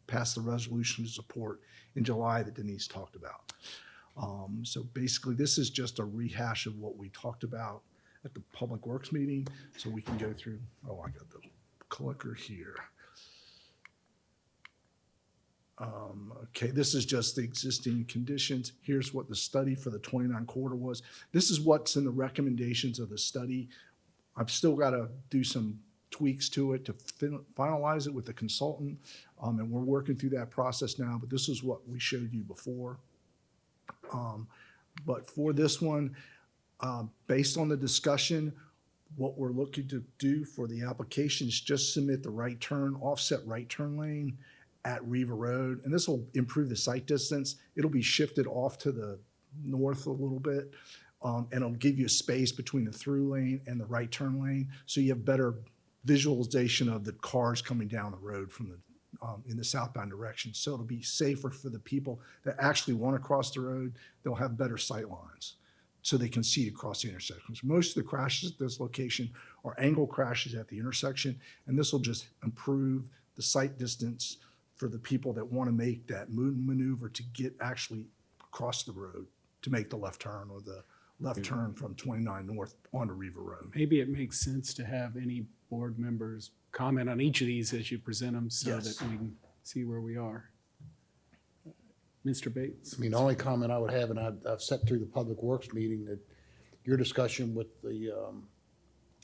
T: pass the resolution to support in July that Denise talked about. So basically, this is just a rehash of what we talked about at the Public Works meeting, so we can go through. Oh, I got the clicker here. Okay, this is just the existing conditions. Here's what the study for the 29 corridor was. This is what's in the recommendations of the study. I've still got to do some tweaks to it to finalize it with the consultant, and we're working through that process now, but this is what we showed you before. But for this one, based on the discussion, what we're looking to do for the application is just submit the right turn, offset right turn lane at Riva Road, and this will improve the sight distance. It'll be shifted off to the north a little bit, and it'll give you a space between the through lane and the right turn lane, so you have better visualization of the cars coming down the road from the in the southbound direction. So it'll be safer for the people that actually want to cross the road. They'll have better sight lines so they can see across the intersections. Most of the crashes at this location are angle crashes at the intersection, and this will just improve the sight distance for the people that want to make that maneuver to get actually across the road to make the left turn or the left turn from 29 North onto Riva Road.
A: Maybe it makes sense to have any board members comment on each of these as you present them so
F: Yes.
A: that we can see where we are. Mr. Bates?
F: I mean, the only comment I would have, and I've sat through the Public Works meeting, that your discussion with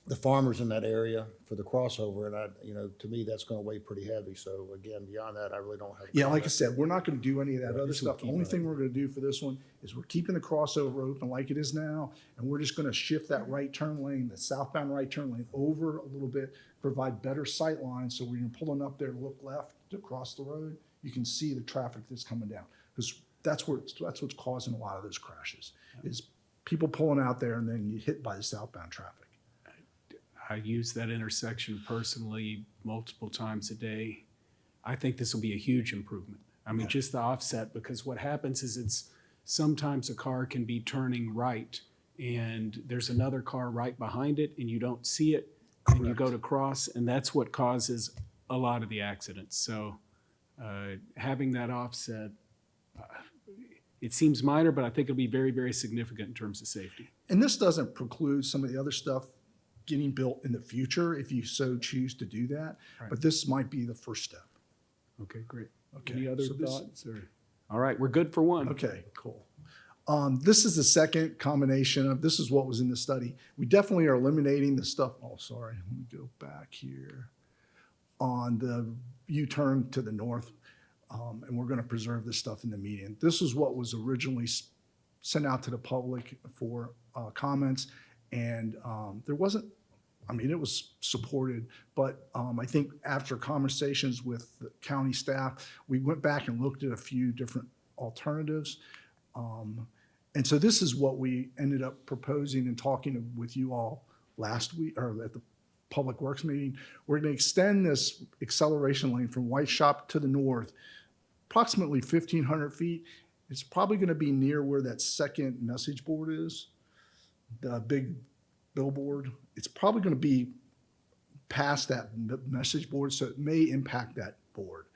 F: the farmers in that area for the crossover, and to me, that's going to weigh pretty heavy. So again, beyond that, I really don't have.
T: Yeah, like I said, we're not going to do any of that other
F: just
T: stuff. The only thing we're going to do for this one is we're keeping the crossover open like it is now, and we're just going to shift that right turn lane, the southbound right turn lane, over a little bit, provide better sight lines, so when you're pulling up there to look left to cross the road, you can see the traffic that's coming down, because that's what's causing a lot of those crashes, is people pulling out there and then you hit by the southbound traffic.
A: I use that intersection personally multiple times a day. I think this will be a huge improvement. I mean, just the offset, because what happens is sometimes a car can be turning right and there's another car right behind it, and you don't see it, and you go to cross, and that's what causes a lot of the accidents. So having that offset, it seems minor, but I think it'll be very, very significant in terms of safety.
T: And this doesn't preclude some of the other stuff getting built in the future if you so choose to do that.
A: Right.
T: But this might be the first step.
A: Okay, great.
T: Okay,
A: Any other
T: so this-
A: thoughts? Or all right, we're good for one.
T: Okay, cool. This is the second combination of, this is what was in the study. We definitely are eliminating the stuff, oh, sorry, let me go back here. On the U-turn to the north, and we're gonna preserve this stuff in the median. This is what was originally sent out to the public for comments, and there wasn't, I mean, it was supported, but I think after conversations with the county staff, we went back and looked at a few different alternatives. And so this is what we ended up proposing and talking with you all last week, or at the Public Works meeting. We're going to extend this acceleration lane from White Shop to the north, approximately 1,500 feet. It's probably going to be near where that second message board is, the big billboard. It's probably going to be past that message board, so it may impact that board.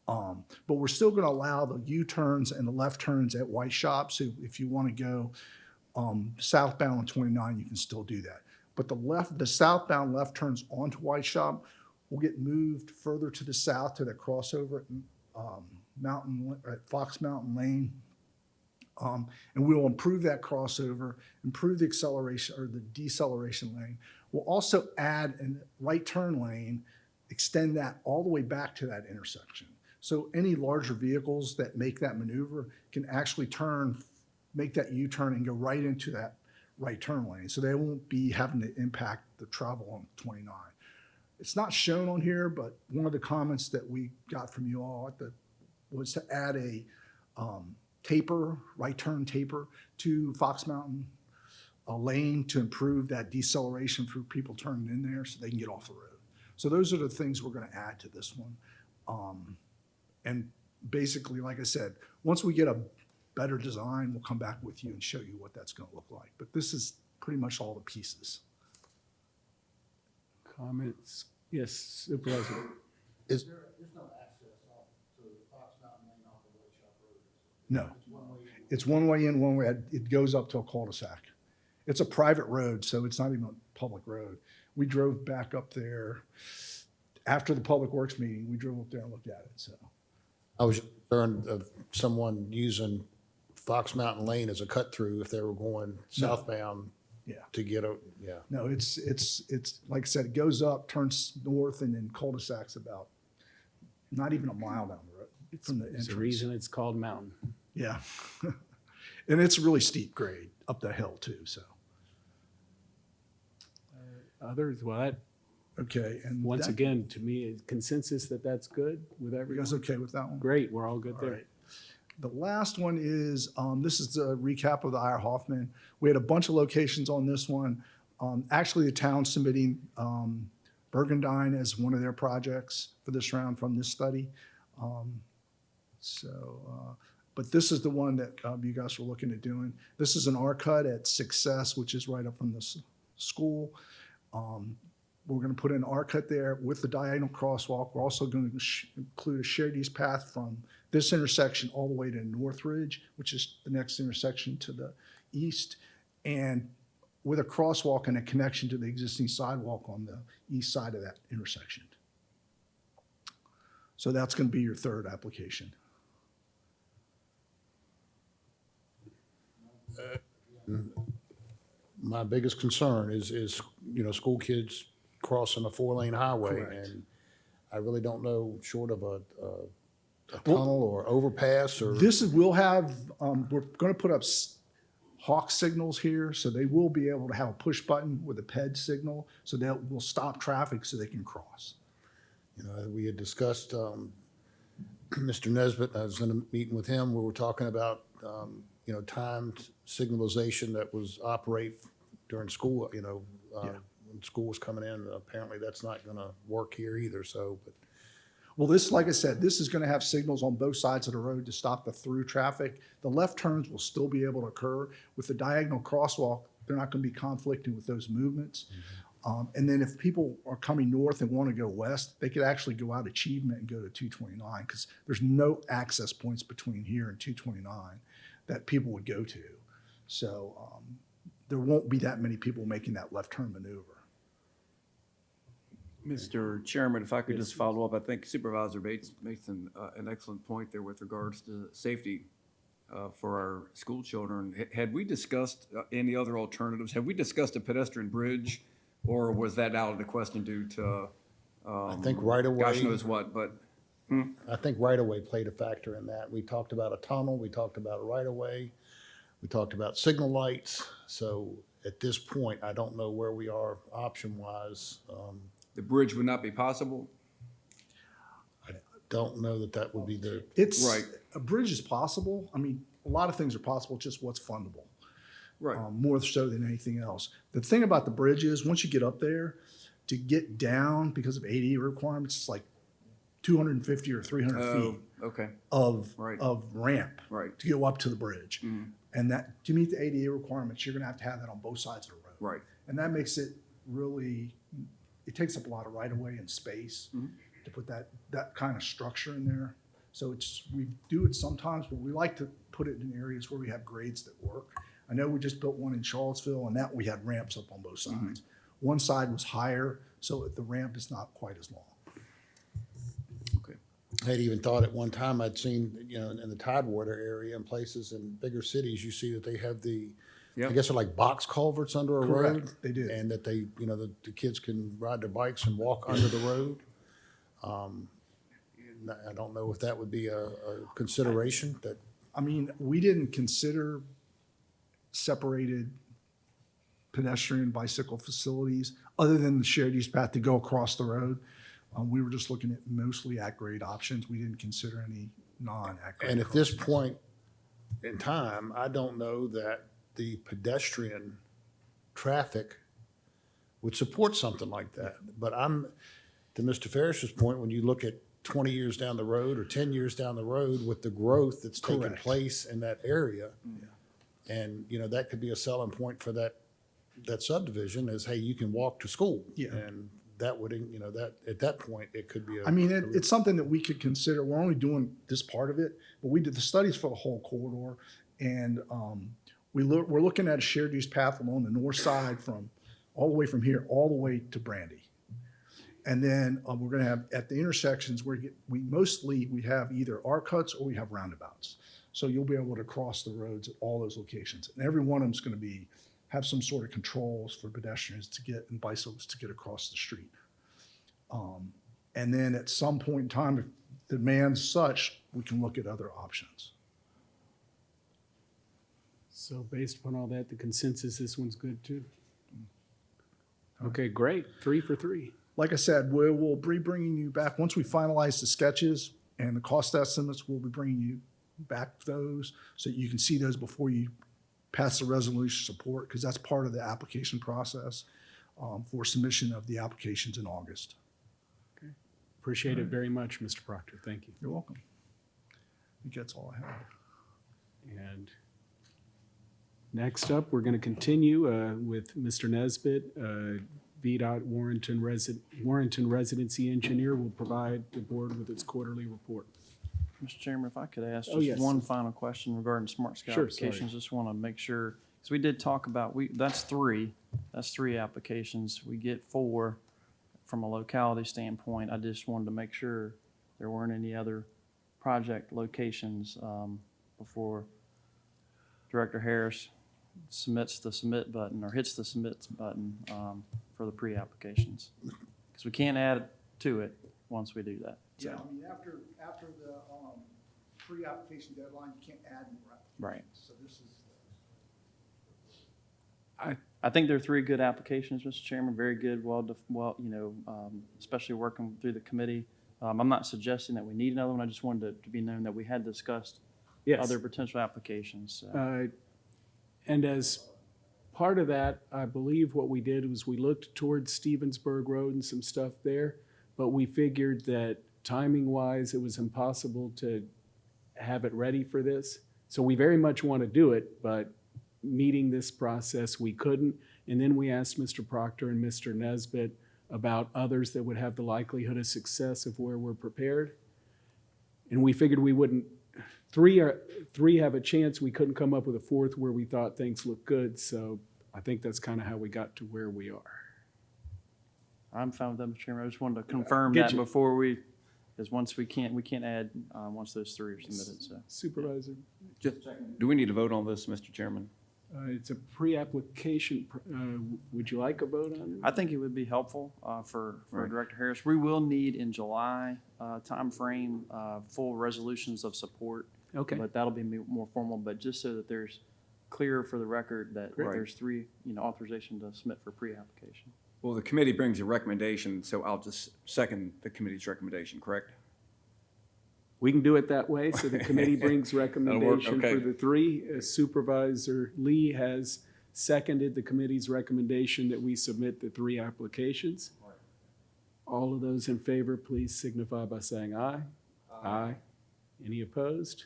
T: But we're still going to allow the U-turns and the left turns at White Shop. So if you want to go southbound on 29, you can still do that. But the southbound left turns onto White Shop will get moved further to the south to the crossover at Fox Mountain Lane. And we will improve that crossover, improve the acceleration or the deceleration lane. We'll also add a right turn lane, extend that all the way back to that intersection. So any larger vehicles that make that maneuver can actually make that U-turn and go right into that right turn lane. So they won't be having to impact the travel on 29. It's not shown on here, but one of the comments that we got from you all was to add a right turn taper to Fox Mountain lane to improve that deceleration for people turning in there so they can get off the road. So those are the things we're going to add to this one. And basically, like I said, once we get a better design, we'll come back with you and show you what that's going to look like. But this is pretty much all the pieces.
A: Comments? Yes, Supervisor.
F: Is,
B: There's no access off to the Fox Mountain Lane off of White Shop Road.
T: No,
B: It's one way.
T: it's one way in, one way out. It goes up to a cul-de-sac. It's a private road, so it's not even a public road. We drove back up there after the Public Works meeting. We drove up there and looked at it, so.
F: I was concerned of someone using Fox Mountain Lane as a cut through if they were going southbound.
T: Yeah.
F: To get out, yeah.
T: No, it's like I said, it goes up, turns north, and then cul-de-sacs about not even a mile down the road from the entrance.
A: There's a reason it's called Mountain.
T: Yeah. And it's really steep grade up the hill too, so.
A: Others, well,
T: Okay, and
A: once
T: that-
A: again, to me, consensus that that's good with
T: You
A: everyone?
T: guys okay with that one?
A: Great, we're all good
T: All
A: there.
T: right. The last one is, this is the recap of the Iyer Hoffman. We had a bunch of locations on this one. Actually, the town submitting Bergendine as one of their projects for this round from this study. But this is the one that you guys were looking at doing. This is an R-cut at Success, which is right up from the school. We're going to put an R-cut there with the diagonal crosswalk. We're also going to include a shared use path from this intersection all the way to Northridge, which is the next intersection to the east, and with a crosswalk and a connection to the existing sidewalk on the east side of that intersection. So that's going to be your third application.
F: My biggest concern is school kids crossing a 4-lane highway.
T: Correct.
F: And I really don't know, short of a tunnel or overpass or.
T: We'll have, we're going to put up hawk signals here, so they will be able to have a push button with a PED signal, so that will stop traffic so they can cross.
F: We had discussed, Mr. Nesbitt, I was in a meeting with him, where we're talking about, timed signalization that was operate during school, when school was coming in. Apparently that's not going to work here either, so, but.
T: Well, this, like I said, this is going to have signals on both sides of the road to stop the through traffic. The left turns will still be able to occur. With the diagonal crosswalk, they're not going to be conflicting with those movements. And then if people are coming north and want to go west, they could actually go out Achievement and go to 229 because there's no access points between here and 229 that people would go to. So there won't be that many people making that left turn maneuver.
E: Mr. Chairman, if I could just follow up, I think Supervisor Bates makes an excellent point there with regards to safety for our school children. Had we discussed any other alternatives? Have we discussed a pedestrian bridge, or was that out of the question due to
F: I think right away.
E: gosh knows what? But
F: I think right away played a factor in that. We talked about a tunnel, we talked about a right of way, we talked about signal lights. So at this point, I don't know where we are option wise.
E: The bridge would not be possible?
F: I don't know that that would be the.
T: It's
E: Right.
T: A bridge is possible. I mean, a lot of things are possible, just what's fundable.
E: Right.
T: More so than anything else. The thing about the bridge is once you get up there, to get down because of ADA requirements, it's like 250 or 300 feet
E: Okay.
T: of
E: Right.
T: of ramp
E: Right.
T: to go up to the bridge.
E: Mhm.
T: And that to meet the ADA requirements, you're going to have that on both sides of the road.
E: Right.
T: And that makes it really, it takes up a lot of right of way and space
E: Mhm.
T: to put that kind of structure in there. So we do it sometimes, but we like to put it in areas where we have grades that work. I know we just built one in Charlottesville, and that we had ramps up on both sides. One side was higher, so the ramp is not quite as long.
E: Okay.
F: I had even thought at one time I'd seen, in the Tidewater area and places in bigger cities, you see that they have I guess they're like box culverts under a
T: Correct,
F: road.
T: they do.
F: And that they, the kids can ride their bikes and walk under the road. I don't know if that would be a consideration that.
T: I mean, we didn't consider separated pedestrian bicycle facilities other than the shared use path to go across the road. We were just looking at mostly at-grade options. We didn't consider any non-at-grade.
F: And at this point in time, I don't know that the pedestrian traffic would support something like that. But to Mr. Ferris's point, when you look at 20 years down the road or 10 years down the road with the growth that's taking
T: Correct.
F: place in that area, and, that could be a selling point for that subdivision is, hey, you can walk to school.
T: Yeah.
F: And that would, that, at that point, it could be
T: I mean, it's something that we could consider. We're only doing this part of it, but we did the studies for the whole corridor. And we're looking at a shared use path along the north side all the way from here, all the way to Brandy. And then we're going to have at the intersections where we have either arc cuts or we have roundabouts. So you'll be able to cross the roads at all those locations. And every one of them is going to have some sort of controls for pedestrians and bicycles to get across the street. And then at some point in time, if the demand's such, we can look at other options.
A: So based upon all that, the consensus, this one's good too? Okay, great. 3 for 3.
T: Like I said, we'll be bringing you back, once we finalize the sketches and the cost estimates, we'll be bringing you back those so you can see those before you pass the resolution support, because that's part of the application process for submission of the applications in August.
A: Okay. Appreciate it very much, Mr. Proctor. Thank you.
T: You're welcome. I think that's all I have.
A: And next up, we're going to continue with Mr. Nesbitt. VDOT Warrenton Residency Engineer will provide the board with its quarterly report.
G: Mr. Chairman, if I could ask
A: Oh, yes.
G: just one final question regarding Smart Scout
A: Sure, sorry.
G: applications. Just want to make sure, because we did talk about, that's three applications. We get 4 from a locality standpoint. I just wanted to make sure there weren't any other project locations before Director Harris submits the submit button or hits the submit button for the pre-applications. Because we can't add to it once we do that. So,
T: Yeah, I mean, after the pre-application deadline, you can't add more applications.
G: Right.
T: So this is.
G: I think there are 3 good applications, Mr. Chairman, very good, especially working through the committee. I'm not suggesting that we need another one. I just wanted to be known that we had discussed
A: Yes.
G: other potential applications. So.
A: And as part of that, I believe what we did was we looked towards Stevensburg Road and some stuff there, but we figured that timing-wise, it was impossible to have it ready for this. So we very much want to do it, but meeting this process, we couldn't. And then we asked Mr. Proctor and Mr. Nesbitt about others that would have the likelihood of success if we're prepared. And we figured we wouldn't, three have a chance. We couldn't come up with a fourth where we thought things looked good. So I think that's kind of how we got to where we are.
G: I'm fine with that, Mr. Chairman. I just wanted to confirm
A: Get
G: that
A: you.
G: before because once we can't add, once those three are submitted, so.
A: Supervisor?
E: Just, do we need to vote on this, Mr. Chairman?
A: It's a pre-application. Would you like a vote on it?
G: I think it would be helpful for
E: Right.
G: Director Harris. We will need in July timeframe full resolutions of support.
A: Okay.
G: But that'll be more formal, but just so that there's clear for the record that
A: Great.
G: there's three, authorization to submit for pre-application.
E: Well, the committee brings a recommendation, so I'll just second the committee's recommendation, correct?
A: We can do it that way. So the committee brings recommendation
E: okay.
A: for the three. Supervisor Lee has seconded the committee's recommendation that we submit the three applications. All of those in favor, please signify by saying aye. Aye. Any opposed?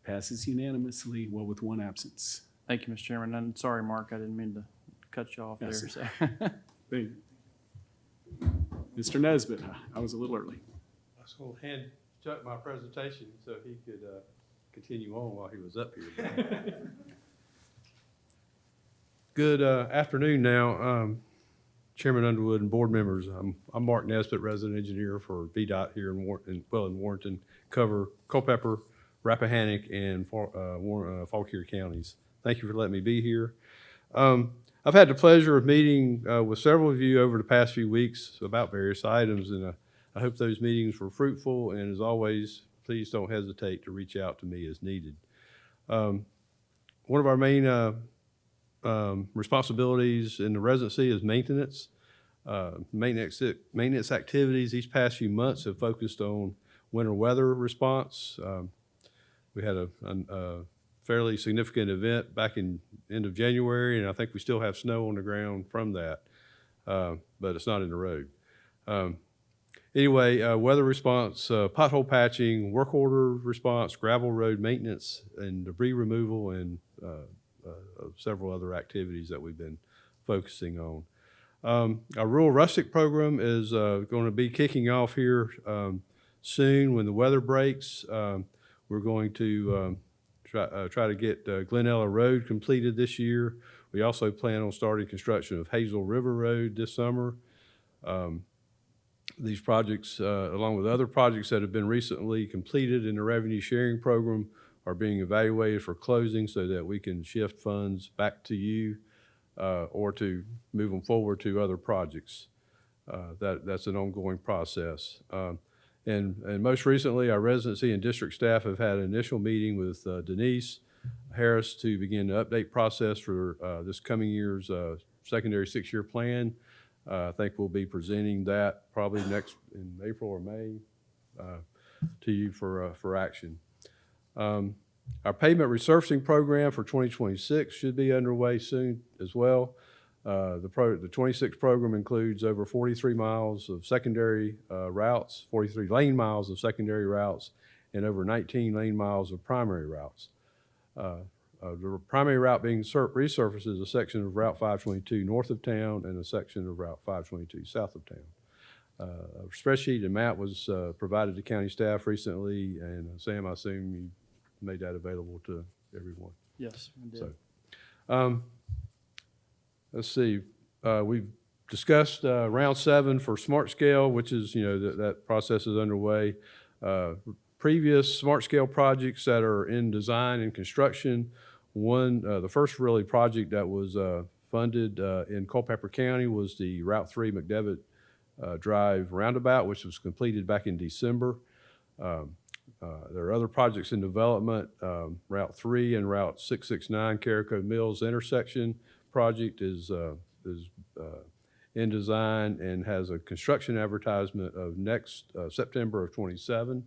A: Passes unanimously, well, with one absence.
G: Thank you, Mr. Chairman. And sorry, Mark, I didn't mean to cut you off there.
A: Yes,
G: So.
A: Thank you. Mr. Nesbitt, I was a little early.
U: I was going to hand Chuck my presentation so he could continue on while he was up here. Good afternoon now, Chairman Underwood and board members. I'm Mark Nesbitt, resident engineer for VDOT here in Warrenton, cover Culpeper, Rappahannock, and Fauquier counties. Thank you for letting me be here. I've had the pleasure of meeting with several of you over the past few weeks about various items, and I hope those meetings were fruitful, and as always, please don't hesitate to reach out to me as needed. One of our main responsibilities in the residency is maintenance. Maintenance activities these past few months have focused on winter weather response. We had a fairly significant event back in end of January, and I think we still have snow on the ground from that, but it's not in the road. Anyway, weather response, pothole patching, work order response, gravel road maintenance, and debris removal, and several other activities that we've been focusing on. Our rural rustic program is going to be kicking off here soon when the weather breaks. We're going to try to get Glenella Road completed this year. We also plan on starting construction of Hazel River Road this summer. These projects, along with other projects that have been recently completed in the revenue sharing program, are being evaluated for closing so that we can shift funds back to you or to move them forward to other projects. That's an ongoing process. And most recently, our residency and district staff have had an initial meeting with Denise Harris to begin the update process for this coming year's secondary six-year plan. I think we'll be presenting that probably next in April or May to you for action. Our pavement resurfacing program for 2026 should be underway soon as well. The 26 program includes over 43 miles of secondary routes, 43 lane miles of secondary routes, and over 19 lane miles of primary routes. The primary route being resurfaced is a section of Route 522 north of town and a section of Route 522 south of town. A spreadsheet and map was provided to county staff recently, and Sam, I assume you made that available to everyone.
G: Yes, I did.
U: So, let's see, we've discussed round 7 for smart scale, which is, that process is underway. Previous smart scale projects that are in design and construction, the first really project that was funded in Culpeper County was the Route 3 McDevitt Drive roundabout, which was completed back in December. There are other projects in development. Route 3 and Route 669 Carico Mills intersection project is in design and has a construction advertisement of next September of 27.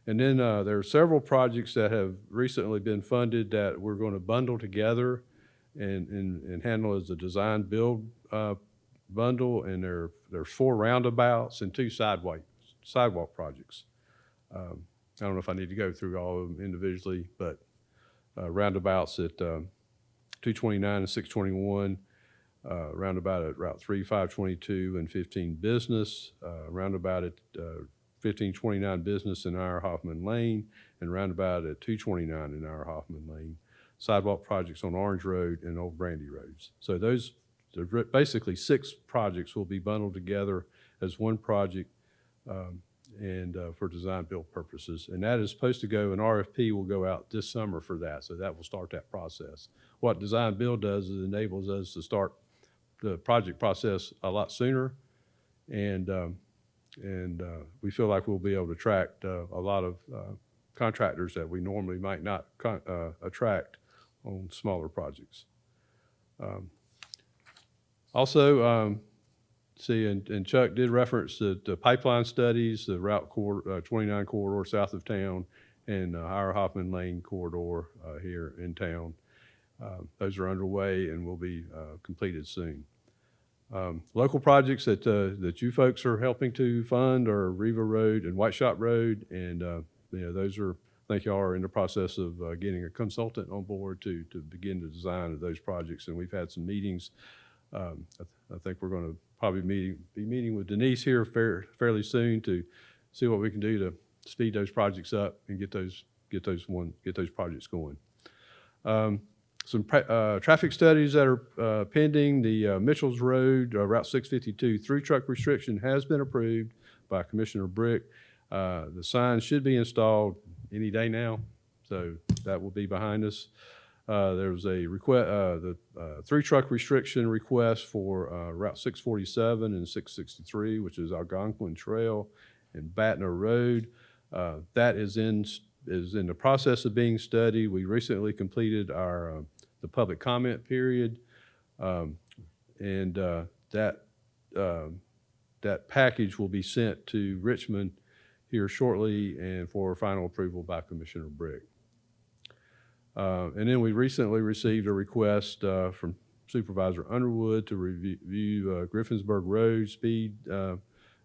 U: And then there are several projects that have recently been funded that we're going to bundle together and handle as a design build bundle. And there's 4 roundabouts and 2 sidewalk projects. I don't know if I need to go through all of them individually, but roundabouts at 229 and 621, roundabout at Route 3, 522, and 15 Business, roundabout at 1529 Business in Iyer Hoffman Lane, and roundabout at 229 in Iyer Hoffman Lane. Sidewalk projects on Orange Road and Old Brandy Roads. So those, basically 6 projects will be bundled together as one project for design build purposes. And that is supposed to go, an RFP will go out this summer for that. So that will start that process. What design build does is enables us to start the project process a lot sooner. And we feel like we'll be able to attract a lot of contractors that we normally might not attract on smaller projects. And Chuck did reference the pipeline studies, the Route 29 corridor south of town, and Iyer Hoffman Lane corridor here in town. Those are underway and will be completed soon. Local projects that you folks are helping to fund are Riva Road and White Shop Road, and those are, I think y'all are in the process of getting a consultant on board to begin the design of those projects, and we've had some meetings. I think we're going to probably be meeting with Denise here fairly soon to see what we can do to speed those projects up and get those projects going. Some traffic studies that are pending. The Mitchell's Road, Route 652 through truck restriction has been approved by Commissioner Brick. The sign should be installed any day now, so that will be behind us. There's a request, the through truck restriction request for Route 647 and 663, which is Algonquin Trail and Batner Road. That is in the process of being studied. We recently completed our the public comment period, and that package will be sent to Richmond here shortly and for final approval by Commissioner Brick. And then we recently received a request from Supervisor Underwood to review Griffensburg Road speed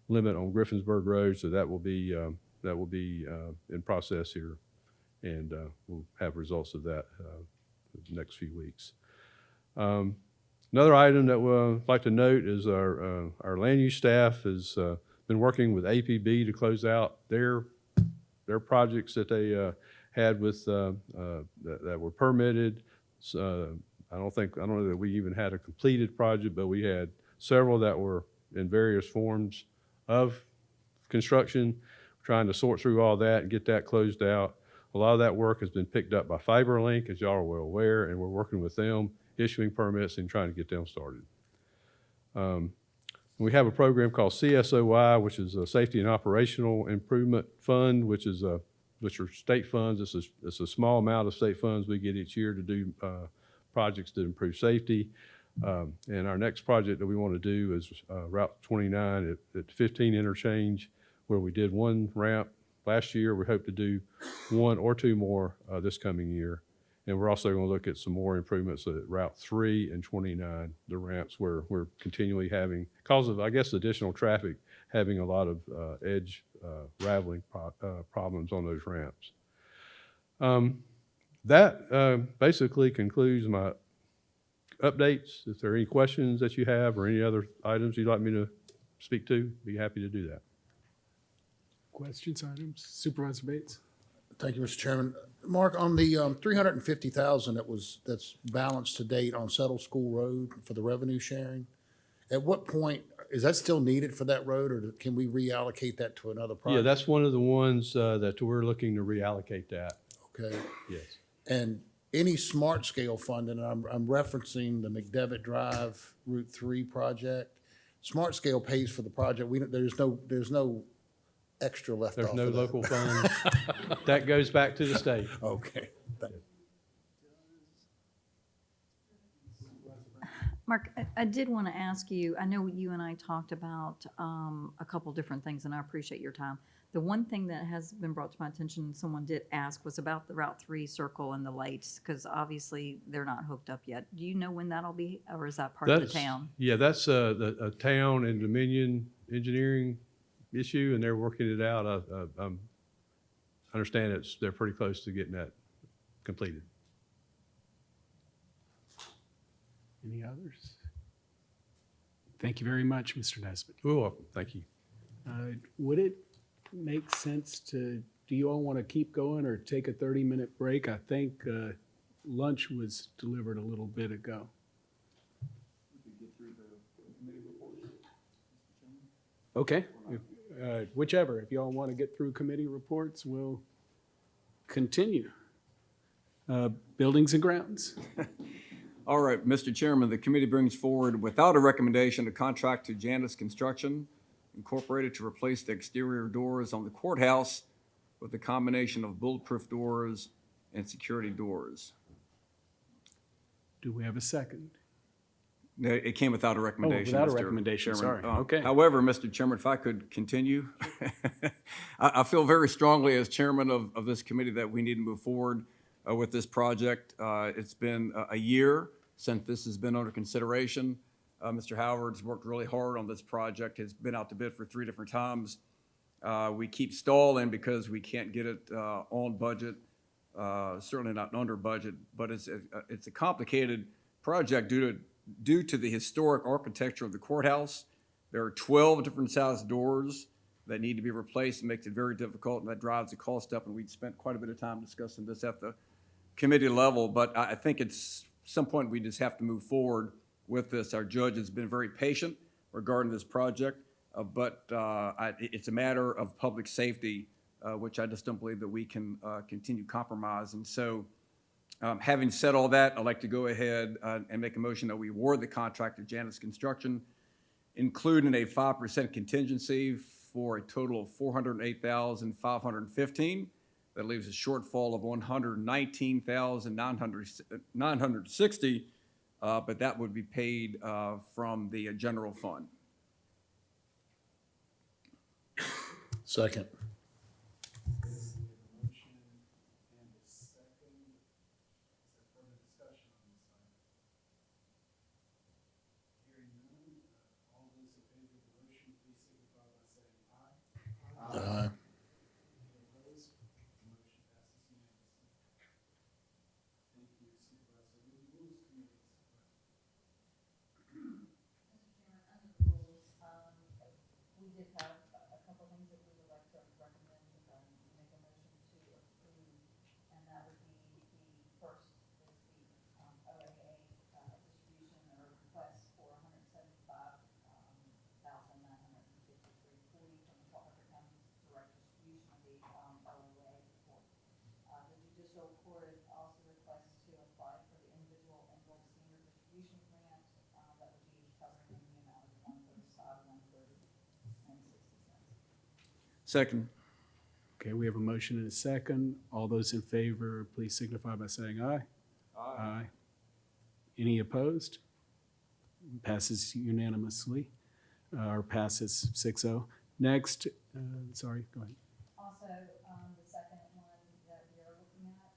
U: limit on Griffensburg Road. So that will be in process here, and we'll have results of that the next few weeks. Another item that we'd like to note is our land use staff has been working with APB to close out their projects that they had with that were permitted. So, I don't know that we even had a completed project, but we had several that were in various forms of construction, trying to sort through all that and get that closed out. A lot of that work has been picked up by FiberLink, as y'all are well aware, and we're working with them, issuing permits and trying to get them started. We have a program called CSOI, which is a Safety and Operational Improvement Fund, which are state funds. It's a small amount of state funds we get each year to do projects to improve safety. And our next project that we want to do is Route 29 at 15 interchange, where we did one ramp last year. We hope to do one or two more this coming year. And we're also going to look at some more improvements at Route 3 and 29, the ramps where we're continually having, because of, I guess, additional traffic, having a lot of edge raveling problems on those ramps. That basically concludes my updates. If there are any questions that you have or any other items you'd like me to speak to, be happy to do that.
A: Questions, items? Supervisor Bates?
F: Thank you, Mr. Chairman. Mark, on the $350,000 that's balanced to date on Settle School Road for the revenue sharing, at what point is that still needed for that road, or can we reallocate that to another project?
U: Yeah, that's one of the ones that we're looking to reallocate that.
F: Okay.
U: Yes.
F: And any smart scale funding, and I'm referencing the McDevitt Drive Route 3 project. Smart scale pays for the project. There's no extra left off.
U: There's no
F: of that.
U: local funds. That goes back to the state.
F: Okay.
C: Mark, I did want to ask you, I know you and I talked about a couple different things, and I appreciate your time. The one thing that has been brought to my attention, someone did ask, was about the Route 3 circle and the lights, because obviously they're not hooked up yet. Do you know when that'll be, or is that part of the town?
U: Yeah, that's a town and Dominion engineering issue, and they're working it out. I understand they're pretty close to getting that completed.
A: Any others? Thank you very much, Mr. Nesbitt.
U: You're welcome. Thank you.
A: Would it make sense do you all want to keep going or take a 30-minute break? I think lunch was delivered a little bit ago. Okay, whichever. If y'all want to get through committee reports, we'll continue. Buildings and grounds.
E: All right, Mr. Chairman, the committee brings forward without a recommendation a contract to Janus Construction Incorporated to replace the exterior doors on the courthouse with a combination of bulletproof doors and security doors.
A: Do we have a second?
E: No, it came without a recommendation.
A: without a
E: Mr.
A: recommendation,
E: Chairman.
A: sorry. Okay.
E: However, Mr. Chairman, if I could continue, I feel very strongly as chairman of this committee that we need to move forward with this project. It's been a year since this has been under consideration. Mr. Howard's worked really hard on this project. Has been out to bid for 3 different times. We keep stalling because we can't get it on budget, certainly not under budget, but it's a complicated project due to the historic architecture of the courthouse. There are 12 different size doors that need to be replaced. It makes it very difficult, and that drives the cost up, and we spent quite a bit of time discussing this at the committee level, but I think it's some point we just have to move forward with this. Our judge has been very patient regarding this project, but it's a matter of public safety, which I just don't believe that we can continue compromise. And so, having said all that, I'd like to go ahead and make a motion that we award the contract to Janus Construction, including a 5% contingency for a total of $408,515. That leaves a shortfall of $119,960, but that would be paid from the general fund.
F: Second. Aye.
C: We did have a couple things that we would like to recommend, make a motion to approve, and that would be the first is the OAA distribution or request for $175,953.40 from the Culpeper County direct distribution of the OAA report. The judicial court also requests to apply for the individual enrolled senior distribution grant that would be covering in the amount of $135,130.
E: Second.
A: Okay, we have a motion and a second. All those in favor, please signify by saying aye. Aye. Any opposed? Passes unanimously, or passes 6-0. Next, sorry, go ahead.
C: Also, the second one that we are looking at,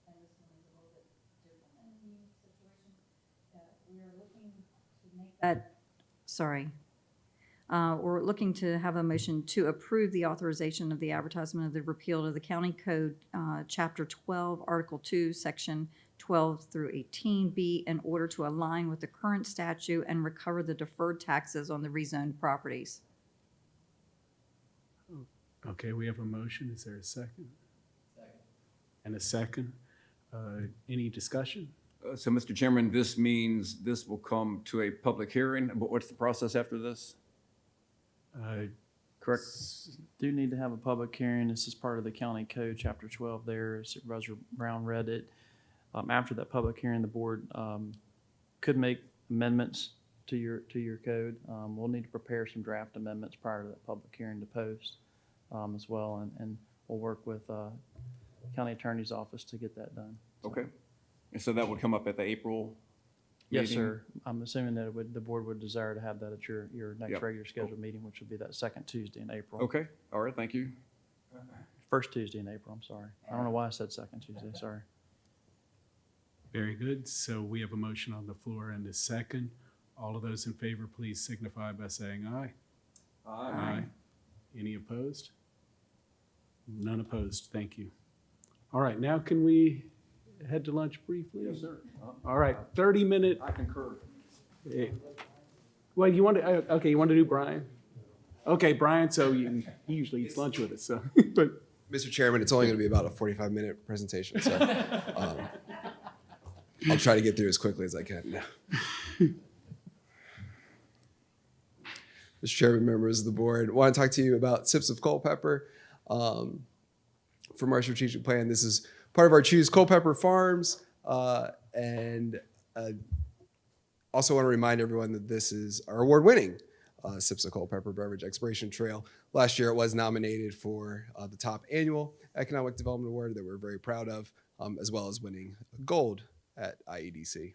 C: and this one is a little bit different in the situation, we are looking to make that, we're looking to have a motion to approve the authorization of the advertisement of the repeal of the County Code, Chapter 12, Article 2, Section 12 through 18B, in order to align with the current statute and recover the deferred taxes on the rezoned properties.
A: Okay, we have a motion. Is there a second? Second. And a second. Any discussion?
E: So, Mr. Chairman, this means this will come to a public hearing. What's the process after this? Correct.
G: Do need to have a public hearing. This is part of the county code, chapter 12 there. Supervisor Brown read it. After that public hearing, the board could make amendments to your code. We'll need to prepare some draft amendments prior to that public hearing to post as well, and we'll work with county attorney's office to get that done.
E: Okay. And so that would come up at the April
G: Yes,
E: meeting?
G: sir. I'm assuming that the board would desire to have that at your next
E: Yep.
G: regular scheduled meeting, which would be that second Tuesday in April.
E: Okay, all right, thank you.
G: First Tuesday in April, I'm sorry. I don't know why I said second Tuesday, sorry.
A: Very good. So we have a motion on the floor and a second. All of those in favor, please signify by saying aye. Aye. Any opposed? None opposed. Thank you. All right, now can we head to lunch briefly? Yes, sir. All right, 30-minute.
E: I concur.
A: Well, you want to, okay, you want to do Brian? Okay, Brian, so he usually eats lunch with us, so, but.
H: Mr. Chairman, it's only going to be about a 45-minute presentation, so I'll try to get through as quickly as I can. Mr. Chairman, members of the board, I want to talk to you about Sips of Culpeper. From our strategic plan, this is part of our Choose Culpeper Farms, and also want to remind everyone that this is our award-winning Sips of Culpeper Beverage Exploration Trail. Last year, it was nominated for the top annual Economic Development Award that we're very proud of, as well as winning gold at IEDC.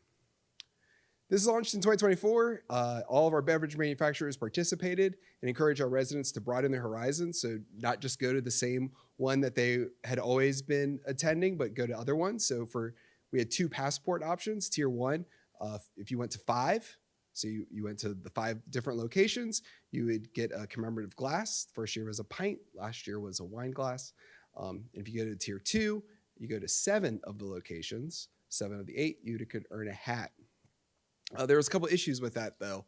H: This is launched in 2024. All of our beverage manufacturers participated and encouraged our residents to broaden their horizons, so not just go to the same one that they had always been attending, but go to other ones. So we had 2 passport options. Tier 1, if you went to 5, so you went to the 5 different locations, you would get a commemorative glass. First year was a pint, last year was a wine glass. If you go to Tier 2, you go to 7 of the locations, 7 of the 8, you could earn a hat. There was a couple issues with that, though.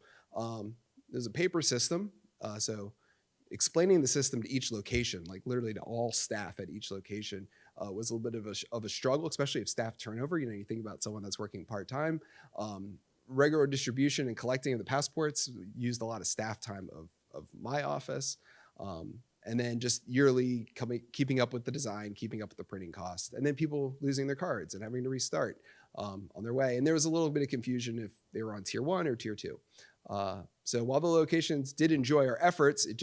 H: There's a paper system, so explaining the system to each location, like literally to all staff at each location, was a little bit of a struggle, especially if staff turnover. You think about someone that's working part-time. Regular distribution and collecting of the passports used a lot of staff time of my office. And then just yearly keeping up with the design, keeping up with the printing cost, and then people losing their cards and having to restart on their way. And there was a little bit of confusion if they were on Tier 1 or Tier 2. So while the locations did enjoy our efforts, it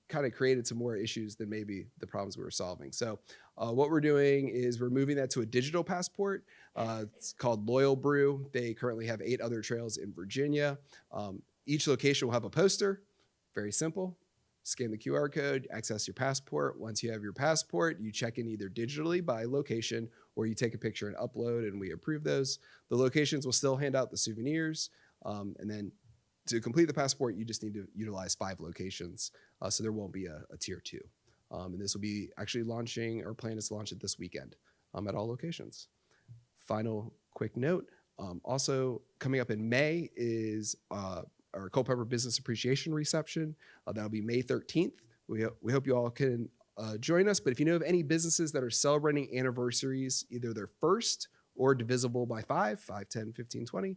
H: kind of created some more issues than maybe the problems we were solving. So what we're doing is we're moving that to a digital passport. It's called Loyal Brew. They currently have 8 other trails in Virginia. Each location will have a poster. Very simple. Scan the QR code, access your passport. Once you have your passport, you check in either digitally by location or you take a picture and upload, and we approve those. The locations will still hand out the souvenirs. And then to complete the passport, you just need to utilize 5 locations. So there won't be a Tier 2. And this will be actually launching, our plan is to launch it this weekend at all locations. Final quick note, also coming up in May is our Culpeper Business Appreciation Reception. That'll be May 13th. We hope you all can join us, but if you know of any businesses that are celebrating anniversaries, either their first or divisible by 5, 10, 15, 20,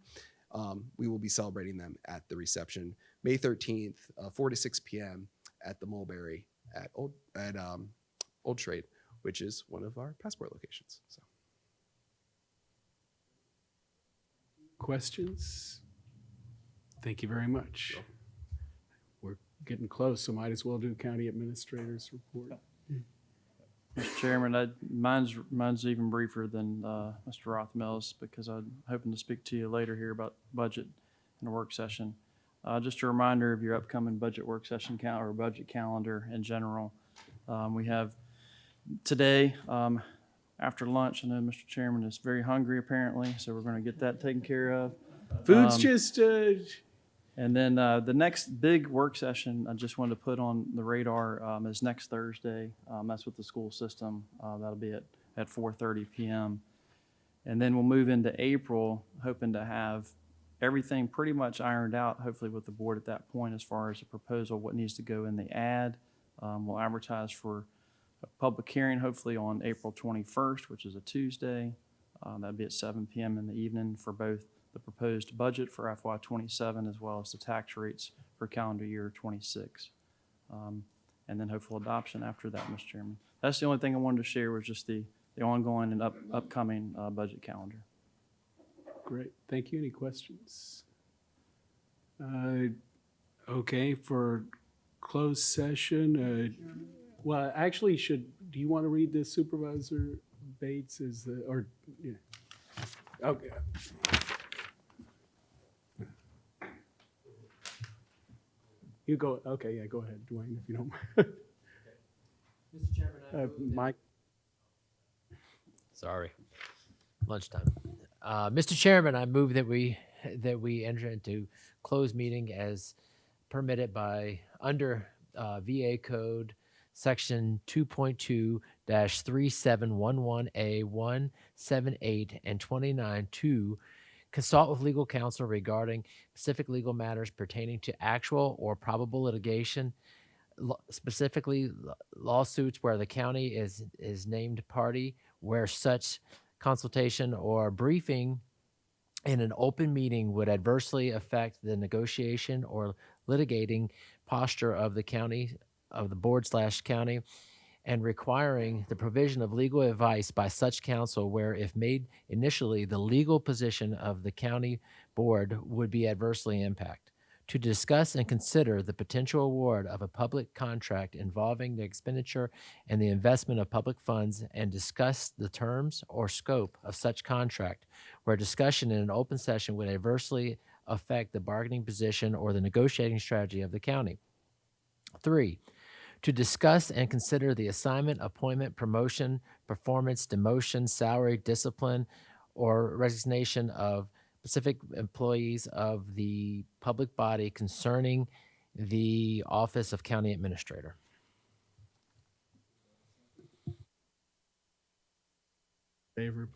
H: we will be celebrating them at the reception May 13th, 4 to 6 p.m. at the Mulberry at Old Trade, which is one of our passport locations. So.
A: Questions? Thank you very much. We're getting close, so might as well do county administrator's report.
G: Mr. Chairman, mine's even briefer than Mr. Rothmell's because I'm hoping to speak to you later here about budget in a work session. Just a reminder of your upcoming budget work session or budget calendar in general. We have today, after lunch, I know Mr. Chairman is very hungry apparently, so we're going to get that taken care of.
A: Food's just...
G: And then the next big work session I just wanted to put on the radar is next Thursday. That's with the school system. That'll be at 4:30 p.m. And then we'll move into April, hoping to have everything pretty much ironed out, hopefully with the board at that point as far as a proposal, what needs to go in the ad. We'll advertise for a public hearing, hopefully on April 21st, which is a Tuesday. That'll be at 7 p.m. in the evening for both the proposed budget for FY27 as well as the tax rates for calendar year 26. And then hopeful adoption after that, Mr. Chairman. That's the only thing I wanted to share was just the ongoing and upcoming budget calendar.
A: Great, thank you. Any questions? Okay, for closed session, well, actually, do you want to read the Supervisor Bates yeah. Okay. You go, okay, yeah, go ahead, Dwayne, if you don't mind.
L: Mr. Chairman,
A: Mike?
L: Sorry, lunchtime. Mr. Chairman, I move that we enter into closed meeting as permitted by under VA Code Section 2.2-1 3711A1, 7, 8, and 29 to consult with legal counsel regarding specific legal matters pertaining to actual or probable litigation, specifically lawsuits where the county is named party, where such consultation or briefing in an open meeting would adversely affect the negotiation or litigating posture of the county, of the board/county, and requiring the provision of legal advice by such counsel where, if made initially, the legal position of the county board would be adversely impacted. To discuss and consider the potential award of a public contract involving the expenditure and the investment of public funds, and discuss the terms or scope of such contract, where discussion in an open session would adversely affect the bargaining position or the negotiating strategy of the county. 3, to discuss and consider the assignment, appointment, promotion, performance, demotion, salary, discipline, or resignation of specific employees of the public body concerning the office of county administrator.
A: Favor.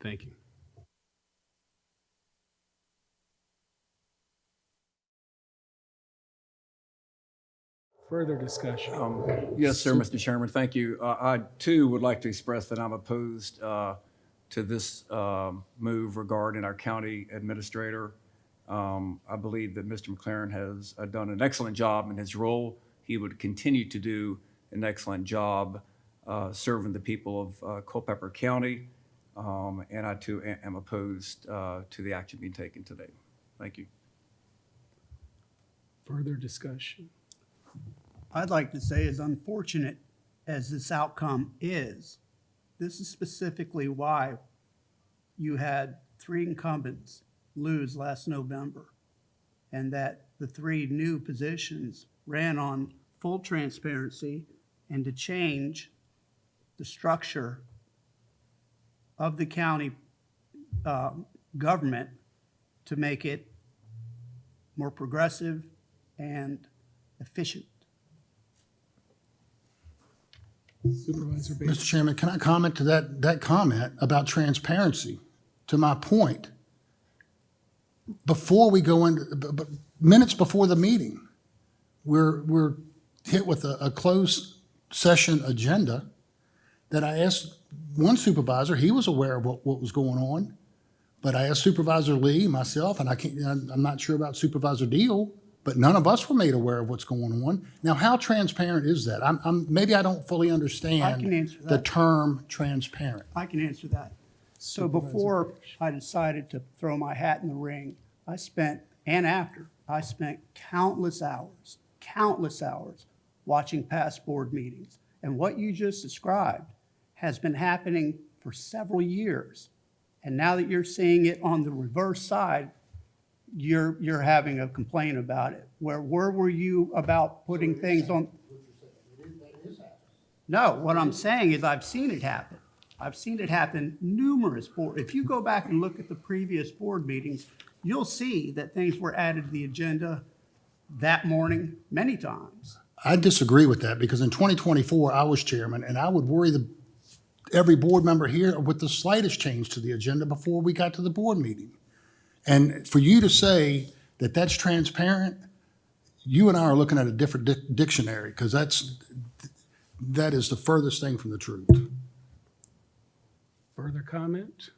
A: Thank you. Further discussion.
E: Yes, sir, Mr. Chairman, thank you. I, too, would like to express that I'm opposed to this move regarding our county administrator. I believe that Mr. McLaren has done an excellent job in his role. He would continue to do an excellent job serving the people of Culpeper County, and I, too, am opposed to the action being taken today. Thank you.
A: Further discussion.
D: I'd like to say, as unfortunate as this outcome is, this is specifically why you had 3 incumbents lose last November, and that the 3 new positions ran on full transparency and to change the structure of the county government to make it more progressive and efficient.
A: Supervisor Bates.
F: Mr. Chairman, can I comment to that comment about transparency? To my point, before we go into, minutes before the meeting, we're hit with a closed session agenda that I asked one supervisor, he was aware of what was going on, but I asked Supervisor Lee, myself, and I'm not sure about Supervisor Deal, but none of us were made aware of what's going on. Now, how transparent is that? Maybe I don't fully understand
D: I can answer
F: the
D: that.
F: term transparent.
D: I can answer that. So before I decided to throw my hat in the ring, and after, I spent countless hours watching past board meetings. And what you just described has been happening for several years. And now that you're seeing it on the reverse side, you're having a complaint about it. Where were you about putting things on? No, what I'm saying is I've seen it happen. I've seen it happen numerous board. If you go back and look at the previous board meetings, you'll see that things were added to the agenda that morning many times.
F: I disagree with that because in 2024, I was chairman, and I would worry every board member here with the slightest change to the agenda before we got to the board meeting. And for you to say that that's transparent, you and I are looking at a different dictionary because that is the furthest thing from the truth.
A: Further comment?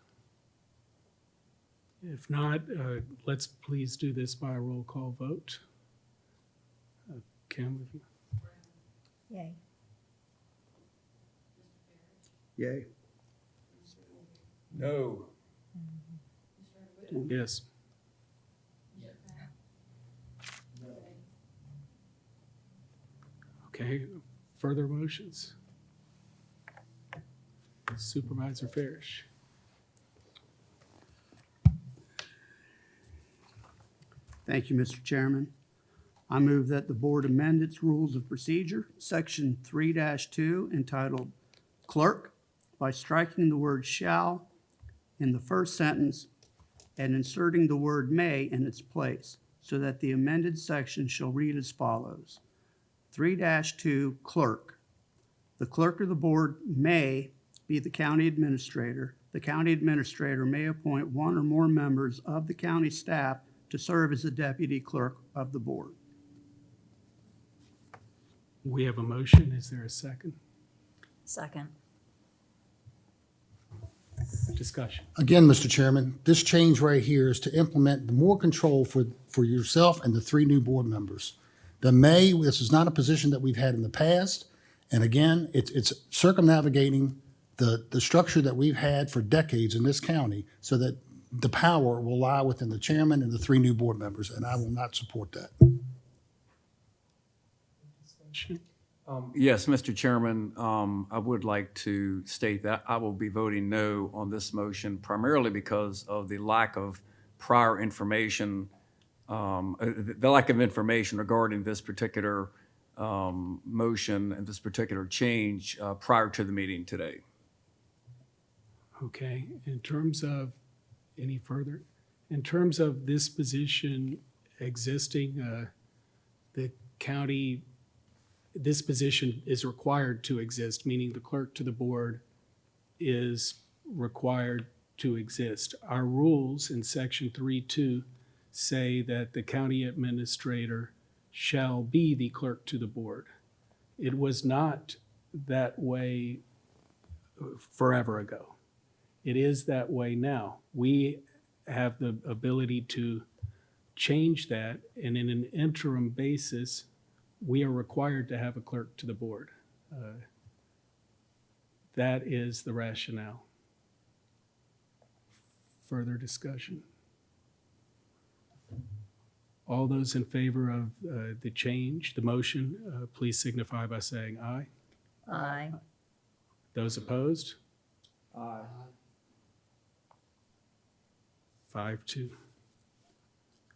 A: If not, let's please do this by a roll call vote. Kim?
S: Yay.
D: Yay.
E: No.
A: Yes. Okay, further motions? Supervisor Farish.
D: Thank you, Mr. Chairman. I move that the board amend its rules of procedure, section 3-2, entitled Clerk, by striking the word shall in the first sentence and inserting the word may in its place, so that the amended section shall read as follows. 3-2 clerk. The clerk of the board may be the county administrator. The county administrator may appoint one or more members of the county staff to serve as the deputy clerk of the board.
A: We have a motion. Is there a second?
C: Second.
A: Discussion.
F: Again, Mr. Chairman, this change right here is to implement more control for yourself and the 3 new board members. This is not a position that we've had in the past. And again, it's circumnavigating the structure that we've had for decades in this county so that the power will lie within the chairman and the 3 new board members, and I will not support that.
E: Yes, Mr. Chairman, I would like to state that I will be voting no on this motion primarily because of the lack of prior information, the lack of information regarding this particular motion and this particular change prior to the meeting today.
A: Okay, in terms of any further, in terms of this position existing, the county, this position is required to exist, meaning the clerk to the board is required to exist. Our rules in section 3.2 say that the county administrator shall be the clerk to the board. It was not that way forever ago. It is that way now. We have the ability to change that, and in an interim basis, we are required to have a clerk to the board. That is the rationale. Further discussion? All those in favor of the change, the motion, please signify by saying aye.
C: Aye.
A: Those opposed?
H: Aye.
A: 5-2.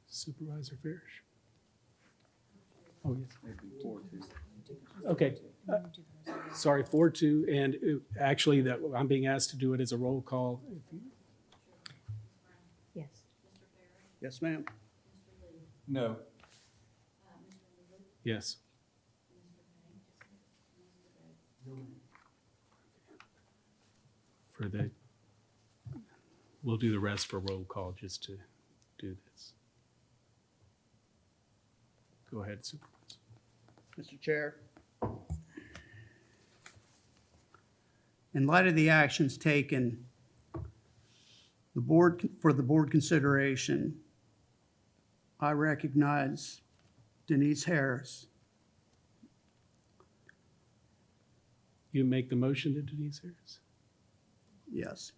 A: Supervisor Farish. Oh, yes. Okay. Sorry, 4-2, and actually, that I'm being asked to do it as a roll call.
C: Yes.
D: Yes, ma'am.
E: No.
A: Yes. For the, we'll do the rest for roll call just to do this. Go ahead, Supervisor.
D: Mr. Chair. In light of the actions taken, for the board consideration, I recognize Denise Harris.
A: You make the motion to Denise Harris?
D: Yes.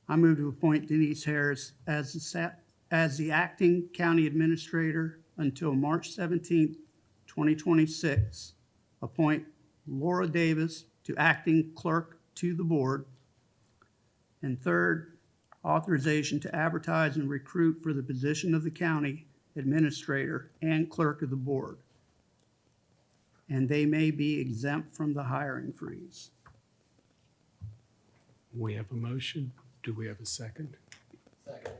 D: I move to appoint Denise Harris as the acting county administrator until March 17th, 2026. Appoint Laura Davis to acting clerk to the board. And third, authorization to advertise and recruit for the position of the county administrator and clerk of the board. And they may be exempt from the hiring freeze.
A: We have a motion. Do we have a second?
L: Second.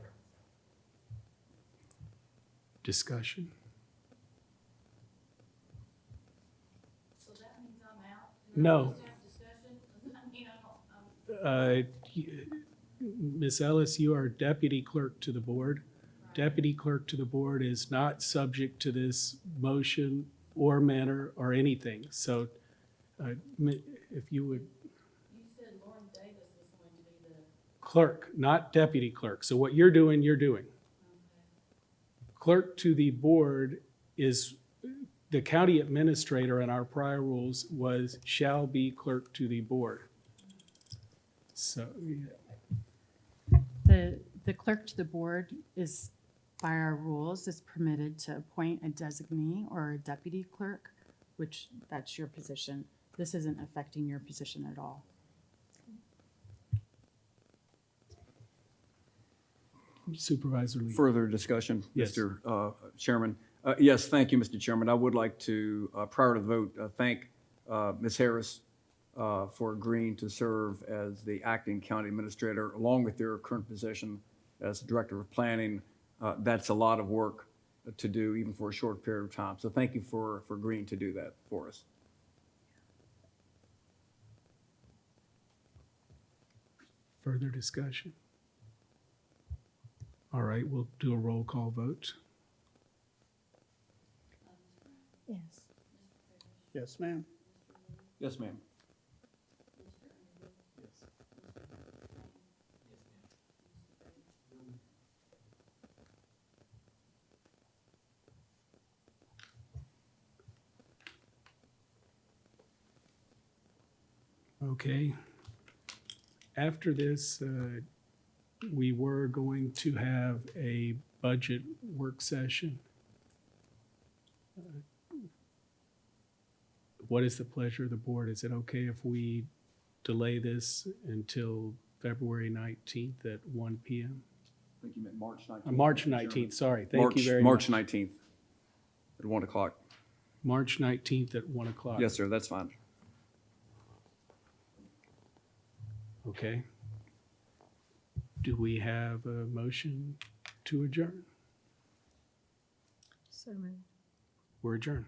A: Discussion?
I: So that means I'm out?
A: No.
I: Discussion? I mean,
A: Ms. Ellis, you are deputy clerk to the board. Deputy clerk to the board is not subject to this motion or manner or anything. So if you would.
I: You said Lauren Davis was going to be the.
A: Clerk, not deputy clerk. So what you're doing, you're doing. Clerk to the board is, the county administrator in our prior rules was shall be clerk to the board. So, yeah.
V: The clerk to the board is, by our rules, is permitted to appoint a designee or a deputy clerk, which that's your position. This isn't affecting your position at all.
A: Supervisor Lee.
E: Further discussion,
A: Yes.
E: Mr. Chairman. Yes, thank you, Mr. Chairman. I would like to, prior to the vote, thank Ms. Harris for agreeing to serve as the acting county administrator, along with their current position as Director of Planning. that's a lot of work to do, even for a short period of time. So thank you for agreeing to do that for us.
A: Further discussion? All right, we'll do a roll call vote.
V: Yes.
D: Yes, ma'am.
E: Yes, ma'am.
A: Okay. After this, we were going to have a budget work session. What is the pleasure of the board? Is it okay if we delay this until February 19th at 1 p.m.?
E: I think you meant March 19th.
A: March 19th, sorry. Thank you very
E: March
A: much.
E: 19th at 1 o'clock.
A: March 19th at 1 o'clock.
E: Yes, sir, that's fine.
A: Okay. Do we have a motion to adjourn?
C: So moved.
A: We're adjourned.